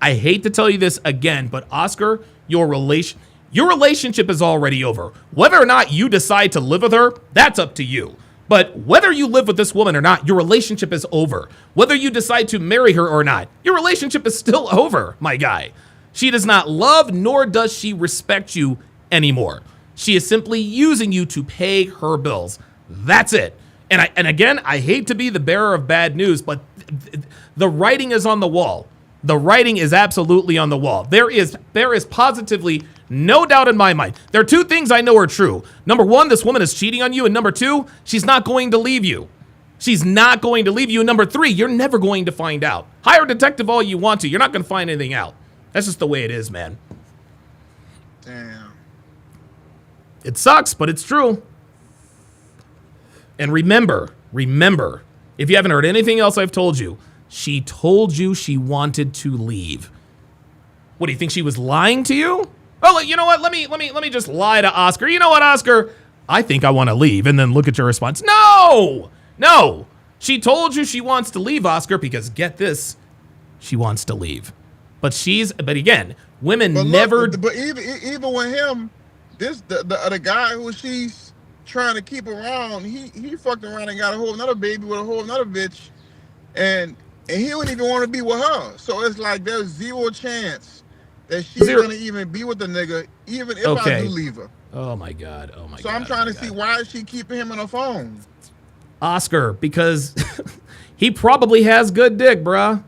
I hate to tell you this again, but Oscar, your relationship is already over. Whether or not you decide to live with her, that's up to you. But whether you live with this woman or not, your relationship is over. Whether you decide to marry her or not, your relationship is still over, my guy. She does not love nor does she respect you anymore. She is simply using you to pay her bills. That's it. And again, I hate to be the bearer of bad news, but the writing is on the wall. The writing is absolutely on the wall. There is positively no doubt in my mind. There are two things I know are true. Number one, this woman is cheating on you. And number two, she's not going to leave you. She's not going to leave you. And number three, you're never going to find out. Hire a detective all you want to. You're not going to find anything out. That's just the way it is, man. Damn. It sucks, but it's true. And remember, if you haven't heard anything else I've told you, she told you she wanted to leave. What, do you think she was lying to you? Oh, you know what? Let me just lie to Oscar. You know what, Oscar? I think I want to leave. And then look at your response. No. She told you she wants to leave, Oscar, because get this, she wants to leave. But again, women never. But even with him, the guy who she's trying to keep around, he fucked around and got a whole another baby with a whole another bitch, and he wouldn't even want to be with her. So it's like there's zero chance that she's gonna even be with the nigga, even if I do leave her. Oh my God. So I'm trying to see why is she keeping him on the phone? Oscar, because he probably has good dick, bruh.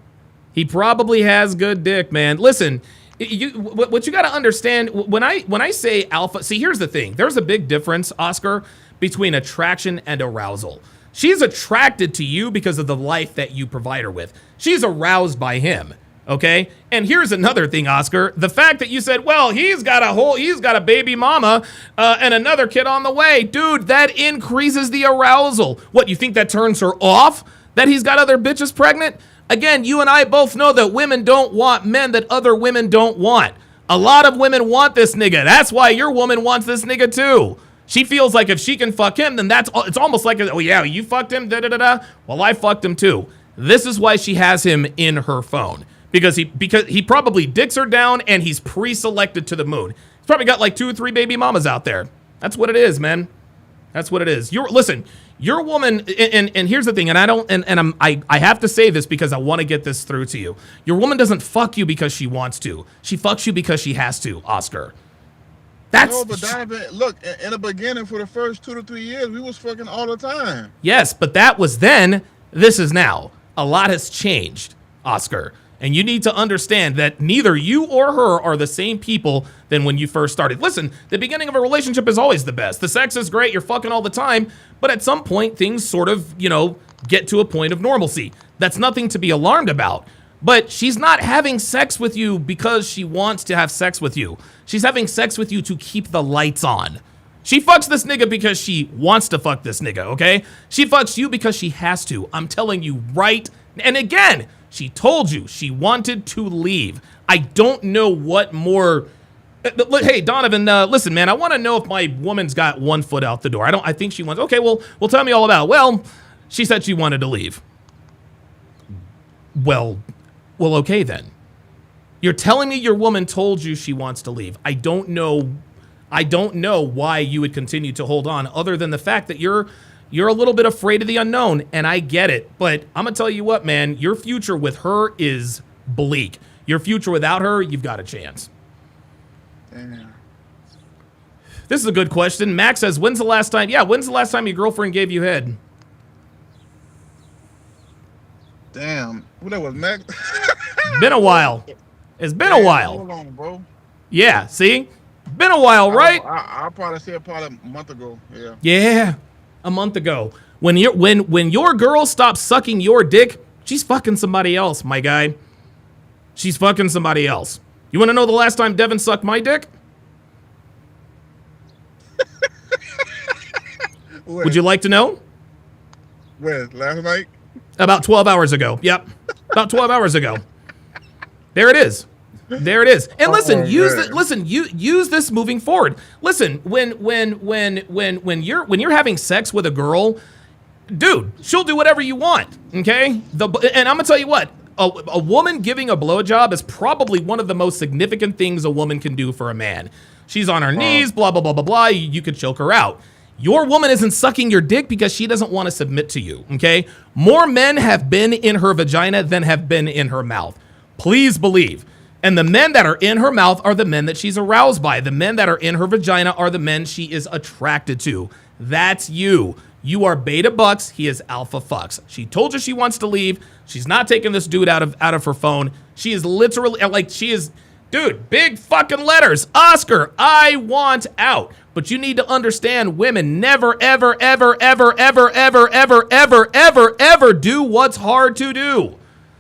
He probably has good dick, man. Listen, what you got to understand, when I say alpha, see, here's the thing. There's a big difference, Oscar, between attraction and arousal. She's attracted to you because of the life that you provide her with. She's aroused by him, okay? And here's another thing, Oscar. The fact that you said, well, he's got a baby mama and another kid on the way. Dude, that increases the arousal. What, you think that turns her off? That he's got other bitches pregnant? Again, you and I both know that women don't want men that other women don't want. A lot of women want this nigga. That's why your woman wants this nigga too. She feels like if she can fuck him, then it's almost like, oh yeah, you fucked him, da-da-da-da. Well, I fucked him too. This is why she has him in her phone. Because he probably dicks her down and he's pre-selected to the moon. He's probably got like 2 or 3 baby mamas out there. That's what it is, man. That's what it is. Listen, your woman, and here's the thing, and I have to say this because I want to get this through to you. Your woman doesn't fuck you because she wants to. She fucks you because she has to, Oscar. No, but Donovan, look, in the beginning, for the first 2 to 3 years, we was fucking all the time. Yes, but that was then. This is now. A lot has changed, Oscar. And you need to understand that neither you or her are the same people than when you first started. Listen, the beginning of a relationship is always the best. The sex is great, you're fucking all the time, but at some point, things sort of, get to a point of normalcy. That's nothing to be alarmed about. But she's not having sex with you because she wants to have sex with you. She's having sex with you to keep the lights on. She fucks this nigga because she wants to fuck this nigga, okay? She fucks you because she has to. I'm telling you right. And again, she told you she wanted to leave. I don't know what more. Hey, Donovan, listen, man, I want to know if my woman's got one foot out the door. I think she wants. Okay, well, tell me all about it. Well, she said she wanted to leave. Well, okay then. You're telling me your woman told you she wants to leave. I don't know why you would continue to hold on, other than the fact that you're a little bit afraid of the unknown, and I get it. But I'm going to tell you what, man, your future with her is bleak. Your future without her, you've got a chance. Damn. This is a good question. Max says, when's the last time your girlfriend gave you head? Damn. What that was, Max? Been a while. It's been a while. Hold on, bro. Yeah, see? Been a while, right? I'll probably say probably a month ago. Yeah. Yeah, a month ago. When your girl stops sucking your dick, she's fucking somebody else, my guy. She's fucking somebody else. You want to know the last time Devin sucked my dick? Would you like to know? When? Last night? About 12 hours ago. Yep. About 12 hours ago. There it is. There it is. And listen, use this moving forward. Listen, when you're having sex with a girl, dude, she'll do whatever you want. Okay? And I'm gonna tell you what, a woman giving a blowjob is probably one of the most significant things a woman can do for a man. She's on her knees, blah blah blah blah blah. You could choke her out. Your woman isn't sucking your dick because she doesn't want to submit to you. Okay? More men have been in her vagina than have been in her mouth. Please believe. And the men that are in her mouth are the men that she's aroused by. The men that are in her vagina are the men she is attracted to. That's you. You are beta bucks. He is alpha fucks. She told you she wants to leave. She's not taking this dude out of her phone. She is literally dude, big fucking letters. Oscar, I want out. But you need to understand, women never, ever, ever, ever, ever, ever, ever, ever, ever, ever do what's hard to do.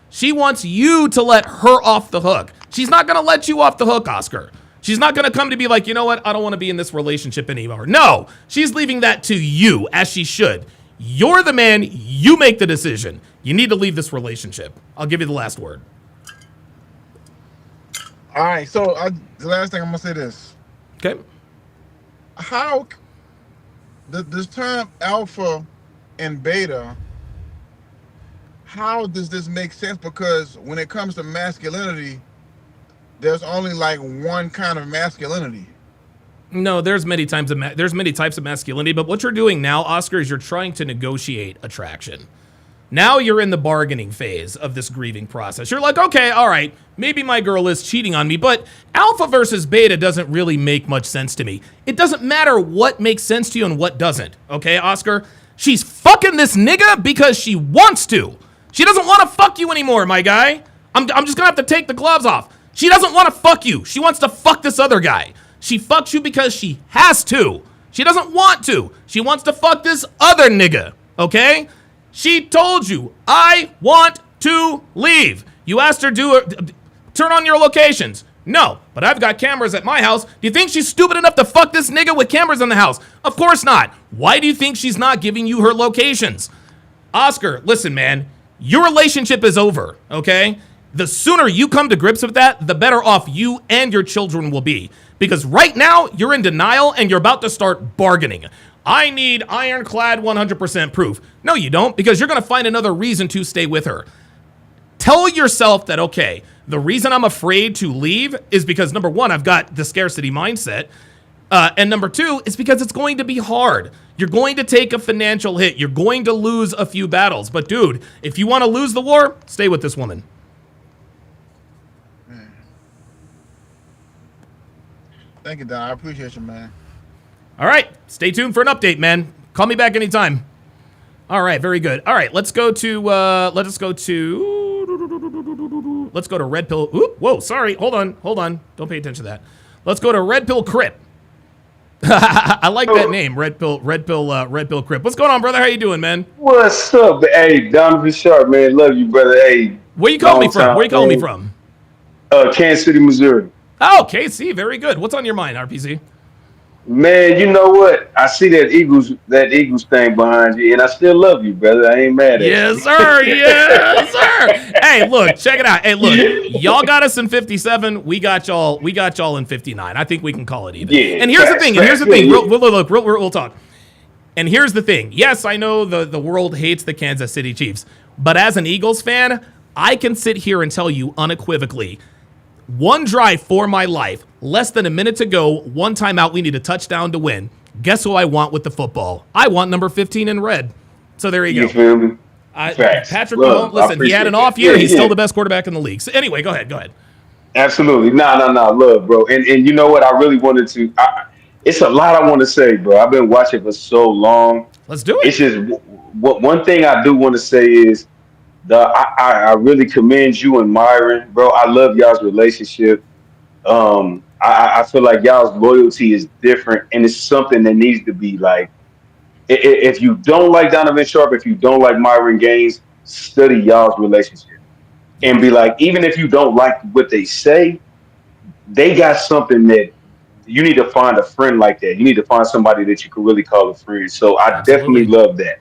She wants you to let her off the hook. She's not going to let you off the hook, Oscar. She's not going to come to be like, you know what? I don't want to be in this relationship anymore. No, she's leaving that to you, as she should. You're the man. You make the decision. You need to leave this relationship. I'll give you the last word. All right. So the last thing I'm going to say this. Okay. How this term alpha and beta, how does this make sense? Because when it comes to masculinity, there's only like one kind of masculinity. No, there's many types of masculinity, but what you're doing now, Oscar, is you're trying to negotiate attraction. Now you're in the bargaining phase of this grieving process. You're like, okay, all right, maybe my girl is cheating on me, but alpha versus beta doesn't really make much sense to me. It doesn't matter what makes sense to you and what doesn't, okay, Oscar? She's fucking this nigga because she wants to. She doesn't want to fuck you anymore, my guy. I'm just gonna have to take the gloves off. She doesn't want to fuck you. She wants to fuck this other guy. She fucks you because she has to. She doesn't want to. She wants to fuck this other nigga, okay? She told you, I want to leave. You asked her turn on your locations. No, but I've got cameras at my house. Do you think she's stupid enough to fuck this nigga with cameras in the house? Of course not. Why do you think she's not giving you her locations? Oscar, listen, man, your relationship is over, okay? The sooner you come to grips with that, the better off you and your children will be. Because right now, you're in denial and you're about to start bargaining. I need ironclad 100% proof. No, you don't, because you're going to find another reason to stay with her. Tell yourself that, okay, the reason I'm afraid to leave is because, number one, I've got the scarcity mindset. And number two, it's because it's going to be hard. You're going to take a financial hit. You're going to lose a few battles. But, dude, if you want to lose the war, stay with this woman. Thank you, Don. I appreciate you, man. All right. Stay tuned for an update, man. Call me back anytime. All right. Very good. All right. Let's go to Red Pill. Oop, whoa. Sorry. Hold on. Don't pay attention to that. Let's go to Red Pill Crip. I like that name. Red Pill Crip. What's going on, brother? How you doing, man? What's up? Hey, Donovan Sharp, man. Love you, brother. Hey. Where you calling me from? Kansas City, Missouri. Oh, KC, very good. What's on your mind, RPC? Man, you know what? I see that Eagles thing behind you, and I still love you, brother. I ain't mad at you. Yes, sir. Yes, sir. Hey, look, check it out. Hey, look, y'all got us in 57. We got y'all in 59. I think we can call it even. Yeah. And here's the thing. We'll talk. And here's the thing. Yes, I know the world hates the Kansas City Chiefs, but as an Eagles fan, I can sit here and tell you unequivocally, one drive for my life, less than a minute to go, one timeout, we need a touchdown to win. Guess who I want with the football? I want number 15 in red. So there you go. You feel me? Patrick Mahomes, listen, he had an off year. He's still the best quarterback in the league. So anyway, go ahead. Absolutely. No, love, bro. And you know what? I really wanted to, It's a lot I want to say, bro. I've been watching for so long. Let's do It's it. just what one thing I do want to say is I really commend you and Myron, bro. I love y'all's relationship. I feel like y'all's loyalty is different, and it's something that needs to be like. If you don't like Donovan Sharp, if you don't like Myron Gaines, study y'all's relationship and Yeah, be like, even if you don't like what they say, they got something that you need to find a friend like that. You need to find somebody that you can really call a friend. So I definitely absolutely. love that.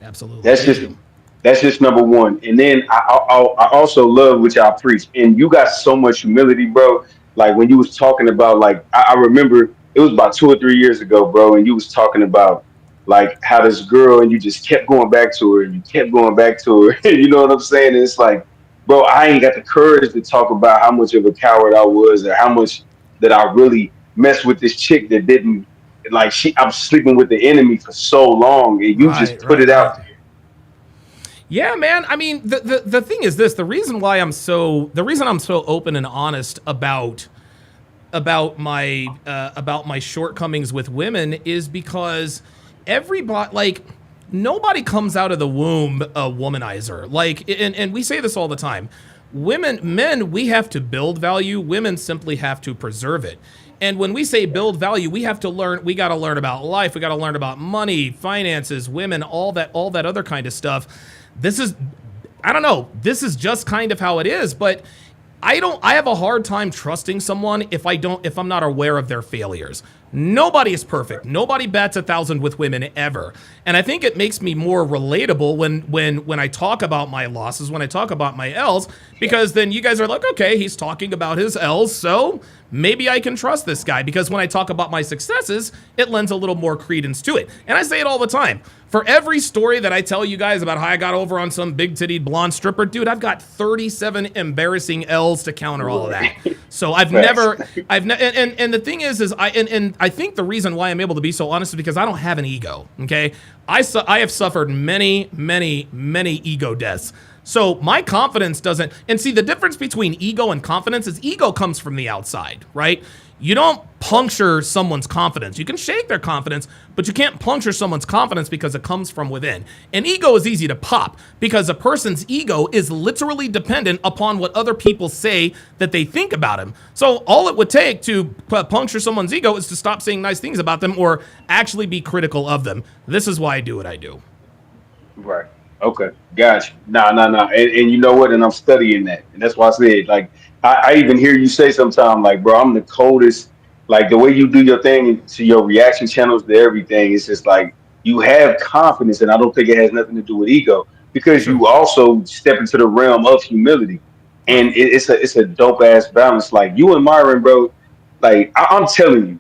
Absolutely. That's Me just too. that's just number one. And then I also love what y'all preach. And you got so much humility, bro. Like when you was talking about like I remember it was about 2 or 3 years ago, bro, and you was talking about like how this girl and you just kept going back to her and you kept going back to her. You know what I'm saying? And it's like, bro, I ain't got the courage to talk about how much of a coward I was or how much that I really messed with this chick that didn't like I'm sleeping with the enemy for so long and you just Right, put right, it right. out there. Yeah, man. I mean, the thing is this: the reason I'm so open and honest about my shortcomings with women is because everybody like nobody comes out of the womb a womanizer. Like, and we say this all the time. Men, we have to build value. Women simply have to preserve it. And when we say build value, we have to learn. We got to learn about life. We got to learn about money, finances, women, all that other kind of stuff. This is, I don't know. This is just kind of how it is. But I have a hard time trusting someone if I'm not aware of their failures. Nobody is perfect. Nobody bats 1,000 with women ever. And I think it makes me more relatable when I talk about my losses, when I talk about my L's, because then you guys are like, okay, he's talking about his L's, so maybe I can trust this guy, because when I talk about my successes, it lends a little more credence to it. And I say it all the time. For every story that I tell you guys about how I got over on some big-titted blonde stripper, dude, I've got 37 embarrassing L's to counter all of that. So and the thing is I think the reason why I'm able to be so honest is because I don't have an ego. Okay, I have suffered many ego deaths. So my confidence doesn't, and see the difference between ego and confidence is ego comes from the outside, right? You don't puncture someone's confidence. You can shake their confidence, but you can't puncture someone's confidence because it comes from within. And ego is easy to pop because a person's ego is literally dependent upon what other people say that they think about him. So all it would take to puncture someone's ego is to stop saying nice things about them or actually be critical of them. This is why I do what I do. Right. Okay. Gotcha. Nah. And you know what? And I'm studying that. And that's why I said, like, I even hear you say sometimes, like, bro, I'm the coldest. Like, the way you do your thing to your reaction channels to everything, it's just like you have confidence. And I don't think it has nothing to do with ego because Sure. you also step into the realm of humility. And Right. it's a dope ass balance. Like, you and Myron, bro, like, I'm telling you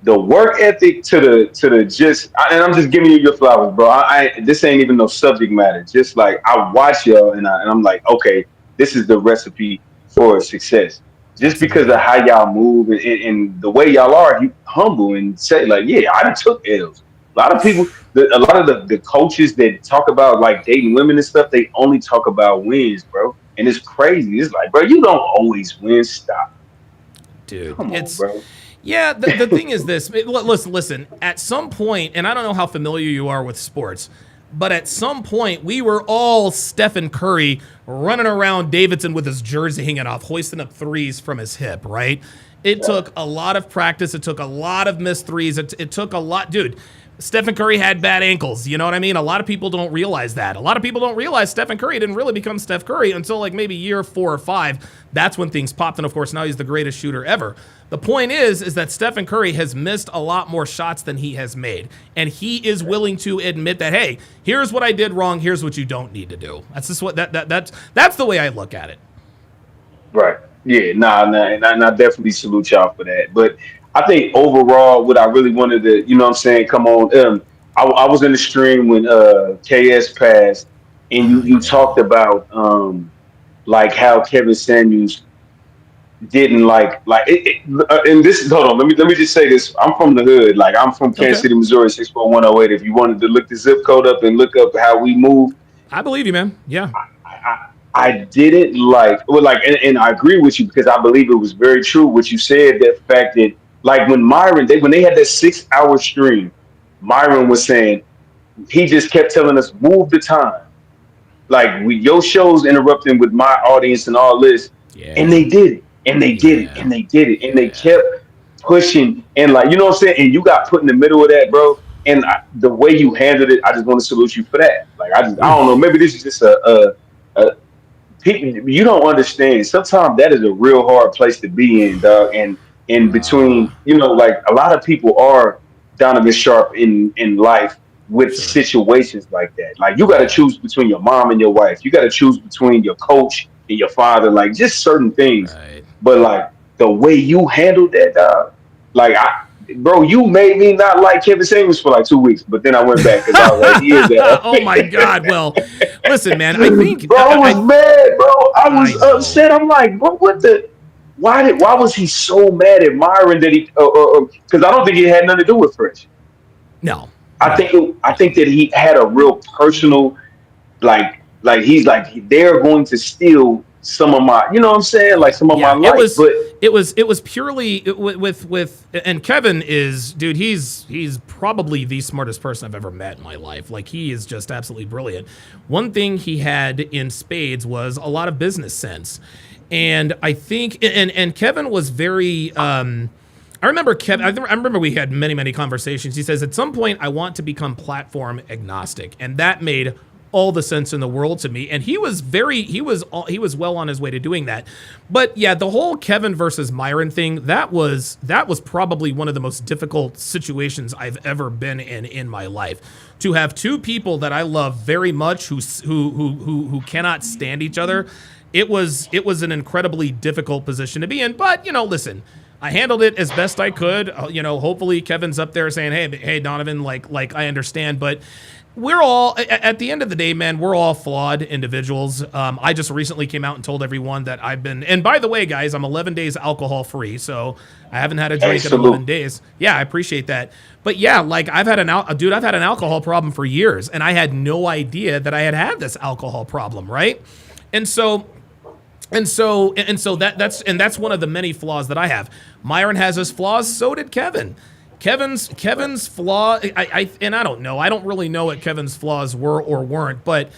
the work ethic to the and I'm just giving you your flowers, bro. This ain't even no subject matter. Just like I watch y'all and I'm like, okay, this is the recipe for success. Just because of Absolutely. how y'all move and the way y'all are, you humble and say like, yeah, I done took L's. A lot of people, a lot of the coaches that talk about like dating women and stuff, they only talk about wins, bro. And it's crazy. It's like, bro, you don't always win. Stop. Dude, Come on, it's bro. yeah. The thing is this. Listen. At some point, and I don't know how familiar you are with sports, but at some point, we were all Stephen Curry running around Davidson with his jersey hanging off, hoisting up threes from his hip. Right? It took a lot of practice. It took a lot of missed threes. It took a lot, dude. Stephen Curry had bad ankles. You know what I mean? A lot of people don't realize that. A lot of people don't realize Stephen Curry didn't really become Steph Curry until like maybe year 4 or 5. That's when things popped. And of course, now he's the greatest shooter ever. The point is that Stephen Curry has missed a lot more shots than he has made. And he is willing to admit that, hey, here's what I did wrong. Here's what you don't need to do. That's just what that's the way I look at it. Right. Yeah, nah, and I definitely salute y'all for that. But I think overall, what I really wanted to, you know what I'm saying, come on. I was in the stream when KS passed, and you Oh, you yeah. talked about like how Kevin Samuels didn't and this is hold on, let me just say this. I'm from the hood, like I'm from Kansas Okay. City, Missouri, 64108. If you wanted to look the zip code up and look up how we move, I believe you, man. Yeah. I, I didn't like well like and I agree with you because I believe it was very true what you said that fact that Like when when they had that 6 hour stream, Myron was saying he just kept telling us move the time. Like your show's interrupting with my audience and all this, and Yeah. they did it, and they did it, Yeah. and they did it, and they Yeah. kept pushing, and like you know what I'm saying. And you got put in the middle of that, bro. And the way you handled it, I just want to salute you for that. Like I don't know, Oof. maybe this is just a you don't understand. Sometimes that is a real hard place to be in, dog. And in Bruh. between, like a lot of people are Donovan Sharp in life with Sure. situations like that. Like you got to Yeah. choose between your mom and your wife. You got to choose between your coach and your father. Like just certain things. Right. But like the way you handled that, dog. Like bro, you made me not like Kevin Samuels for like 2 weeks, but then I went back because I was like, he is Oh my God. that. Well, listen, man. I think Bro, I was mad, bro. I I was know. upset. I'm like, bro, what the? Why was he so mad at Myron that he? Because I don't think it had nothing to do with Fresh. No. I No. think I think that he had a real personal like he's like they're going to steal some of my, you know what I'm saying, like Yeah, some of my yeah. It light. was, But it was purely with, and Kevin is, dude. He's probably the smartest person I've ever met in my life. Like he is just absolutely brilliant. One thing he had in spades was a lot of business sense, and I think, and Kevin was very. I remember Kevin. I remember we had many conversations. He says at some point I want to become platform agnostic, and that made all the sense in the world to me. And he was well on his way to doing that. But yeah, the whole Kevin versus Myron thing, that was probably one of the most difficult situations I've ever been in my life. To have two people that I love very much who cannot stand each other, it was an incredibly difficult position to be in. But listen, I handled it as best I could. Hopefully Kevin's up there saying, "Hey, Donovan, like I understand," but we're all, at the end of the day, man, we're all flawed individuals. I just recently came out and told everyone that I've been, and by the way, guys, I'm 11 days alcohol free, so I haven't had a drink in 11 absolute, days. Yeah, I appreciate that. But yeah, like I've had an alcohol problem for years, and I had no idea that I had this alcohol problem, right? And so that's one of the many flaws that I have. Myron has his flaws, so did Kevin. Kevin's flaw, I don't know. I don't really know what Kevin's flaws were or weren't, but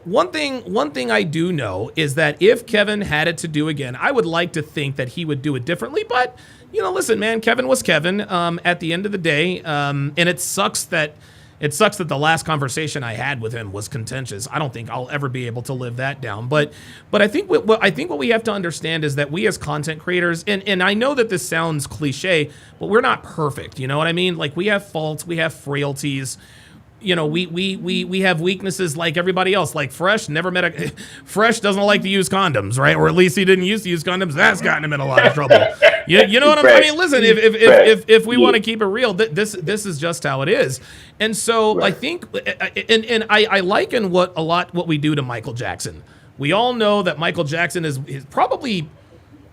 one thing I do know is that if Kevin had it to do again, I would like to think that he would do it differently. But listen, man, Kevin was Kevin. At the end of the day, and it sucks that the last conversation I had with him was contentious. I don't think I'll ever be able to live that down. But I think what we have to understand is that we as content creators, and I know that this sounds cliche, but we're not perfect. You know what I mean? Like we have faults, we have frailties. We have weaknesses like everybody else. Like Fresh Fresh doesn't like to use condoms, right? Or at least he didn't used to use condoms. That's gotten him in a lot of trouble. You know what I mean? Listen, if we want to keep it real, this is just how it is. And so I think, and I liken what we do to Michael Jackson. We all know that Michael Jackson is probably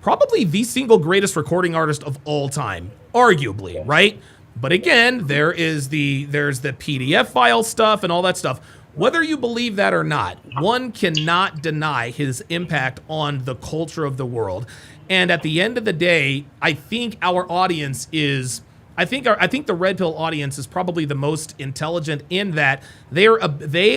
the single greatest recording artist of all time, arguably, right? But again, there's the PDF file stuff and all that stuff. Whether you believe that or not, one cannot deny his impact on the culture of the world. And at the end of the day, I think our audience is, I think the Red Pill audience is probably the most intelligent in that they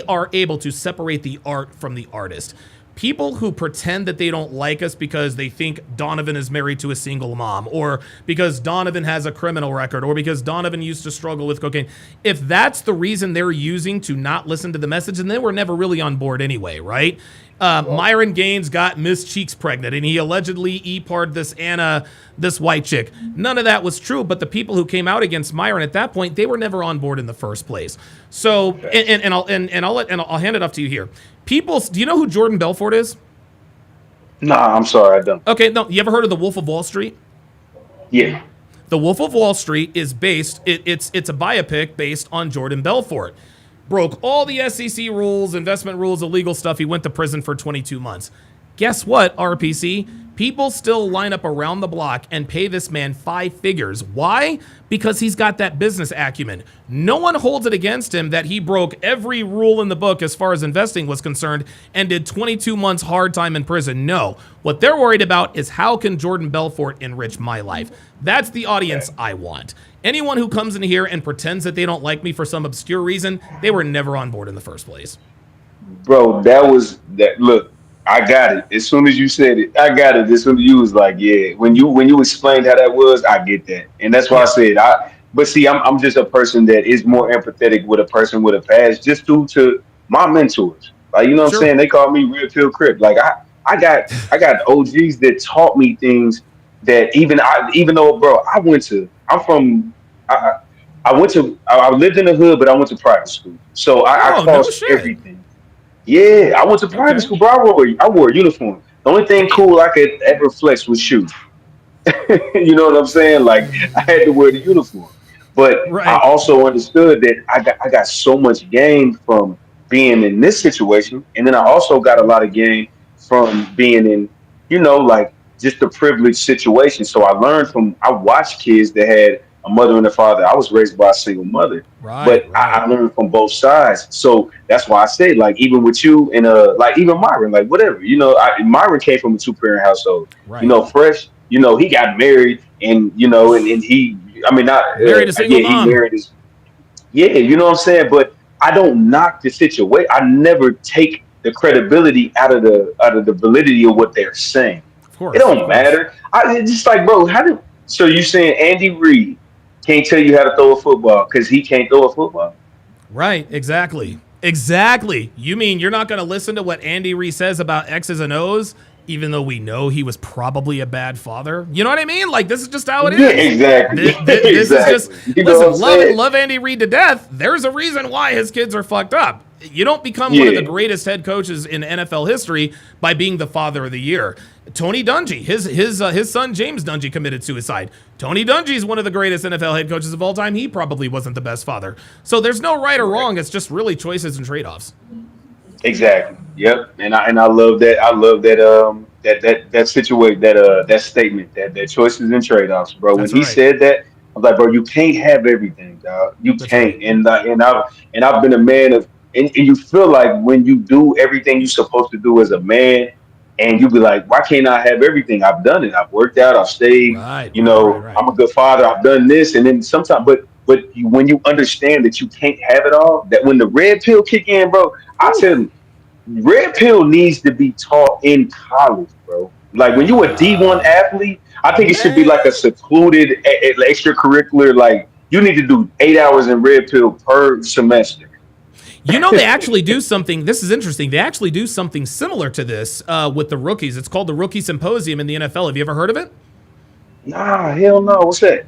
are able to separate the art from the artist. People who pretend that they don't like us because they think Donovan is married to a single mom, or because Donovan has a criminal record, or because Donovan used to struggle with cocaine. If that's the reason they're using to not listen to the message, then they were never really on board anyway, right? Myron Gaines got Miss Cheeks pregnant, and he allegedly e-parred this white chick. None of that was true, but the people who came out against Myron at that point, they were never on board in the first place. So, I'll hand it off to you here. People, do you know who Jordan Belfort is? nah, I'm sorry, I don't. Okay, no, you ever heard of The Wolf of Wall Street? Yeah, The Wolf of Wall Street is based, it's a biopic based on Jordan Belfort. Broke all the SEC rules, investment rules, illegal stuff. He went to prison for 22 months. Guess what, RPC? People still line up around the block and pay this man 5 figures. Why? Because he's got that business acumen. No one holds it against him that he broke every rule in the book as far as investing was concerned and did 22 months hard time in prison. No. What they're worried about is how can Jordan Belfort enrich my life? That's the audience I want. Anyone who comes in here and pretends that they don't like me for some obscure reason, they were never on board in the first place. Bro, that. Look, I got it. As soon as you said it, I got it. As soon as you was like, yeah. When you explained how that was, I get that, and that's why I said I. But see, I'm just a person that is more empathetic with a person with a past, just due to my mentors. Like, you know what I'm saying? They call me Real Pill Crip. Like I got OGs that taught me things that even though, bro, I lived in the hood, but I went to private school, so I crossed everything. Yeah, I went to private school, bro. I wore a uniform. The only thing cool I could ever flex was shoes. You know what I'm saying? Like, I had to wear the uniform. But I also understood that I got so much gain from being in this situation, and then I also got a lot of gain from being in, like, just a privileged situation. So I watched kids that had a mother and a father. I was raised by a single mother, but I learned from both sides. So that's why I say, like, even with you and like even Myron, like whatever, Myron came from a 2-parent household. Fresh, he got married, and and he, I mean, not married a single mom. He married his, you know what I'm saying. But I don't knock the situation. I never take the credibility out of the validity of what they're saying. Of course, it don't matter. It's just like, bro, so you saying Andy Reid can't tell you how to throw a football because he can't throw a football? Right, exactly. You mean you're not going to listen to what Andy Reid says about X's and O's, even though we know he was probably a bad father? You know what I mean? Like, this is just how it is. Yeah, exactly. This is just, listen, love Andy Reid to death. There's a reason why his kids are fucked up. You don't become one of the greatest head coaches in NFL history by being the father of the year. Tony Dungy, his son James Dungy committed suicide. Tony Dungy is one of the greatest NFL head coaches of all time. He probably wasn't the best father. So there's no right or wrong. It's just really choices and trade-offs. Exactly. Yep. And I love that. I love that situation, that statement, that choices and trade-offs, bro. When he said that, I was like, bro, you can't have everything, dog. You can't. And I've been a man of. And you feel like when you do everything you're supposed to do as a man, and you be like, why can't I have everything? I've done it. I've worked out. I've stayed. Right. I'm a good father. I've done this. And then sometimes, but when you understand that you can't have it all, that when the red pill kick in, bro, I tell you, red pill needs to be taught in college, bro. Like, when you're a D1 athlete, I think it should be like a secluded extracurricular. Like, you need to do 8 hours in red pill per semester. They actually do something. This is interesting. They actually do something similar to this with the rookies. It's called the Rookie Symposium in the NFL. Have you ever heard of it? Nah, hell no. What's that?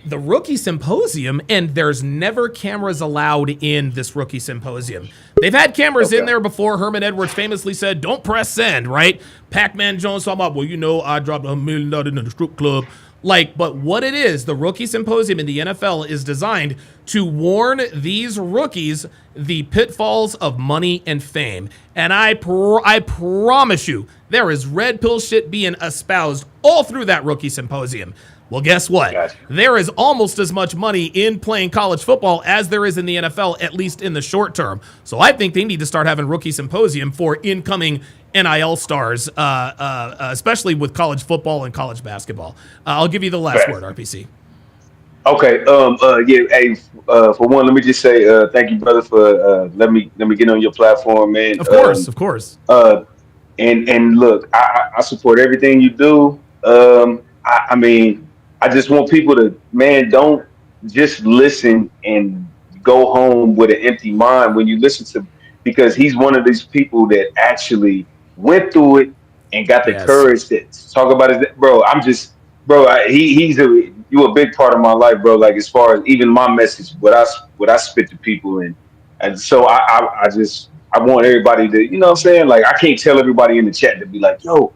The Rookie Symposium, and there's never cameras allowed in this Rookie Symposium. They've had cameras in there before. Herman Edwards famously said, don't press send, right? Pac-Man Jones talking about, well, I dropped $1 million in the strip club. But what it is, the Rookie Symposium in the NFL is designed to warn these rookies the pitfalls of money and fame. And I promise you, there is red pill shit being espoused all through that Rookie Symposium. Well, guess what? Gotcha. There is almost as much money in playing college football as there is in the NFL, at least in the short term. So I think they need to start having Rookie Symposium for incoming NIL stars, especially with college football and college basketball. I'll give you the last word, RPC. Okay. Hey. For one, let me just say thank you, brother, for let me get on your platform, man. Of course. And look, I support everything you do. I mean, I just want people to, man, don't just listen and go home with an empty mind when you listen to, because he's one of these people that actually went through it and got the courage to talk about it. Bro, you're a big part of my life, bro. Like, as far as even my message, what I spit to people, and so I want everybody to, you know what I'm saying? Like, I can't tell everybody in the chat to be like, yo,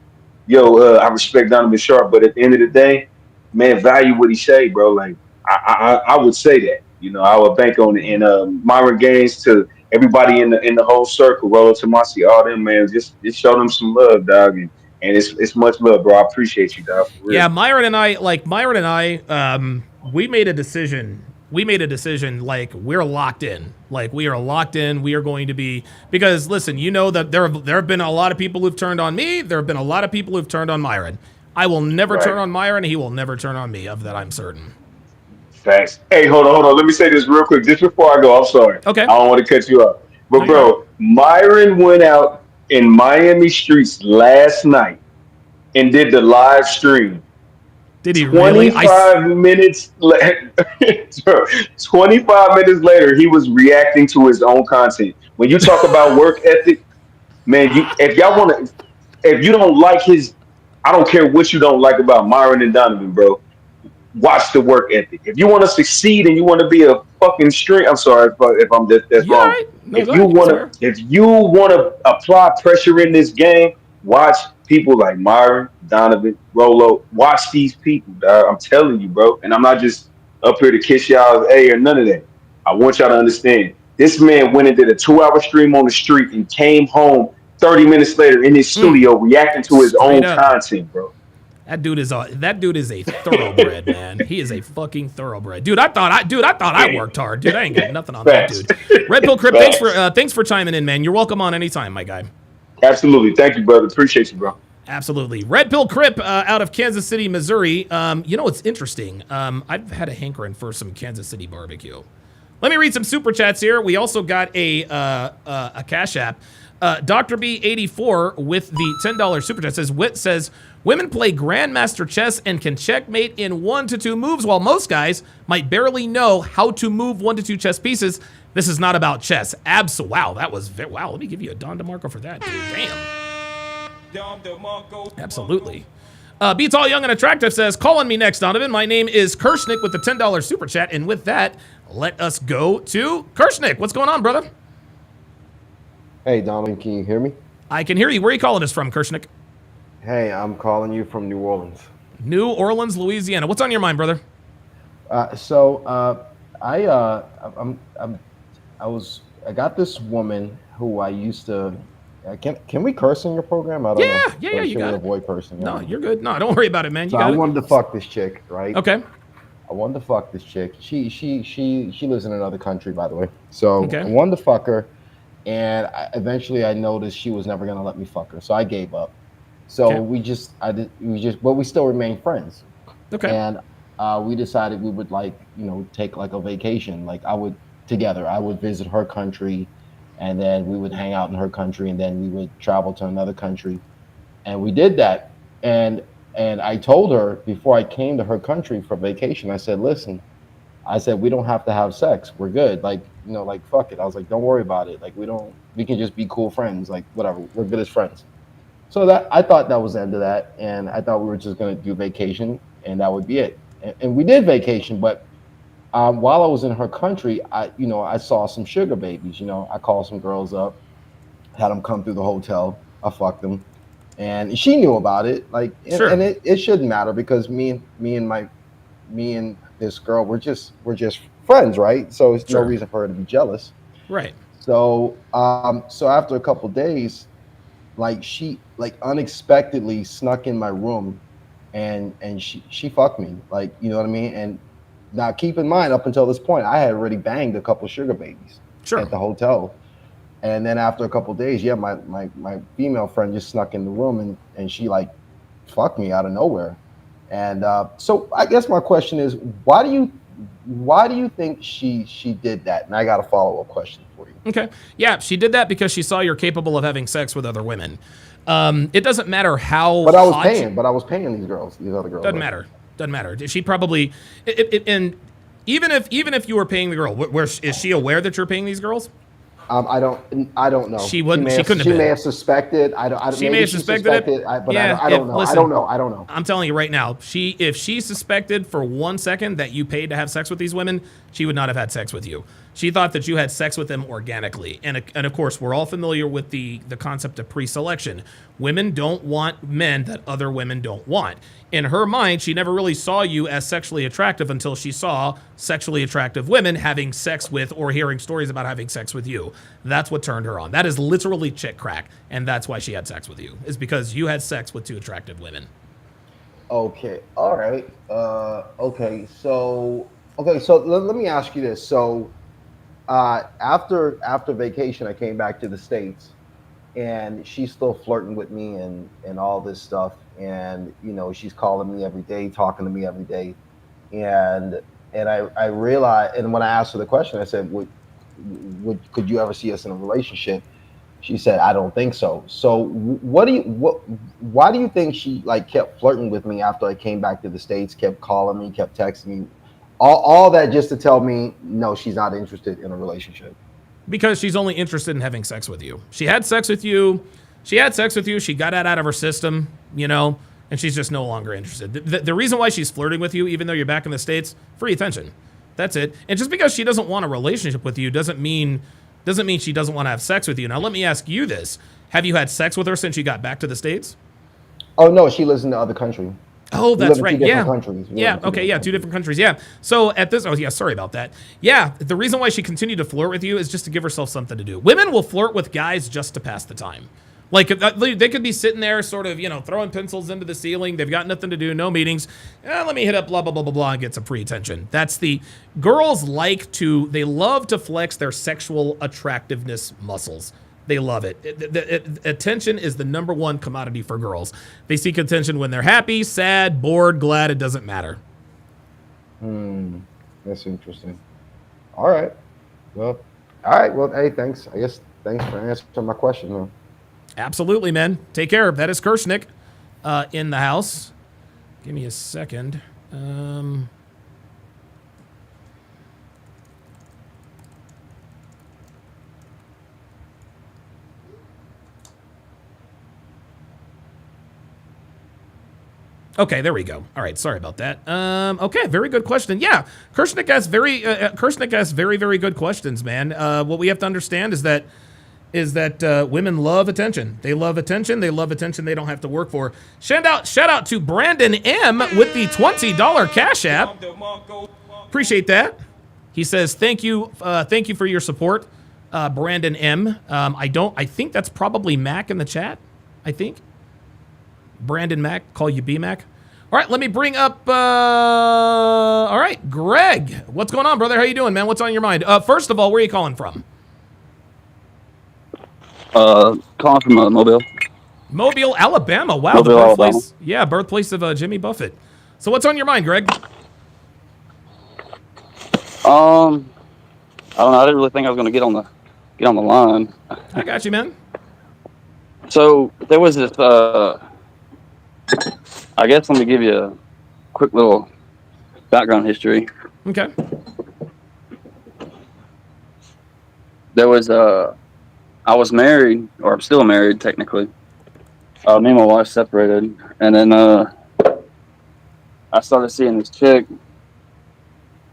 I respect Donovan Sharp, but at the end of the day, man, value what he say, bro. Like, I would say that, I would bank on it. And Myron Gaines, to everybody in the whole circle, Rolo Tomasi, all them, man, just show them some love, dog, and it's much love, bro. I appreciate you, dog, for real. Yeah, Myron and I, we made a decision. We made a decision, like, we're locked in. Like, we are locked in. We are going to be, because listen, you know that there have been a lot of people who've turned on me. There have been a lot of people who've turned on Myron. I will never Right. turn on Myron. He will never turn on me. Of that, I'm certain. Facts. Hey, hold on. Let me say this real quick, just before I go. I'm sorry. Okay. I don't want to cut you off. No, But you're right. bro, Myron went out in Miami streets last night and did the live stream. Did he really? 25 minutes later, 25 minutes later, he was reacting to his own content. When you talk about work ethic, man, if you don't like his, I don't care what you don't like about Myron and Donovan, bro. Watch the work ethic. If you want to succeed and you want to be a fucking string, I'm sorry if I'm that's You all wrong. right? No, go ahead. If you want to apply pressure in this game, watch people like Myron, Donovan, Rolo. Watch these people, dog. I'm telling you, bro. And I'm not just up here to kiss y'all's A or none of that. I want y'all to understand. This man went and did a 2-hour stream on the street and came home 30 minutes later in his studio reacting to his Straight own up. content, bro. That dude is a thoroughbred, man. He is a fucking thoroughbred, dude. I thought I worked hard, dude. I ain't got nothing on that, Facts. dude. Red Pill Crip, Facts. thanks for chiming in, man. You're welcome on anytime, my guy. Absolutely. Thank you, brother. Appreciate you, bro. Absolutely. Red Pill Crip out of Kansas City, Missouri. You know what's interesting? I've had a hankering for some Kansas City barbecue. Let me read some super chats here. We also got a Cash App. Dr. B84 with the $10 super chat says, women play Grandmaster chess and can checkmate in 1 to 2 moves, while most guys might barely know how to move 1 to 2 chess pieces. This is not about chess. Wow, that was wow. Let me give you a Don DeMarco for that, dude. Damn. Absolutely. Beats All Young and Attractive says, call on me next, Donovan. My name is Kirschnick with the $10 super chat. And with that, let us go to Kirschnick. What's going on, brother? Hey, Donovan, can you hear me? I can hear you. Where are you calling us from, Kirschnick? Hey, I'm calling you from New Orleans. New Orleans, Louisiana. What's on your mind, brother? I got this woman who I used to. Can we curse in your program? I don't know. Yeah, you got it. Avoid cursing. No, you're good. No, don't worry about it, man. You So got I it. wanted to fuck this chick, right? Okay. I wanted to fuck this chick. She lives in another country, by the way. So Okay. I wanted to fuck her, and eventually I noticed she was never gonna let me fuck her, so I gave up. So Okay. but we still remain friends. Okay. And we decided we would take like a vacation. I would visit her country, and then we would hang out in her country, and then we would travel to another country. And we did that. And I told her before I came to her country for vacation, I said, listen, we don't have to have sex. We're good. Fuck it. I was like, don't worry about it. We can just be cool friends. Whatever. We're good as friends. So I thought that was the end of that. And I thought we were just going to do vacation and that would be it. And we did vacation, but while I was in her country, I saw some sugar babies. I called some girls up, had them come through the hotel. I fucked them, and she knew about it. Sure. And it shouldn't matter because me and this girl we're just friends, right? So it's Sure. no reason for her to be jealous. Right. So after a couple days, she unexpectedly snuck in my room, and she fucked me, you know what I mean? And now keep in mind, up until this point, I had already banged a couple sugar babies Sure. at the hotel. And then after a couple of days, my female friend just snuck in the room and she fucked me out of nowhere. And so I guess my question is, why do you think she did that? And I got a follow-up question for you. Okay. Yeah, she did that because she saw you're capable of having sex with other women. It doesn't matter how. But I was paying these other girls. Doesn't matter. Doesn't matter. She probably, and even if you were paying the girl, is she aware that you're paying these girls? I don't know. She wouldn't. She couldn't have She been. may have suspected. She may have suspected it. I Yeah, don't know. listen, I don't know. I'm telling you right now, if she suspected for 1 second that you paid to have sex with these women, she would not have had sex with you. She thought that you had sex with him organically. And of course, we're all familiar with the concept of pre-selection. Women don't want men that other women don't want. In her mind, she never really saw you as sexually attractive until she saw sexually attractive women having sex with or hearing stories about having sex with you. That's what turned her on. That is literally chick crack. And that's why she had sex with you, is because you had sex with 2 attractive women. Okay. All right. So let me ask you this. So after vacation, I came back to the States, and she's still flirting with me and all this stuff. And she's calling me every day, talking to me every day. And I realized, and when I asked her the question, I said, could you ever see us in a relationship? She said, I don't think so. So why do you think she kept flirting with me after I came back to the States, kept calling me, kept texting me, all that just to tell me, no, she's not interested in a relationship? Because she's only interested in having sex with you. She had sex with you. She got that out of her system, and she's just no longer interested. The reason why she's flirting with you, even though you're back in the States, free attention. That's it. And just because she doesn't want a relationship with you doesn't mean she doesn't want to have sex with you. Now, let me ask you this. Have you had sex with her since you got back to the States? Oh, no, she lives in the other country. Oh, that's right. Yeah. Two different countries. Yeah. So sorry about that. Yeah. The reason why she continued to flirt with you is just to give herself something to do. Women will flirt with guys just to pass the time. Like, they could be sitting there sort of, throwing pencils into the ceiling. They've got nothing to do, no meetings. Let me hit up blah, blah, blah, blah, blah, and get some free attention. Girls they love to flex their sexual attractiveness muscles. They love it. Attention is the number one commodity for girls. They seek attention when they're happy, sad, bored, glad. It doesn't matter. That's interesting. All right. Well, hey, thanks. I guess thanks for answering my question, though. Absolutely, man. Take care. That is Kirshnik in the house. Give me a second. Okay, there we go. All right, sorry about that. Okay, very good question. Yeah, Kirshnik asks very, very good questions, man. What we have to understand is that women love attention. They love attention. They love attention they don't have to work for. Shout out to Brandon M with the $20 Cash App. Appreciate that. He says, thank you for your support, Brandon M. I think that's probably Mac in the chat, I think. Brandon Mac, call you B Mac. All right, let me bring up, all right, Greg. What's going on, brother? How you doing, man? What's on your mind? First of all, where are you calling from? Calling from Mobile. Mobile, Alabama. Wow, Mobile, the birthplace. Alabama. Yeah, birthplace of Jimmy Buffett. So what's on your mind, Greg? I don't know. I didn't really think I was going to get on the line. I got you, man. So there was this. I guess let me give you a quick little background history. Okay. There was I was married, or I'm still married technically. Me and my wife separated, and then I started seeing this chick.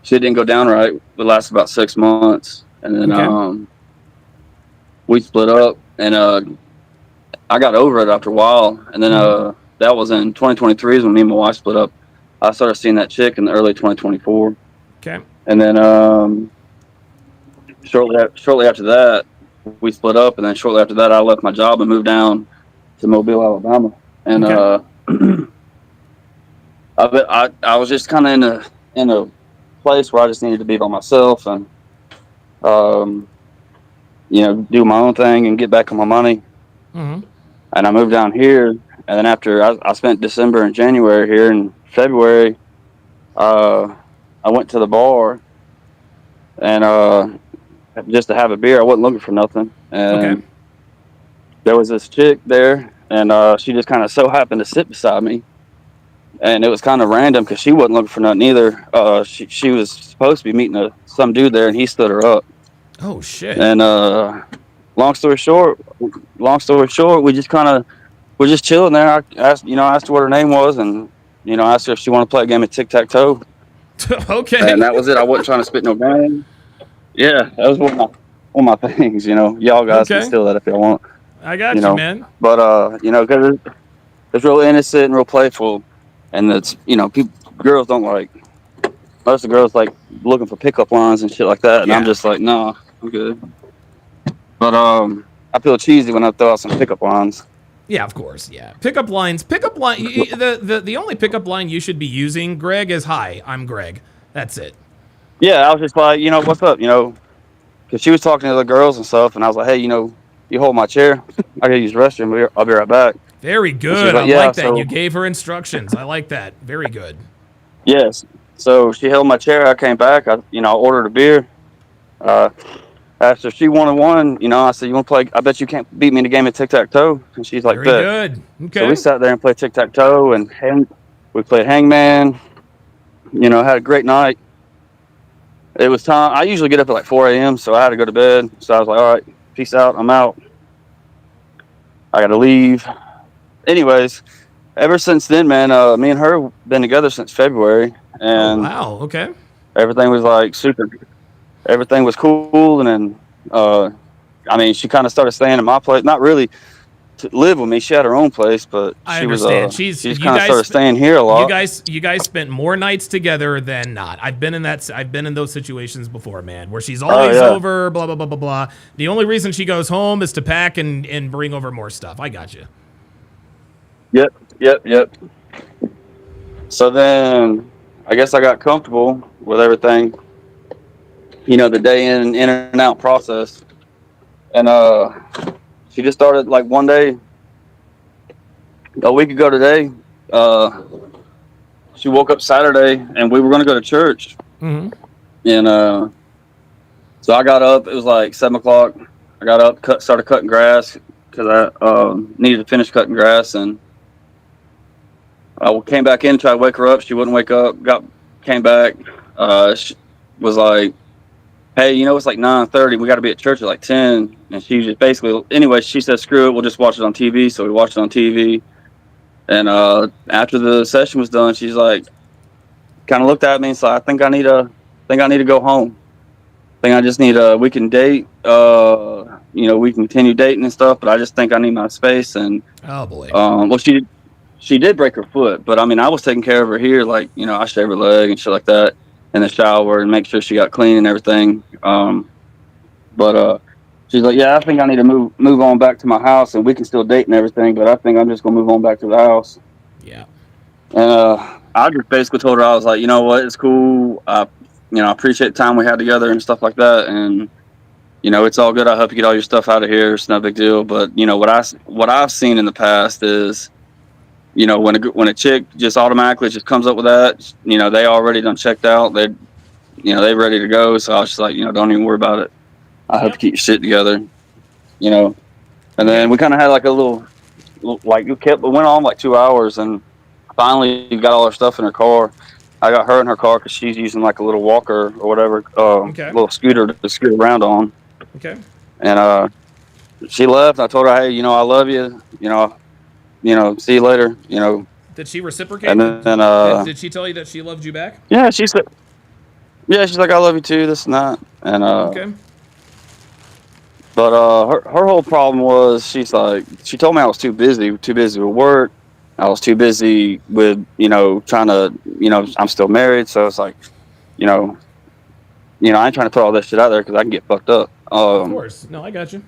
She didn't go down right. It lasted about 6 months, and then we split up, and I got over it after a while, and then that was in 2023 is when me and my wife split up. I started seeing that chick in the early 2024. Okay. And then shortly after that, we split up, and then shortly after that, I left my job and moved down to Mobile, Alabama. And I was just kind of in a place where I just needed to be by myself and do my own thing and get back on my money. Mm-hmm. And I moved down here, and then after I spent December and January here, in February, I went to the bar and just to have a beer. I wasn't looking for nothing, and there was this chick there, and she just kind of so happened to sit beside me, and it was kind of random because she wasn't looking for nothing either. She was supposed to be meeting some dude there, and he stood her up. Oh shit! And long story short, we're just chilling there. I asked her what her name was, and asked her if she wanted to play a game of tic-tac-toe. Okay. And that was it. I wasn't trying to spit no game. Yeah, that was one of my things. Y'all guys can Okay, steal that if y'all want. I got you, man. But because it's real innocent and real playful, and it's people girls don't like most of the girls like looking for pickup lines and shit like that, and I'm Yeah. just like, no, I'm good. But I feel cheesy when I throw out some pickup lines. Yeah, of course. Yeah, pickup lines. Pickup line. The only pickup line you should be using, Greg, is "Hi, I'm Greg." That's it. Yeah, I was just like, what's up, because she was talking to the girls and stuff, and I was like, hey, you hold my chair, I gotta use the restroom. I'll be right back. Very And she's good. I like, yeah. like that. You So gave her instructions. I like that. Very good. yes, so she held my chair. I came back. I ordered a beer. Uh, After she wanted one, I said, you want to play? I bet you can't beat me in a game of tic tac toe. And she's like, Very bet. good. So we Okay. sat there and played tic tac toe, and we played hangman. Had a great night. It was time. I usually get up at like 4 a.m., so I had to go to bed. So I was like, all right, peace out. I'm out. I got to leave. Anyways, ever since then, man, me and her been together since February, Oh and wow. Okay. everything was like super. Everything was cool, and then, she kind of started staying in my place. Not really to live with me. She had her own place, but I she was understand. she just You kind of guys started staying here a lot. you guys spent more nights together than not. I've been in those situations before, man, where she's Oh always yeah. over, blah blah blah blah blah. The only reason she goes home is to pack and bring over more stuff. I got you. Yep. So then I guess I got comfortable with everything. The day in and out process, and she just started like one day a week ago today. She woke up Saturday, and we were gonna go to church, Mm-hmm. and so I got up. It was like 7 o'clock. I got up, started cutting grass because I needed to finish cutting grass, and I came back in, tried to wake her up. She wouldn't wake up. Came back. She was like, "Hey, it's like 9:30. We got to be at church at like 10." And she just basically, anyway, she said, "Screw it. We'll just watch it on TV." So we watched it on TV. And after the session was done, she's like, kind of looked at me and said, "I think I need to go home. I think I just need we can date. We can continue dating and stuff, but I just think I need my space." And Oh boy. well, she did break her foot, but I mean, I was taking care of her here, like I shave her leg and shit like that in the shower and make sure she got clean and everything. But she's like, "Yeah, I think I need to move on back to my house, and we can still date and everything, but I think I'm just gonna move on back to the house." Yeah. And I just basically told her, I was like, "You know what? It's cool. I appreciate the time we had together and stuff like that, and it's all good. I hope you get all your stuff out of here. It's no big deal." But what I've seen in the past is, when a chick just automatically just comes up with that, they already done checked out. They ready to go. So I was just like, don't even worry about it. I hope you keep your shit together, And then we kind of had like a little like it went on like 2 hours, and finally got all her stuff in her car. I got her in her car because she's using like a little walker or whatever, Okay. little scooter to scoot around on. Okay. And she left. I told her, "Hey, I love you. See you later. Did she reciprocate? And then Did she tell you that she loved you back? yeah, she said, yeah, she's like, I love you too, this and that. And Okay. but her whole problem was, she told me I was too busy with work. I was too busy with trying to I'm still married, so it's like I ain't trying to throw all this shit out there because I can get fucked up. Of course. No, I got you.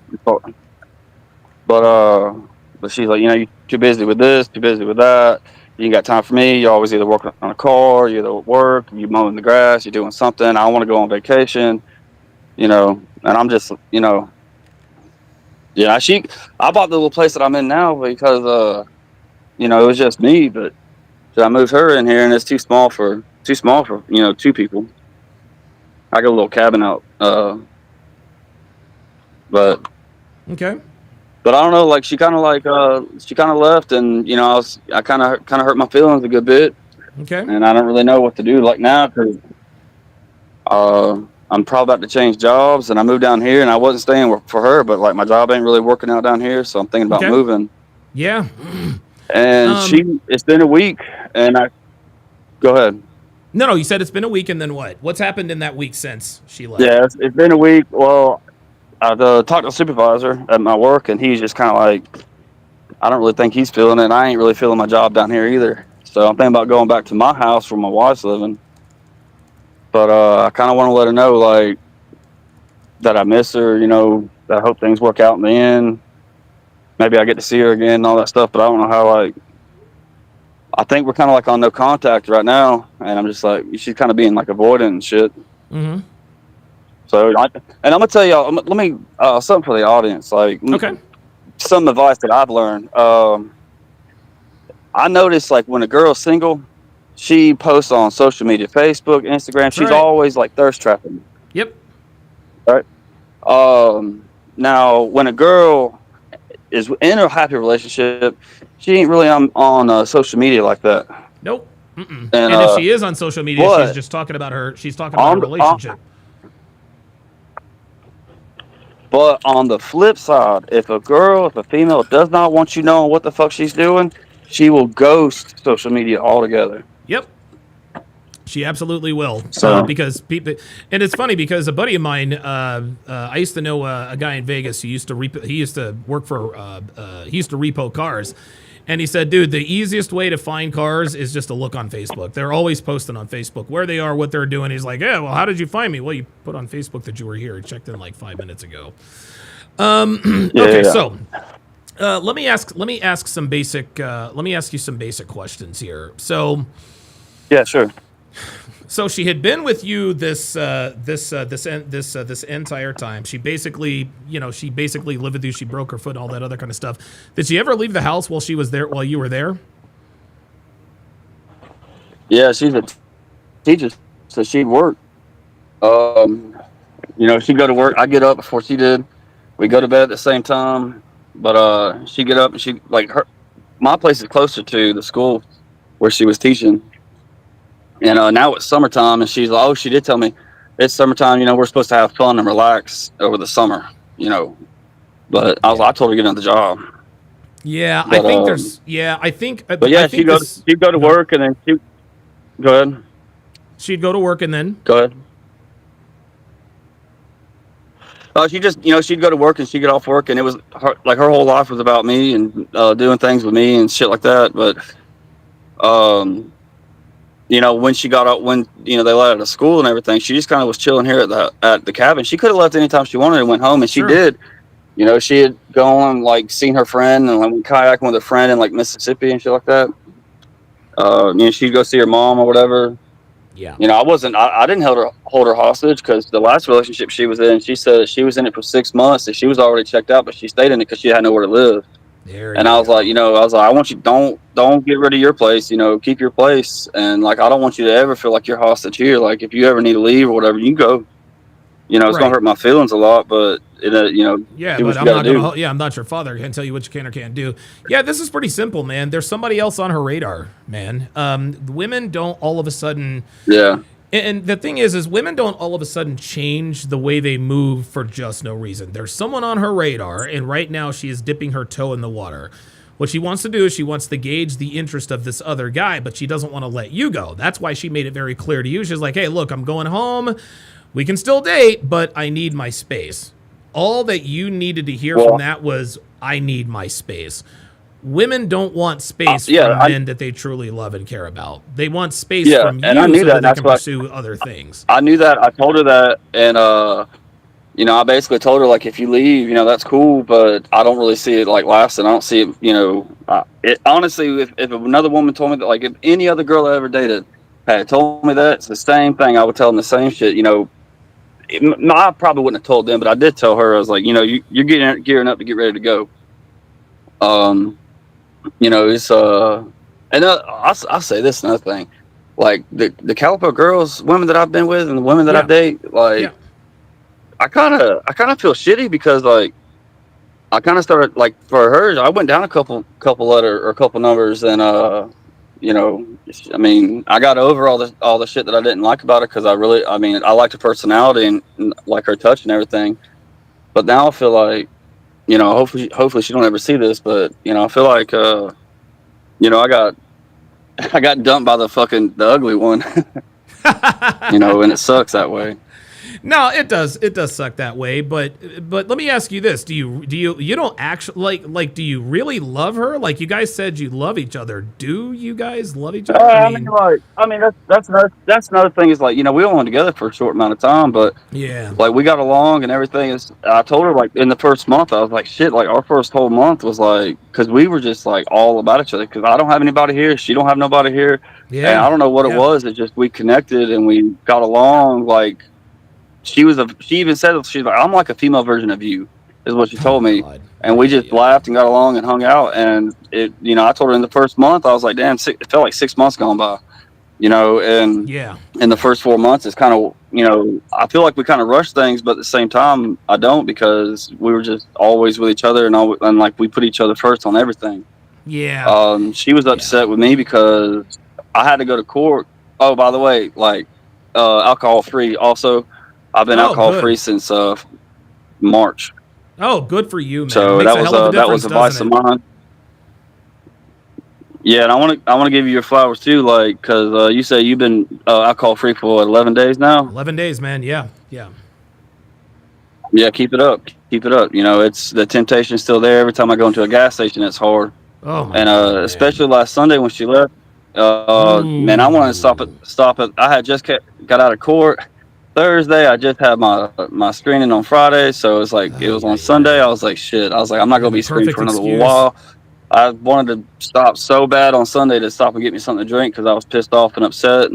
But she's like, you're too busy with this, too busy with that. You ain't got time for me. You're always either working on a car, you're either at work, you're mowing the grass, you're doing something. I want to go on vacation, and I'm just, yeah. I bought the little place that I'm in now because, it was just me. But so I moved her in here, and it's too small for two people. I got a little cabin out, but. Okay. But I don't know, like she kind of left, and I kind of hurt my feelings a good bit, Okay. and I don't really know what to do like now because I'm probably about to change jobs, and I moved down here, and I wasn't staying for her, but like my job ain't really working out down here, so I'm thinking about Okay. moving. Yeah. And it's been a week, and go ahead. No, you said it's been a week, and then what? What's happened in that week since she left? Yeah, it's been a week. Well, I've talked to the supervisor at my work, and he's just kind of like, I don't really think he's feeling it. I ain't really feeling my job down here either. So I'm thinking about going back to my house where my wife's living. But I kind of want to let her know, like, that I miss her, that I hope things work out in the end. Maybe I get to see her again and all that stuff, but I don't know how, like, I think we're kind of like on no contact right now. And I'm just like, she's kind of being like avoidant and shit. Mm-hmm. So, and I'm going to tell y'all, let me, something for the audience. Like, Okay. Some advice that I've learned. I noticed, like, when a girl's single, she posts on social media, Facebook, Instagram. She's right. always like thirst trapping. Yep. Right. Now, when a girl is in a happy relationship, she ain't really on social media like that. Nope. Mm-mm. And if she is on social media, she's just talking about her. She's talking about her relationship. But on the flip side, if a female does not want you knowing what the fuck she's doing, she will ghost social media altogether. Yep. She absolutely will. So, because people, and it's funny because a buddy of mine, I used to know a guy in Vegas who used to work for, he used to repo cars. And he said, dude, the easiest way to find cars is just to look on Facebook. They're always posting on Facebook where they are, what they're doing. He's like, yeah, well, how did you find me? Well, you put on Facebook that you were here. I checked in like 5 minutes ago. Okay, so let me ask you some basic questions here. So, yeah, sure. So she had been with you this entire time. She basically lived with you. She broke her foot, all that other kind of stuff. Did she ever leave the house while you were there? Yeah, she's a teacher, so she'd work. She'd go to work. I get up before she did. We go to bed at the same time. But she'd get up and my place is closer to the school where she was teaching. And now it's summertime, and she's like, oh, she did tell me it's summertime. We're supposed to have fun and relax over the summer. But I told her to get on the job. Yeah, but, I think. But yeah, she'd go to work, and then go ahead. She'd go to work, and then go ahead. She just, she'd go to work and she'd get off work, and it was her whole life was about me and doing things with me and shit like that. But, when she got out, when they let her out of school and everything, she just kind of was chilling here at the cabin. She could have left anytime she wanted and went home, and she did. She had gone and seen her friend and went kayaking with a friend in Mississippi and shit like that. She'd go see her mom or whatever. Yeah. I didn't hold her hostage, because the last relationship she was in, she said that she was in it for 6 months and she was already checked out, but she stayed in it because she had nowhere to live. I was like, I want you, don't get rid of your place, keep your place. And I don't want you to ever feel like you're hostage here. If you ever need to leave or whatever, you can go. It's going to hurt my feelings a lot, but yeah, but I'm not your father. I can't tell you what you can or can't do. Yeah, this is pretty simple, man. There's somebody else on her radar, man. Women don't all of a sudden. Yeah. And the thing is women don't all of a sudden change the way they move for just no reason. There's someone on her radar, and right now she is dipping her toe in the water. What she wants to do is she wants to gauge the interest of this other guy, but she doesn't want to let you go. That's why she made it very clear to you. She's like, hey, look, I'm going home. We can still date, but I need my space. All that you needed to hear from that was, I need my space. Women don't want space from men that they truly love and care about. They want space from you, and I knew so that they can pursue other things. I knew that. I told her that, and I basically told her, if you leave, that's cool, but I don't really see it lasting. I don't see it. Honestly, if another woman told me that, if any other girl I ever dated had told me that, it's the same thing. I would tell them the same shit. I probably wouldn't have told them, but I did tell her. I was like, you're gearing up to get ready to go. It's and I'll say this another thing, the Calipo girls, women that I've been with, and the women that I date, I kind of feel shitty because I kind of started for her, I went down a couple numbers, and I got over all the shit that I didn't like about her, because I liked her personality and like her touch and everything. But now I feel like, hopefully she don't ever see this, but I feel like I got dumped by the ugly one. And it sucks that way. No, it does. It does suck that way. But let me ask you this: you don't actually like? Do you really love her? Like you guys said, you love each other. Do you guys love each other? That's another thing is like we were only together for a short amount of time, but yeah, like we got along and everything. I told her like in the first month, I was like, shit, like our first whole month was like because we were just like all about each other. Because I don't have anybody here, she don't have nobody here, and I don't know what it was. It just we connected and we got along like. She even said she's like I'm like a female version of you is what she told me, and we just laughed and got along and hung out, and it I told her in the first month I was like damn it felt like 6 months gone by, and in the first 4 months it's kind of I feel like we kind of rushed things, but at the same time I don't because we were just always with each other and like we put each other first on everything. She was upset with me because I had to go to court. Oh, by the way, like alcohol free also. I've been alcohol free since March. Oh, good for you, man. So that was a vice of mine. Yeah, and I want to give you your flowers too, like because you say you've been alcohol free for 11 days now. 11 days, man. Yeah. Yeah, keep it up. It's the temptation is still there. Every time I go into a gas station, it's hard. Oh my and God, especially last Sunday when she left. Man, I wanted to stop it. I had just got out of court. Thursday, I just had my screening on Friday, so it's like it was on Sunday. I was like, shit. I was like, I'm not gonna be screened for another while. I wanted to stop so bad on Sunday to stop and get me something to drink because I was pissed off and upset.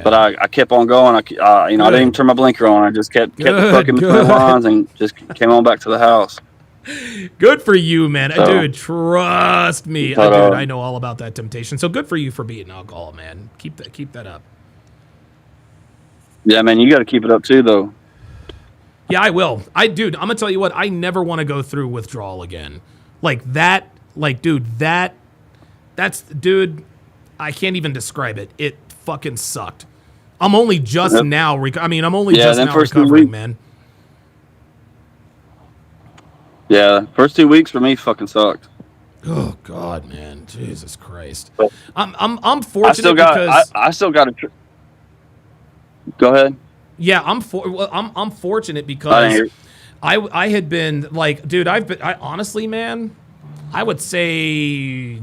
But I kept on going. I didn't even turn my blinker on. I just kept the fuck in between the lines and just came on back to the house. Good for you, man. Dude, trust me. Dude, I know all about that temptation. So good for you for beating alcohol, man. Keep that up. Yeah, man, you got to keep it up too, though. Yeah, I will. Dude, I'm gonna tell you what. I never want to go through withdrawal again. Dude. I can't even describe it. It fucking sucked. I'm only just now. I'm only just now recovering, man. Yeah, first 2 weeks for me fucking sucked. Oh God, man, Jesus Christ. I'm fortunate because I still got to. Go ahead. Yeah, I'm fortunate because I had been like, dude, I honestly, man, I would say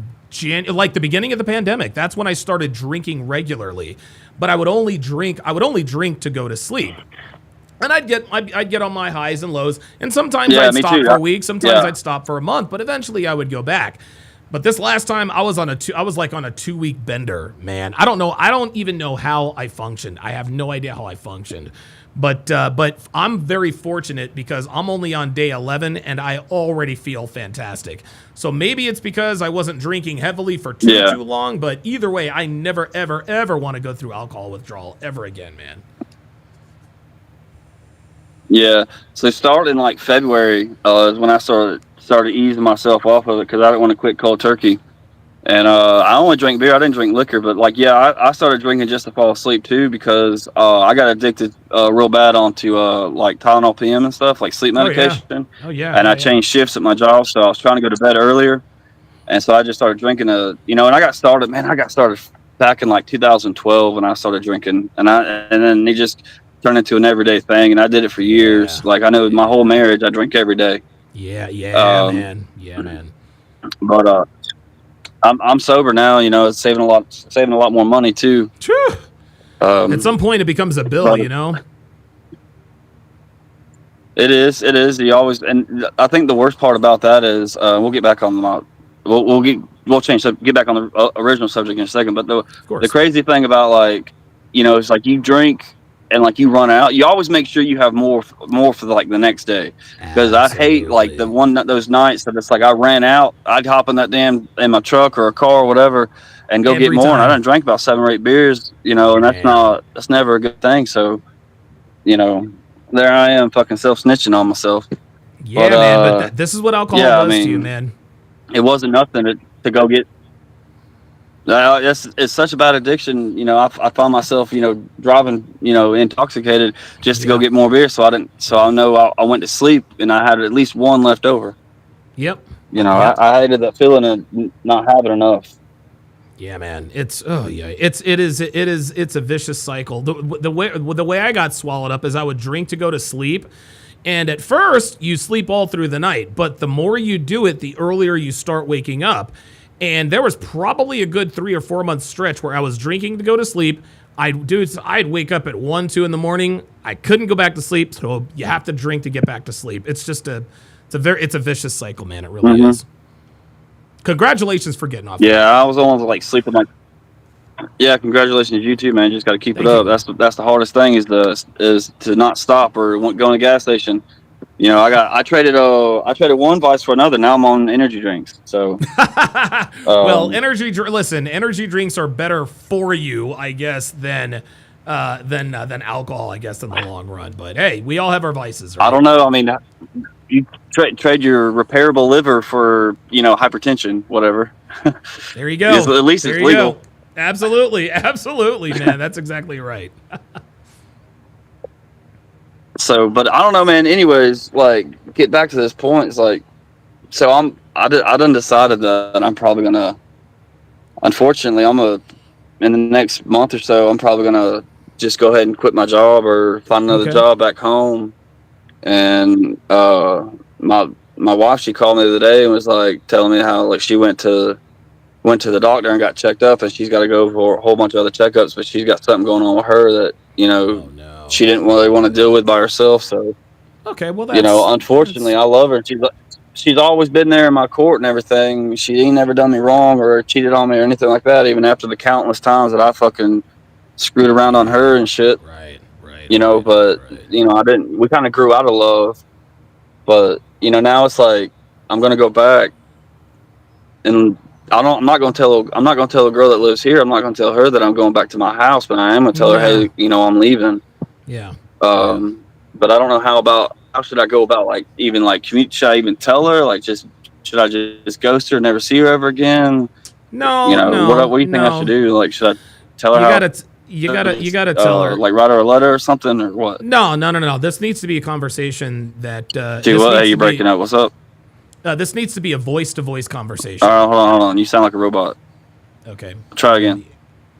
like the beginning of the pandemic. That's when I started drinking regularly, but I would only drink to go to sleep. And I'd get on my highs and lows, and sometimes I'd stop for a week, sometimes I'd stop for a month, but eventually I would go back. But this last time I was on a 2-week bender, man. I don't even know how I functioned. I have no idea how I functioned. But I'm very fortunate because I'm only on day 11 and I already feel fantastic. So maybe it's because I wasn't drinking heavily for too long, but either way, I never ever ever want to go through alcohol withdrawal ever again, man. Yeah. So starting like February is when I started easing myself off of it because I didn't want to quit cold turkey. And I only drink beer. I didn't drink liquor, but I started drinking just to fall asleep too because I got addicted real bad onto like Tylenol PM and stuff, like sleep medication. And I changed shifts at my job, so I was trying to go to bed earlier. And so I just started drinking and I got started back in like 2012 when I started drinking, and then it just turned into an everyday thing, and I did it for years. Yeah. Like I know my whole marriage, I drink every day. Man. But I'm sober now. It's saving a lot more money too. At some point, it becomes a bill. It is. You always, and I think the worst part about that is we'll get back on the. We'll get back on the original subject in a second. But the crazy thing about it's like you drink and like you run out. You always make sure you have more for the next day, because I hate like those nights that it's like I ran out. I'd hop in my truck or a car or whatever and go get more. And I done drank about 7 or 8 beers, and that's never a good thing. So, there I am fucking self-snitching on myself. Yeah, man, but this is what alcohol does to you, man. It wasn't nothing to go get. It's such a bad addiction. I found myself, driving, intoxicated just to go get more beer. So I know I went to sleep and I had at least one left over. Yep. I hated that feeling of not having enough. Yeah, man. It's a vicious cycle. The way I got swallowed up is I would drink to go to sleep, and at first you sleep all through the night, but the more you do it, the earlier you start waking up. And there was probably a good 3 or 4 month stretch where I was drinking to go to sleep. I'd wake up at 1, 2 in the morning. I couldn't go back to sleep, so you have to drink to get back to sleep. It's just it's a vicious cycle, man. It really is. Congratulations for getting off. Yeah, I was almost like sleeping like. Yeah, congratulations you too, man. You just got to keep it up. That's the hardest thing is to not stop or go to a gas station. You know, I traded one vice for another. Now I'm on energy drinks. So, well, energy drinks are better for you, I guess, than alcohol, I guess, in the long run. But hey, we all have our vices, right? I don't know. I mean, you trade your repairable liver for hypertension, whatever. There you go. At least it's legal. Go. Absolutely, man. That's exactly right. So, but I don't know, man. Anyways, like, get back to this point. It's like, so I done decided that I'm probably gonna. Unfortunately, in the next month or so, I'm probably gonna just go ahead and quit my job or find another job back home. And my wife, she called me the other day and was like telling me how like she went to the doctor and got checked up, and she's got to go for a whole bunch of other checkups, but she's got something going on with her that she didn't really want to deal with by herself. So okay, well, unfortunately, I love her. She's always been there in my court and everything. She ain't never done me wrong or cheated on me or anything like that. Even after the countless times that I fucking screwed around on her and shit. Right. But I didn't. We kind of grew out of love, but now it's like I'm gonna go back, and I'm not gonna tell a girl that lives here. I'm not gonna tell her that I'm going back to my house, but I am gonna tell her, hey, I'm leaving. Yeah. But I don't know how should I go about should I even tell her? Like, should I just ghost her, never see her ever again? No. What do you think I should do? Like, should I tell her? You gotta tell her. Like, write her a letter or something, or what? No. This needs to be a conversation that. Dude, what? Hey, you breaking up? What's up? This needs to be a voice-to-voice conversation. All right, hold on. You sound like a robot. Okay. Try again.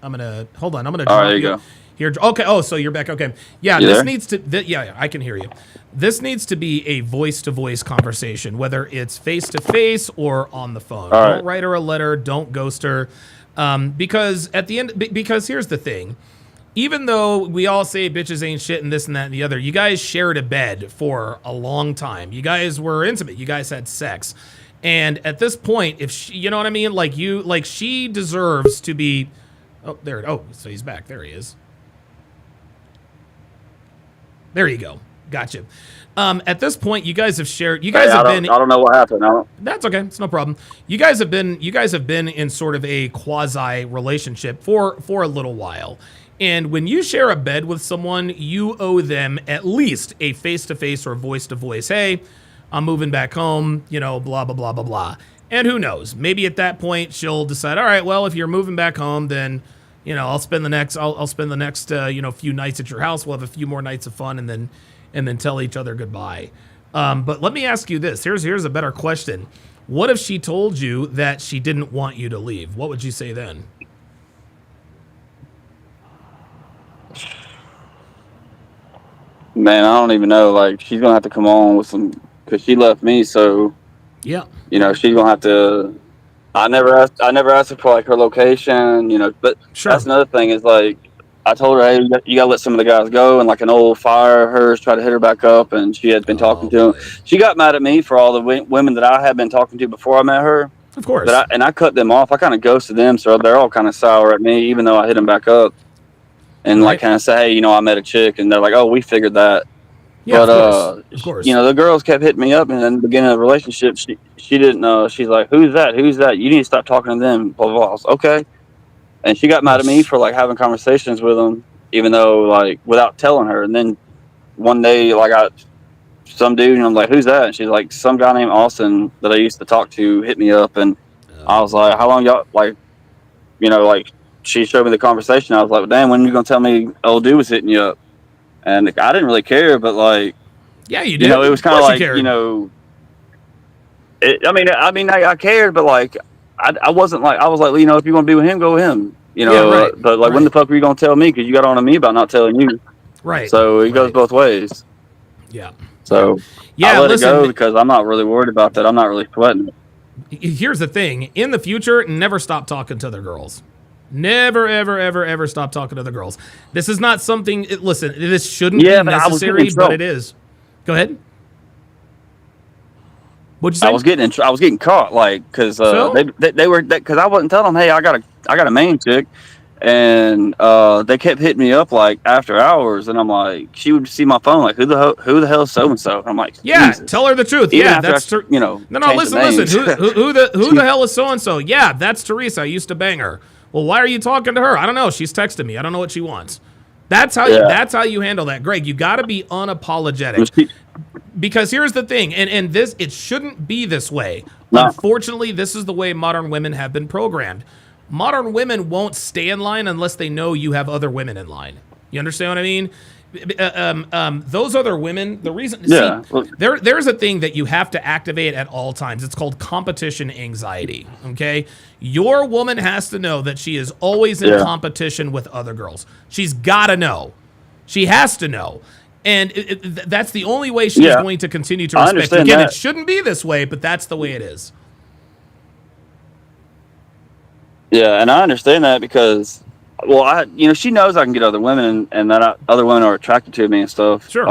Hold on. I'm gonna. All right, there you go. Here. Okay. Oh, so you're back. Okay. Yeah. You this there? needs to. Yeah, I can hear you. This needs to be a voice-to-voice conversation, whether it's face-to-face or on the phone. All right. Don't write her a letter. Don't ghost her. Because at the end, because here's the thing. Even though we all say bitches ain't shit and this and that and the other, you guys shared a bed for a long time. You guys were intimate. You guys had sex. And at this point, if she, you know what I mean? Like she deserves to be, so he's back. There he is. There you go. Gotcha. At this point, you guys have shared, I don't know what happened. That's okay. It's no problem. You guys have been in sort of a quasi relationship for a little while. And when you share a bed with someone, you owe them at least a face-to-face or voice-to-voice. Hey, I'm moving back home, blah, blah, blah, blah, blah. And who knows? Maybe at that point, she'll decide, all right, well, if you're moving back home, then, I'll spend the next few nights at your house. We'll have a few more nights of fun and then tell each other goodbye. But let me ask you this. Here's a better question. What if she told you that she didn't want you to leave? What would you say then? Man, I don't even know. Like, she's gonna have to come on with some, because she left me. So yeah, she's gonna have to. I never asked her for like her location. But sure. That's another thing is like I told her, hey, you gotta let some of the guys go, and like an old fire of hers tried to hit her back up, and she had been talking to him. She got mad at me for all the women that I had been talking to before I met her. Of course. But I cut them off. I kind of ghosted them, so they're all kind of sour at me, even though I hit them back up. And like kind of say, hey, I met a chick, and they're like, oh, we figured that. Yeah, but of course. The girls kept hitting me up, and in the beginning of the relationship, she didn't know. She's like, who's that? You need to stop talking to them. Blah blah blah. I was, okay. And she got mad at me for like having conversations with them, even though like without telling her. And then one day, like some dude, and I'm like, who's that? And she's like, some guy named Austin that I used to talk to hit me up, and I was like, how long y'all like, she showed me the conversation. I was like, well, damn, when are you going to tell me old dude was hitting you up? And I didn't really care, but like, yeah, you did. It was kind of like, I cared, but like, I wasn't like, I was like, you know, if you want to be with him, go with him. You know, Yeah, right, but like, when the fuck are you gonna tell me? Because you got on to me about not telling you. Right. So it goes both ways. Yeah. So Yeah, I let listen, it go because I'm not really worried about that. I'm not really sweating it. Here's the thing. In the future, never stop talking to other girls. Never, ever, ever, ever stop talking to other girls. This is not something, listen, this shouldn't be Yeah, but I was getting necessary, in but trouble. it is. Go ahead. What'd you say? I was getting caught, like, because So? they were, because I wasn't telling them, hey, I got a main chick, and they kept hitting me up like after hours, and I'm like, she would see my phone, like, who the hell is so and so? I'm like, Yeah, Jesus. tell her the truth. Even Yeah, after that's you know. No, changed the listen. names. Who the hell is so and so? Yeah, that's Teresa. I used to bang her. Well, why are you talking to her? I don't know. She's texting me. I don't know what she wants. That's how you handle that, Greg. You got to be unapologetic. Because here's the thing, and this, it shouldn't be this way. No. Unfortunately, this is the way modern women have been programmed. Modern women won't stay in line unless they know you have other women in line. You understand what I mean? Those other women, the reason, there's a thing that you have to activate at all times. It's called competition anxiety. Okay, your woman has to know that she is always in competition with other girls. She's got to know. She has to know. And that's the only way she's going to continue to respect you. Again, it shouldn't be this way, but that's the way it is. Yeah, and I understand that because, well, she knows I can get other women, and that other women are attracted to me and stuff. Sure.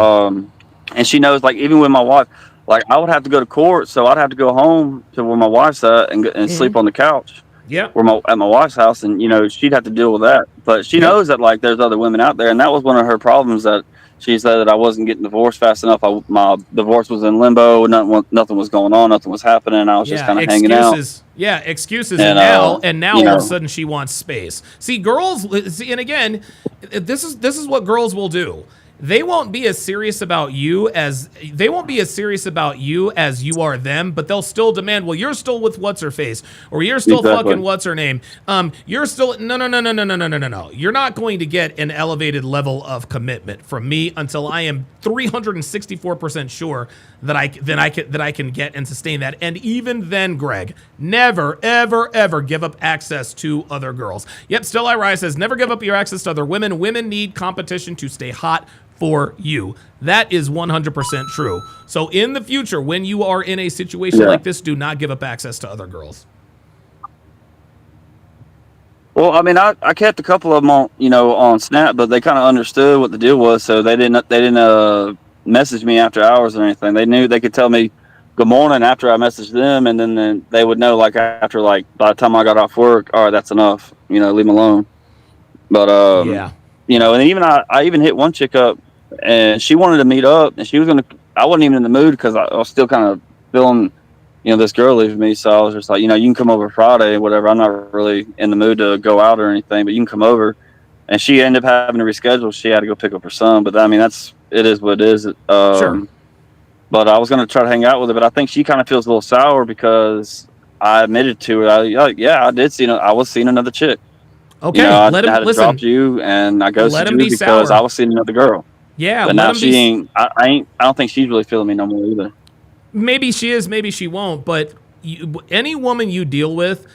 And she knows, like, even with my wife, like, I would have to go to court, so I'd have to go home to where my wife's at and sleep on the couch. Yeah. At my wife's house, and she'd have to deal with that. But she knows that, like, there's other women out there, and that was one of her problems, that she said that I wasn't getting divorced fast enough. My divorce was in limbo. Nothing was going on. Nothing was happening. I was just kind of hanging out. Yeah, excuses. And now all of a sudden she wants space. See, girls. And again, this is what girls will do. They won't be as serious about you as you are them, but they'll still demand, well, you're still with what's her face, or you're still fucking what's her name. You're still no. You're not going to get an elevated level of commitment from me until I am 364% sure that I can get and sustain that. And even then, Greg, never, ever, ever give up access to other girls. Yep, Still I Rise says, never give up your access to other women. Women need competition to stay hot for you. That is 100% true. So in the future, when you are in a situation like this, do not give up access to other girls. Well, I mean, I kept a couple of them on Snap, but they kind of understood what the deal was, so they didn't message me after hours or anything. They knew they could tell me good morning after I messaged them, and then they would know, like, after, like, by the time I got off work, all right, that's enough, leave them alone. But and even I even hit one chick up, and she wanted to meet up, and I wasn't even in the mood because I was still kind of feeling, this girl leaving me. So I was just like, you can come over Friday, whatever. I'm not really in the mood to go out or anything, but you can come over. And she ended up having to reschedule. She had to go pick up her son, but I mean, it is what it is. Sure. But I was going to try to hang out with her, but I think she kind of feels a little sour because I admitted to her, I did I was seeing another chick. Okay, I had to drop you, and I ghosted you because I was seeing another girl. Yeah, but now she ain't. I don't think she's really feeling me no more either. Maybe she is, maybe she won't. But any woman you deal with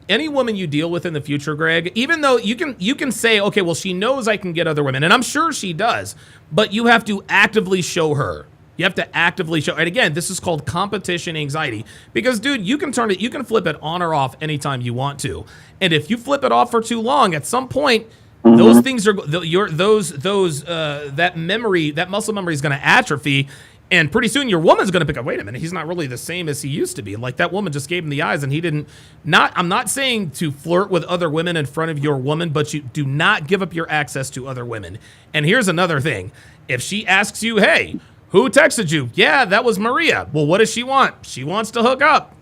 in the future, Greg, even though you can say, okay, well, she knows I can get other women, and I'm sure she does, but you have to actively show her. You have to actively show. And again, this is called competition anxiety. Because, dude, you can flip it on or off anytime you want to. And if you flip it off for too long, at some point, those things are that muscle memory is going to atrophy, and pretty soon your woman's going to pick up. Wait a minute, he's not really the same as he used to be. Like, that woman just gave him the eyes, and he didn't. I'm not saying to flirt with other women in front of your woman, but you do not give up your access to other women. And here's another thing: if she asks you, "Hey, who texted you?" "Yeah, that was Maria." "Well, what does she want?" "She wants to hook up."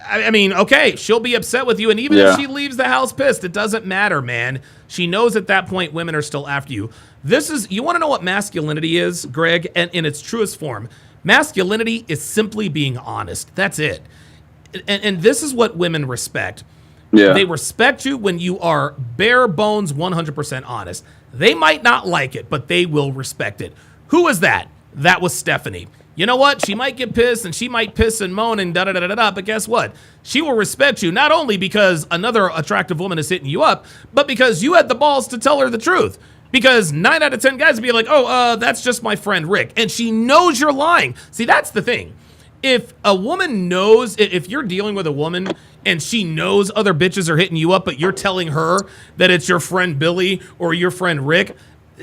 I mean, okay, she'll be upset with you. And even if she leaves the house pissed, it doesn't matter, man. She knows at that point women are still after you. You want to know what masculinity is, Greg? And in its truest form, masculinity is simply being honest. That's it. And this is what women respect. Yeah. They respect you when you are bare bones 100% honest. They might not like it, but they will respect it. Who was that? That was Stephanie. you know what? She might get pissed and she might piss and moan and da-da-da-da-da, but guess what? She will respect you not only because another attractive woman is hitting you up, but because you had the balls to tell her the truth. Because 9 out of 10 guys would be like, that's just my friend Rick. And she knows you're lying. See, that's the thing. If a woman knows, if you're dealing with a woman and she knows other bitches are hitting you up, but you're telling her that it's your friend Billy or your friend Rick,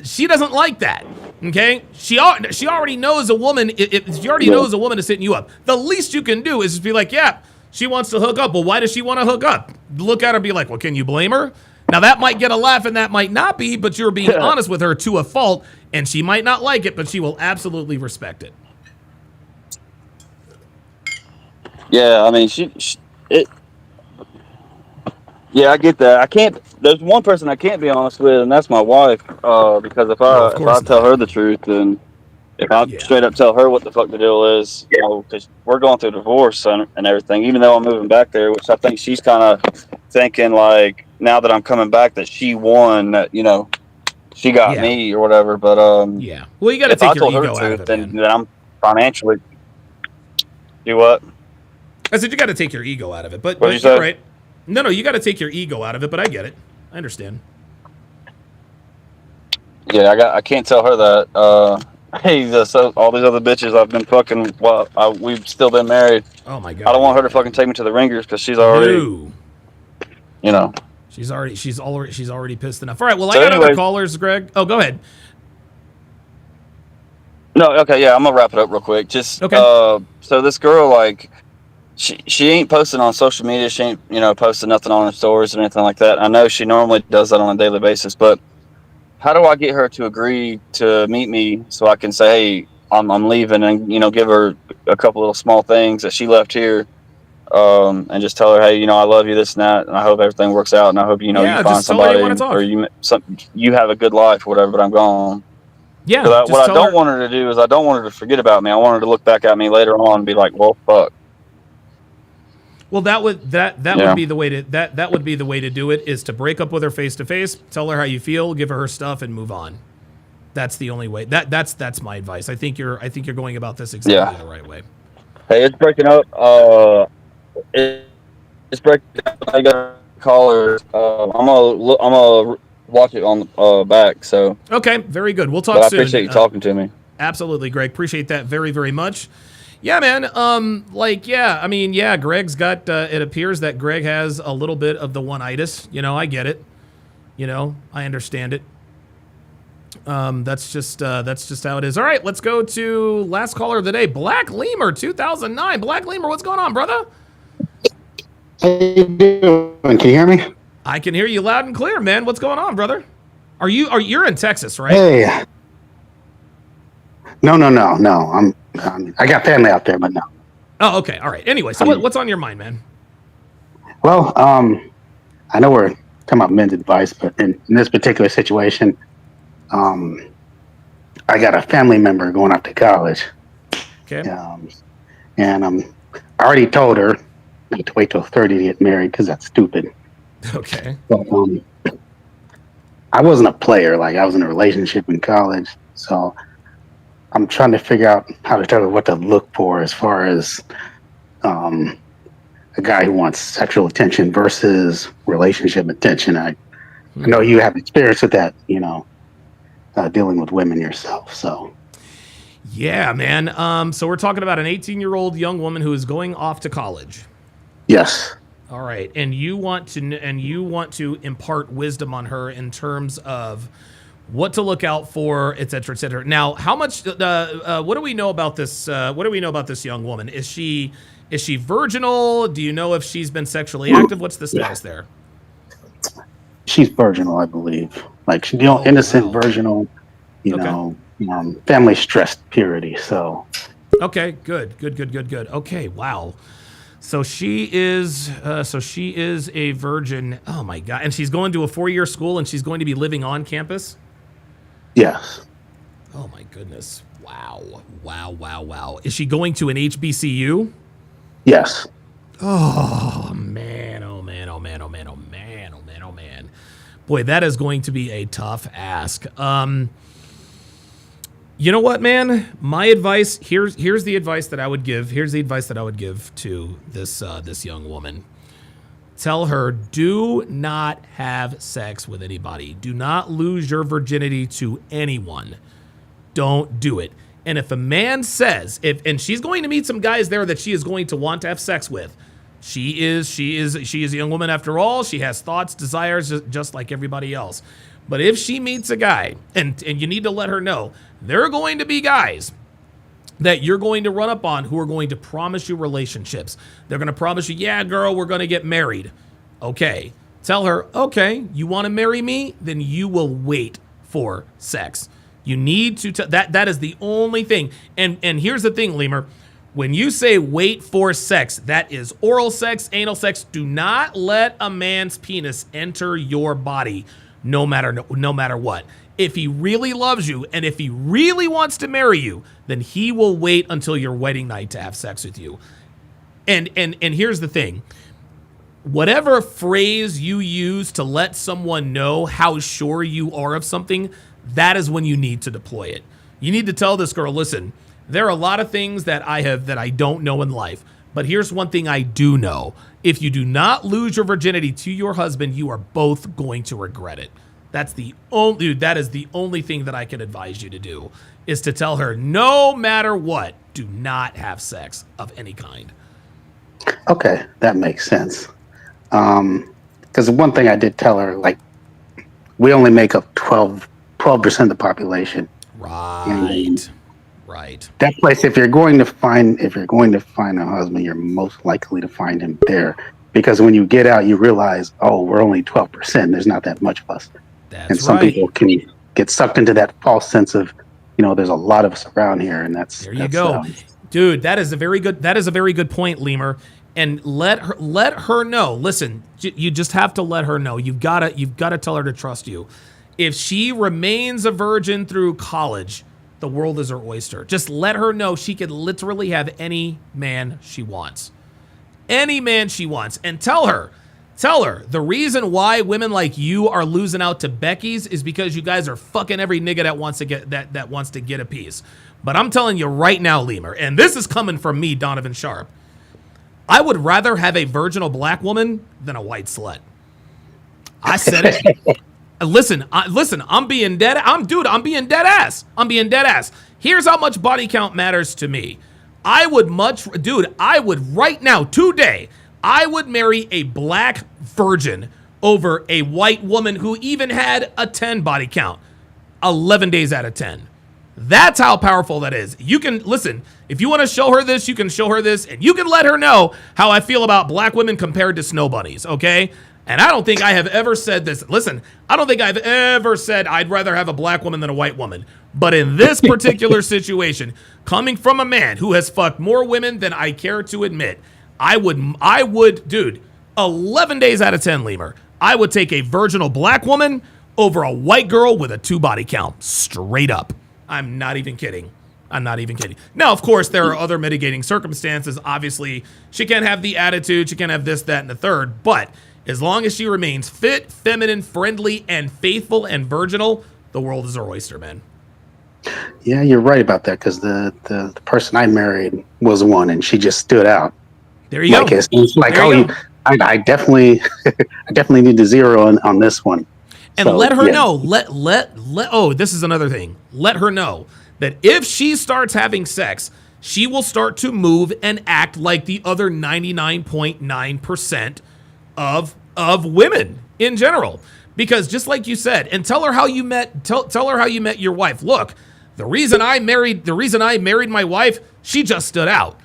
she doesn't like that. Okay? She already knows a woman. If she already knows a woman is hitting you up, the least you can do is just be like, yeah, she wants to hook up. Well, why does she want to hook up? Look at her and be like, well, can you blame her? Now, that might get a laugh and that might not be, but you're being honest with her to a fault, and she might not like it, but she will absolutely respect it. Yeah, I mean, yeah, I get that. I can't. There's one person I can't be honest with, and that's my wife. Because if I tell her the truth, then if I straight up tell her what the fuck the deal is, because we're going through divorce and everything, even though I'm moving back there, which I think she's kind of thinking like now that I'm coming back that she won, that she got me or whatever. But yeah, well, you got to take your ego out of it, then I'm financially do what? I said you got to take your ego out of it, but you're right. No, you got to take your ego out of it, but I get it. I understand. Yeah, I can't tell her that. Hey, so all these other bitches I've been fucking while we've still been married. Oh my god! I don't want her to fucking take me to the ringers because she's already, she's already pissed enough. All right, well, I got other callers, Greg. Oh, go ahead. No, okay, yeah, I'm gonna wrap it up real quick. Just okay. So this girl, like, she ain't posting on social media. She ain't posting nothing on her stories or anything like that. I know she normally does that on a daily basis, but how do I get her to agree to meet me so I can say, hey, I'm leaving, and give her a couple little small things that she left here, and just tell her, hey, I love you, this and that, and I hope everything works out, and I hope you find somebody or you have a good life, or whatever. But I'm gone. Yeah. So what I don't want her to do is I don't want her to forget about me. I want her to look back at me later on and be like, well, fuck. Well, that would be the way to do it, is to break up with her face to face, tell her how you feel, give her stuff, and move on. That's the only way. That's my advice. I think you're going about this exactly the right way. Hey, it's breaking up. It's breaking up. I got callers. I'm gonna watch it on back. So okay, very good. We'll talk soon. I appreciate you talking to me. Absolutely, Greg. Appreciate that very, very much. Yeah, man. Greg's got. It appears that Greg has a little bit of the one-itis. I get it. I understand it. That's just how it is. All right, let's go to last caller of the day, Black Lemur 2009. Black Lemur, what's going on, brother? How you doing? Can you hear me? I can hear you loud and clear, man. What's going on, brother? You're in Texas, right? Hey. No. I got family out there, but no. Oh, okay. All right. Anyway, so what's on your mind, man? Well, I know we're talking about men's advice, but in this particular situation, I got a family member going off to college. Okay. And I already told her not to wait till 30 to get married because that's stupid. Okay. But, I wasn't a player. Like, I was in a relationship in college, so I'm trying to figure out how to tell her what to look for as far as a guy who wants sexual attention versus relationship attention. I know you have experience with that, dealing with women yourself. So, yeah, man. So we're talking about an 18-year-old young woman who is going off to college. Yes. All right, and you want to impart wisdom on her in terms of what to look out for, et cetera, et cetera. Now, how much? What do we know about this? What do we know about this young woman? Is she virginal? Do you know if she's been sexually active? What's the status there? She's virginal, I believe. Like, she's innocent, virginal. Family stressed purity. So. Okay. Good. Okay. Wow. So she is a virgin. Oh my God! And she's going to a 4-year school, and she's going to be living on campus. Yes. Oh my goodness! Wow! Is she going to an HBCU? Yes. Oh man! Boy, that is going to be a tough ask. You know what, man? My advice, here's the advice that I would give. Here's the advice that I would give to this young woman. Tell her, do not have sex with anybody. Do not lose your virginity to anyone. Don't do it. And if a man says, and she's going to meet some guys there that she is going to want to have sex with. She is a young woman after all. She has thoughts, desires, just like everybody else. But if she meets a guy, and you need to let her know, there are going to be guys that you're going to run up on who are going to promise you relationships. They're going to promise you, yeah, girl, we're going to get married. Okay. Tell her, okay, you want to marry me? Then you will wait for sex. You need to, that is the only thing. And here's the thing, Lemur. When you say wait for sex, that is oral sex, anal sex. Do not let a man's penis enter your body, no matter what. If he really loves you and if he really wants to marry you, then he will wait until your wedding night to have sex with you. And here's the thing. Whatever phrase you use to let someone know how sure you are of something, that is when you need to deploy it. You need to tell this girl, listen, there are a lot of things that I don't know in life, but here's one thing I do know. If you do not lose your virginity to your husband, you are both going to regret it. That is the only thing that I can advise you to do, is to tell her, no matter what, do not have sex of any kind. Okay, that makes sense. Because one thing I did tell her, like, we only make up 12% of the population. Right. Right. That place, if you're going to find a husband, you're most likely to find him there. Because when you get out, you realize, oh, we're only 12%. There's not that much of us. And some people can get sucked into that false sense of, there's a lot of us around here, and there you go, dude. That is a very good point, Lemur. And let her know. Listen, you just have to let her know. You've got to tell her to trust you. If she remains a virgin through college, the world is her oyster. Just let her know she could literally have any man she wants. Any man she wants. And tell her, the reason why women like you are losing out to Becky's is because you guys are fucking every nigga that wants to get a piece. But I'm telling you right now, Lemur, and this is coming from me, Donovan Sharp, I would rather have a virginal black woman than a white slut. I said it. Listen, I'm being dead ass. Here's how much body count matters to me. I would right now, today, I would marry a black virgin over a white woman who even had a 10 body count, 11 days out of 10. That's how powerful that is. You can, listen, if you want to show her this, you can show her this, and you can let her know how I feel about black women compared to snow bunnies, okay? And I don't think I have ever said this. Listen, I don't think I've ever said I'd rather have a black woman than a white woman. But in this particular situation, coming from a man who has fucked more women than I care to admit, I would, dude, 11 days out of 10, Lemur, I would take a virginal black woman over a white girl with a 2 body count. Straight up. I'm not even kidding. Now, of course, there are other mitigating circumstances. Obviously, she can't have the attitude. She can't have this, that, and the third. But as long as she remains fit, feminine, friendly, and faithful and virginal, the world is her oyster, man. Yeah, you're right about that, because the person I married was one, and she just stood out. There you go. It's like, I definitely need to zero in on this one. And so, let her know. Oh, this is another thing. Let her know that if she starts having sex, she will start to move and act like the other 99.9% of women in general. Because just like you said, and tell her how you met. Tell her how you met your wife. Look, the reason I married my wife, she just stood out.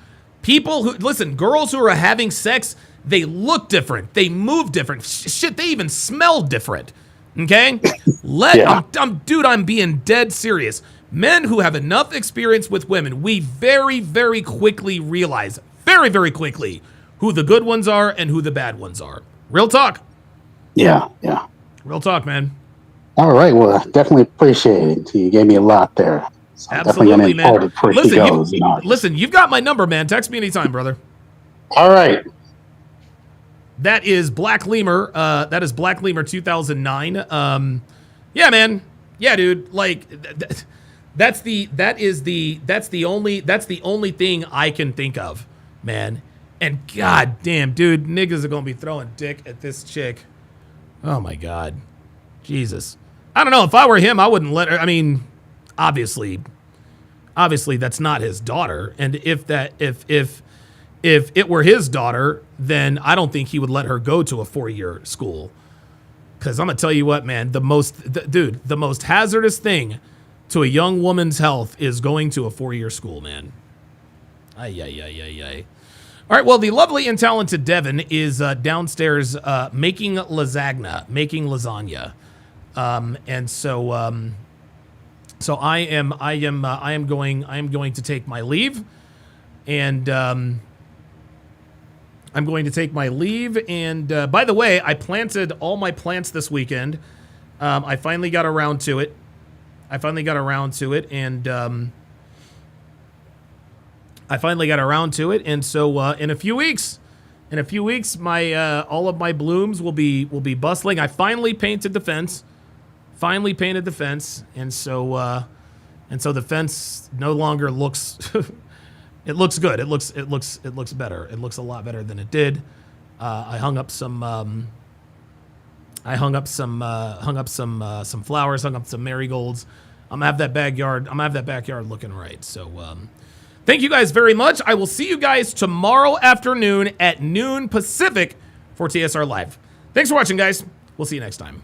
Girls who are having sex, they look different, they move different. Shit, they even smell different. Okay? I'm being dead serious. Men who have enough experience with women, we very, very quickly realize, very, very quickly, who the good ones are and who the bad ones are. Real talk. Yeah. Real talk, man. All right. Well, definitely appreciate it. You gave me a lot there. So absolutely, man. Listen, you've got my number, man. Text me anytime, brother. All right. That is Black Lemur. That is Black Lemur 2009. Yeah, man. Yeah, dude. Like, That's the only thing I can think of, man. And god damn, dude, niggas are gonna be throwing dick at this chick. Oh my god. Jesus. I don't know. If I were him, I wouldn't let her. I mean, obviously that's not his daughter. And if it were his daughter, then I don't think he would let her go to a 4-year school. Because I'm going to tell you what, man, the most hazardous thing to a young woman's health is going to a 4-year school, man. Ay. All right, well, the lovely and talented Devin is downstairs making lasagna. And so I am going to take my leave, and I'm going to take my leave. And by the way, I planted all my plants this weekend. I finally got around to it. And And so in a few weeks, my all of my blooms will be bustling. I finally painted the fence. And so the fence no longer looks. It looks good. It looks better. It looks a lot better than it did. I hung up some flowers. Hung up some marigolds. I'm gonna have that backyard looking right. So thank you guys very much. I will see you guys tomorrow afternoon at noon Pacific for TSR Live. Thanks for watching, guys. We'll see you next time.